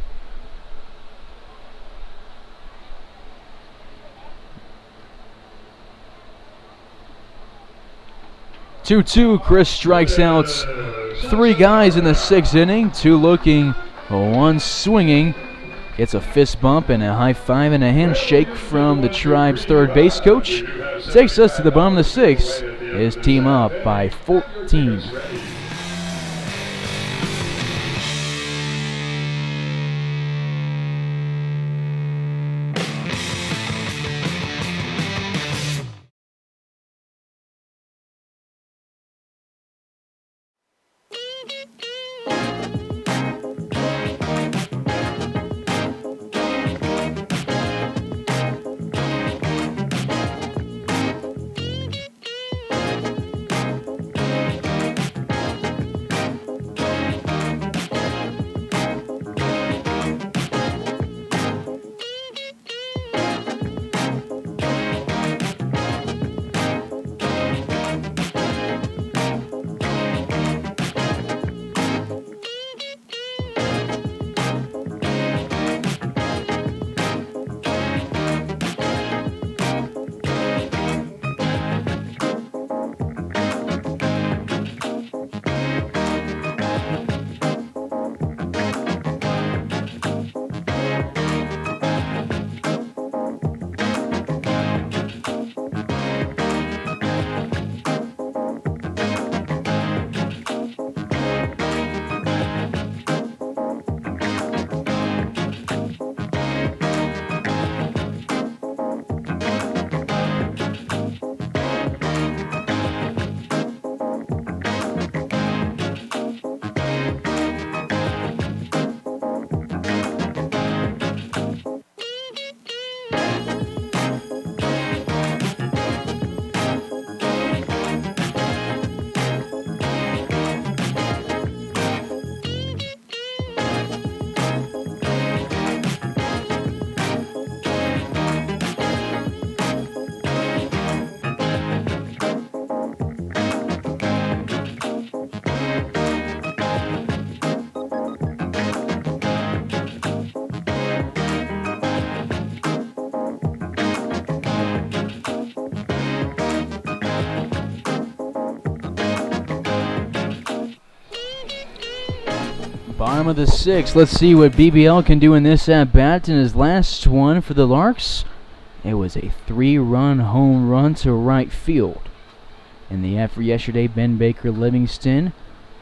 Two, Chris strikes out 3 guys in the 6th inning. 2 looking, 1 swinging. Gets a fist bump and a high five and a handshake from the Tribe's third base coach. Takes us to the bottom of the 6th. His team up by 14. Bottom of the 6th. Let's see what BBL can do in this at bat in his last one for the Larks. It was a 3-run home run to right field. In the effort yesterday, Ben Baker Livingston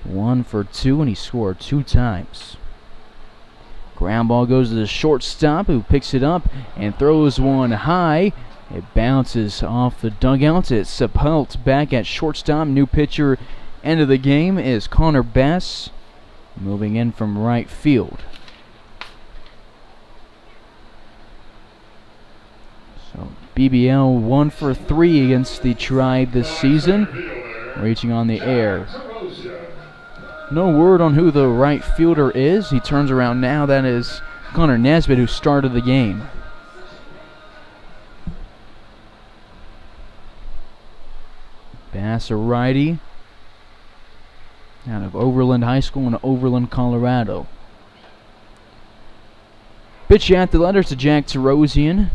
1 for 2, and he scored 2 times. Ground ball goes to the shortstop, who picks it up and throws one high. It bounces off the dugout. It's Sepult back at shortstop. New pitcher end of the game is Connor Bass, moving in from right field. So BBL 1 for 3 against the Tribe this season, reaching on the air. No word on who the right fielder is. He turns around now. That is Connor Nesbitt, who started the game. Bass, a righty, out of Overland High School in Overland, Colorado. Pitch at the letters to Jack Terosian,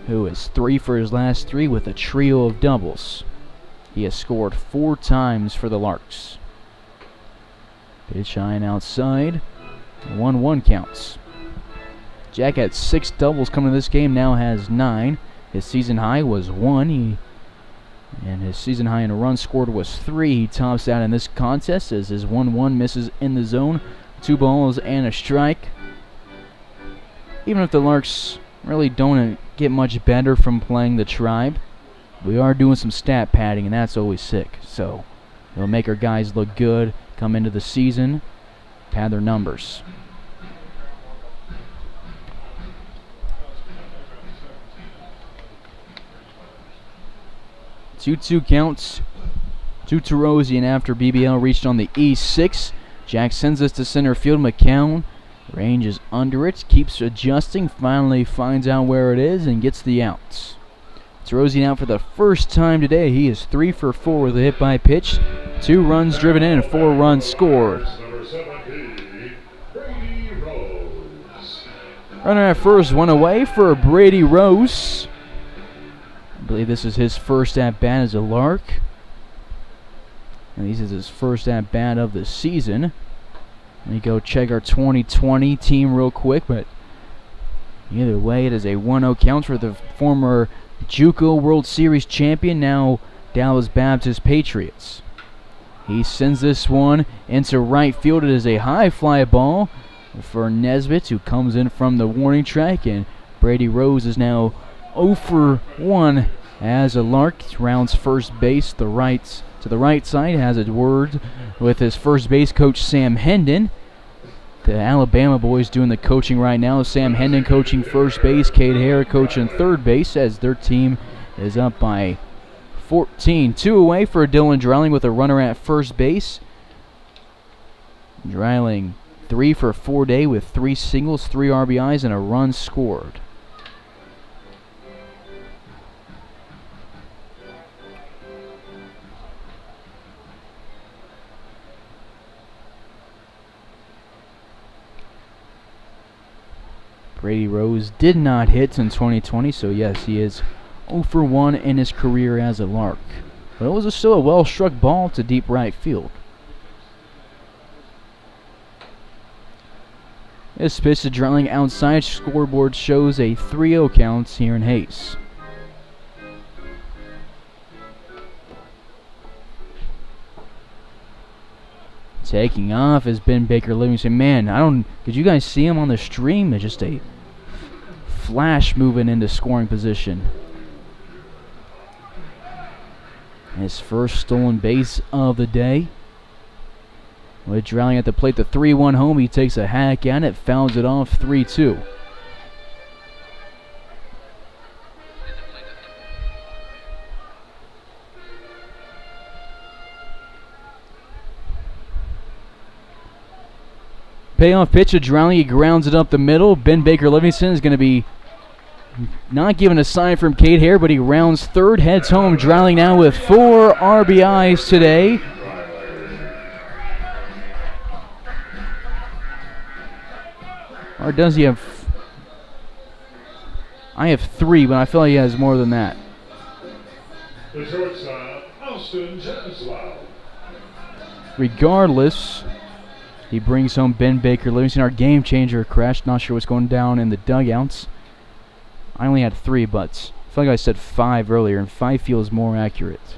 who is 3 for his last 3 with a trio of doubles. He has scored 4 times for the Larks. Pitch high and outside. 1-1 counts. Jack had 6 doubles coming to this game, now has 9. His season high was 1. And his season high in a run scored was 3. He tops out in this contest as his 1-1 misses in the zone. 2 balls and a strike. Even if the Larks really don't get much better from playing the Tribe, we are doing some stat padding, and that's always sick. So it'll make our guys look good come into the season, pad their numbers. Two counts to Terosian after BBL reached on the E6. Jack sends us to center field. McCown ranges under it, keeps adjusting, finally finds out where it is and gets the outs. Terosian out for the first time today. He is 3 for 4 with a hit by pitch. 2 runs driven in and 4 runs scored. Runner at first, 1 away for Brady Rose. I believe this is his first at-bat as a Lark. And this is his first at-bat of the season. Let me go check our 2020 team real quick, but either way, it is a 1-0 count for the former JUCO World Series champion, now Dallas Baptist Patriots. He sends this one into right field. It is a high fly ball for Nesbitt, who comes in from the warning track, and Brady Rose is now 0 for 1 as a Lark. Rounds first base to the right side, has a word with his first base coach Sam Hendon. The Alabama boys doing the coaching right now. Sam Hendon coaching first base, Cade Hare coaching third base as their team is up by 14. 2 away for Dylan Dreiling with a runner at first base. Dreiling 3 for 4 day with 3 singles, 3 RBIs, and a run scored. Brady Rose did not hit in 2020, so yes, he is 0 for 1 in his career as a Lark. But it was still a well-struck ball to deep right field. This pitch to Dreiling outside. Scoreboard shows a 3-0 count here in Hayes. Taking off has been Baker Livingston. Man, did you guys see him on the stream? It's just a flash moving into scoring position. His first stolen base of the day. With Dreiling at the plate, the 3-1 home. He takes a hack at it, fouls it off 3-2. Payoff pitch to Dreiling. He grounds it up the middle. Ben Baker Livingston is going to be not given a sign from Cade Hare, but he rounds third, heads home. Dreiling now with 4 RBIs today. Or does he have? I have 3, but I feel like he has more than that. The shortstop, Austin Janislaw. Regardless, he brings home Ben Baker Livingston, our game changer. Crashed, not sure what's going down in the dugouts. I only had 3, but I feel like I said 5 earlier, and 5 feels more accurate.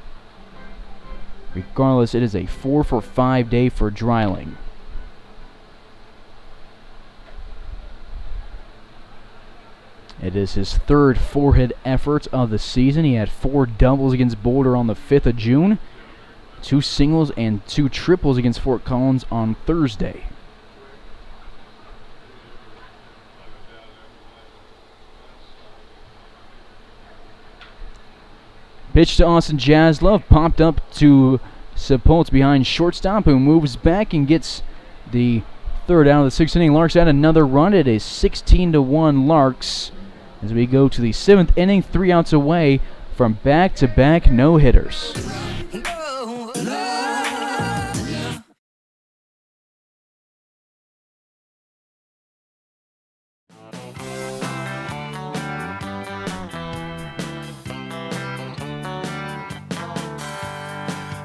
Regardless, it is a 4 for 5 day for Dreiling. It is his 3rd 4-hit effort of the season. He had 4 doubles against Boulder on the 5th of June, 2 singles and 2 triples against Fort Collins on Thursday. Pitch to Austin Jaslove, popped up to Sepultz behind shortstop, who moves back and gets the 3rd out of the 6th inning. Larks add another run. It is 16-1 Larks as we go to the 7th inning, 3 outs away from back-to-back no-hitters.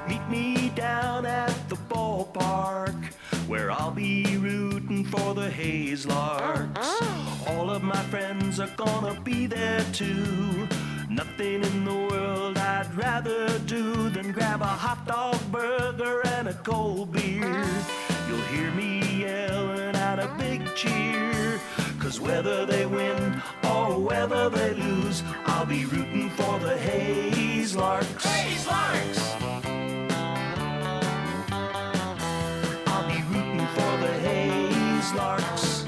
Meet me down at the ballpark, where I'll be rooting for the Hayes Larks. All of my friends are gonna be there too. Nothing in the world I'd rather do than grab a hot dog burger and a cold beer. You'll hear me yelling out a big cheer, 'cause whether they win or whether they lose, I'll be rooting for the Hayes Larks. Hayes Larks! I'll be rooting for the Hayes Larks.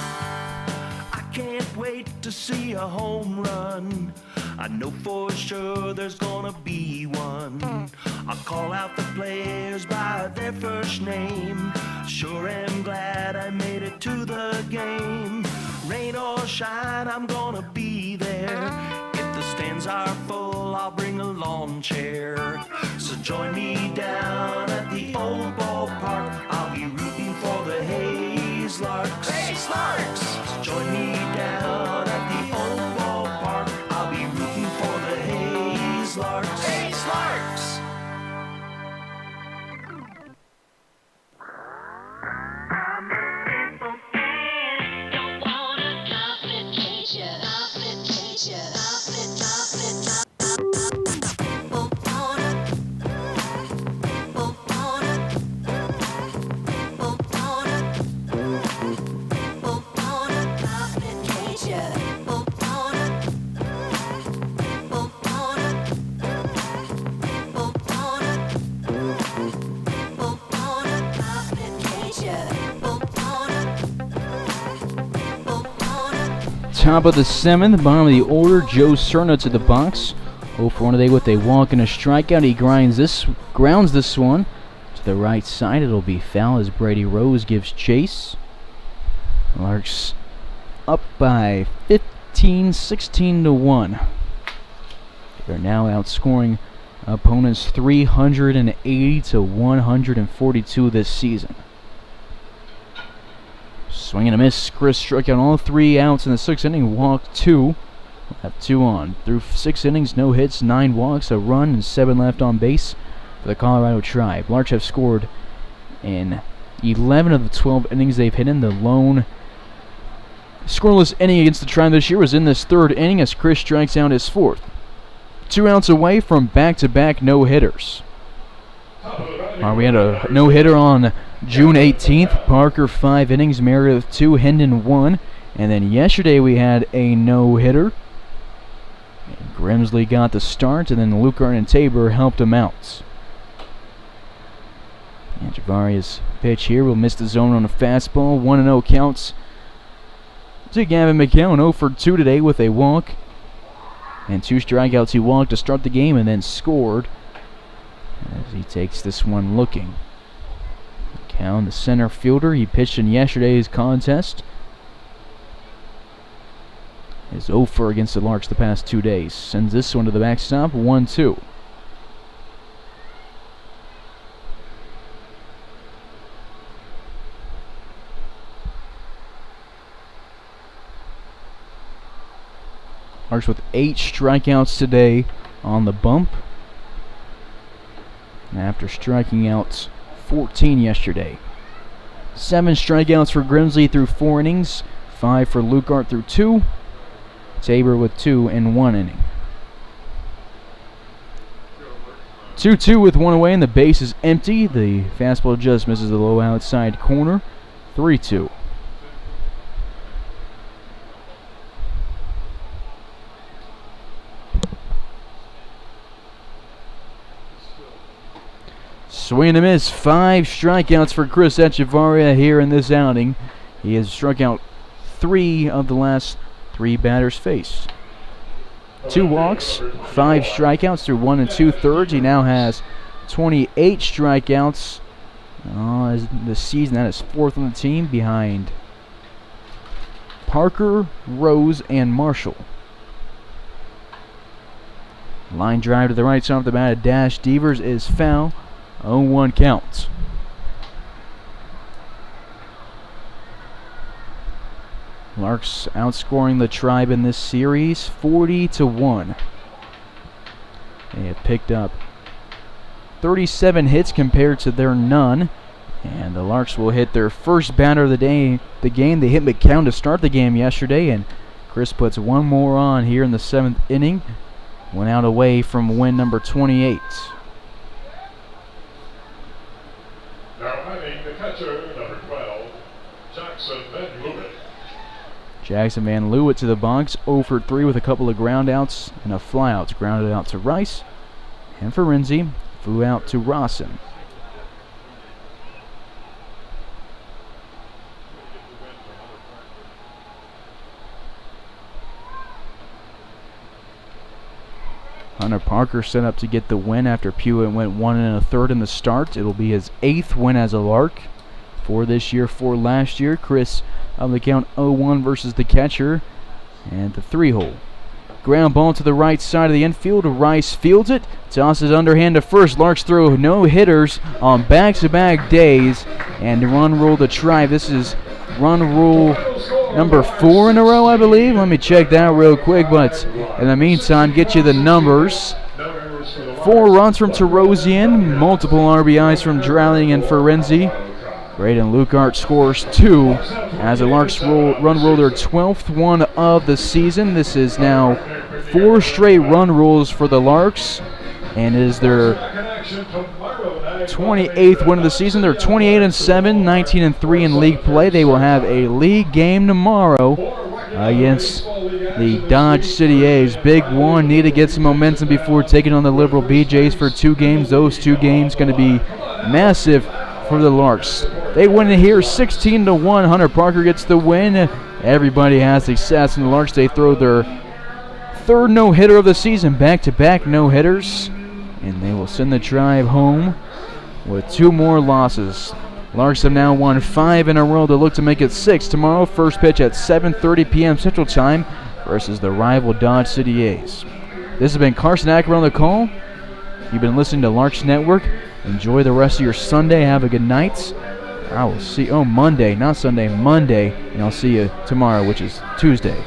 I can't wait to see a home run. I know for sure there's gonna be one. I'll call out the players by their first name. Sure am glad I made it to the game. Rain or shine, I'm gonna be there. If the stands are full, I'll bring a lawn chair. So join me down at the old ballpark. I'll be rooting for the Hayes Larks. Hayes Larks! So join me down at the old ballpark. I'll be rooting for the Hayes Larks. Hayes Larks! I'm a simple man, don't wanna complicate ya, complicate ya, complicate. Top of the 7th, bottom of the order, Joe Cerna to the box. 0 for 1 today with a walk and a strikeout. He grounds this one to the right side. It'll be foul as Brady Rose gives chase. Larks up by 15, 16-1. They're now outscoring opponents 380 to 142 this season. Swing and a miss. Chris struck out all 3 outs in the 6th inning, walked 2. Have 2 on. Through 6 innings, no hits, 9 walks, a run, and 7 left on base for the Colorado Tribe. Larks have scored in 11 of the 12 innings they've hit in. The lone scoreless inning against the Tribe this year was in this 3rd inning as Chris strikes out his 4th. 2 outs away from back-to-back no-hitters. We had a no-hitter on June 18th. Parker 5 innings, Meredith 2, Hendon 1. And then yesterday we had a no-hitter. Grimsley got the start, and then Lukart and Tabor helped him out. And Javaria's pitch here will miss the zone on a fastball. 1-0 counts to Gavin McCown. 0 for 2 today with a walk and 2 strikeouts. He walked to start the game and then scored as he takes this one looking. McCown, the center fielder, he pitched in yesterday's contest. Is 0 for against the Larks the past 2 days. Sends this one to the backstop, 1-2. Larks with 8 strikeouts today on the bump, after striking out 14 yesterday. 7 strikeouts for Grimsley through 4 innings, 5 for Lukart through 2. Tabor with 2 in 1 inning. 2-2 with 1 away, and the base is empty. The fastball just misses the low outside corner. 3-2. Swing and a miss. 5 strikeouts for Chris Echevarria here in this outing. He has struck out 3 of the last 3 batters faced. 2 walks, 5 strikeouts through 1 2/3. He now has 28 strikeouts this season. That is 4th on the team behind Parker, Rose, and Marshall. Line drive to the right side of the bat. Dash Devers is foul. 0-1 count. Larks outscoring the Tribe in this series 40-1. They have picked up 37 hits compared to their none. And the Larks will hit their first batter of the game. They hit McCown to start the game yesterday, and Chris puts 1 more on here in the 7th inning. 1 out away from win number 28. Now having the catcher, number 12, Jackson Van Leeuwen. Jackson Van Leeuwen to the box, 0 for 3 with a couple of groundouts and a flyout. Grounded out to Rice and Ferenzi, flew out to Rawson. Hunter Parker set up to get the win after Pewitt went 1 1/3 in the start. It'll be his 8th win as a Lark for this year, for last year. Chris on the count 0-1 versus the catcher, and the 3-hole. Ground ball to the right side of the infield. Rice fields it, tosses underhand to first. Larks throw no hitters on back-to-back days, and run rule the Tribe. This is run rule number 4 in a row, I believe. Let me check that real quick, but in the meantime, get you the numbers. 4 runs from Tarosian, multiple RBIs from Drouling and Ferenzi. Braden Lukart scores 2 as the Larks run rule their 12th one of the season. This is now 4 straight run rules for the Larks, and it is their 28th win of the season. They're 28-7, 19-3 in league play. They will have a league game tomorrow against the Dodge City A's. Big one, need to get some momentum before taking on the Liberal BJs for 2 games. Those 2 games going to be massive for the Larks. They win it here 16-1. Hunter Parker gets the win. Everybody has success in the Larks. They throw their 3rd no-hitter of the season, back-to-back no-hitters, and they will send the Tribe home with 2 more losses. Larks have now won 5 in a row. They look to make it 6 tomorrow. First pitch at 7:30 p.m. Central Time versus the rival Dodge City A's. This has been Carson Ackerman on the call. You've been listening to Larks Network. Enjoy the rest of your Sunday. Have a good night. I will see Monday, not Sunday, Monday, and I'll see you tomorrow, which is Tuesday.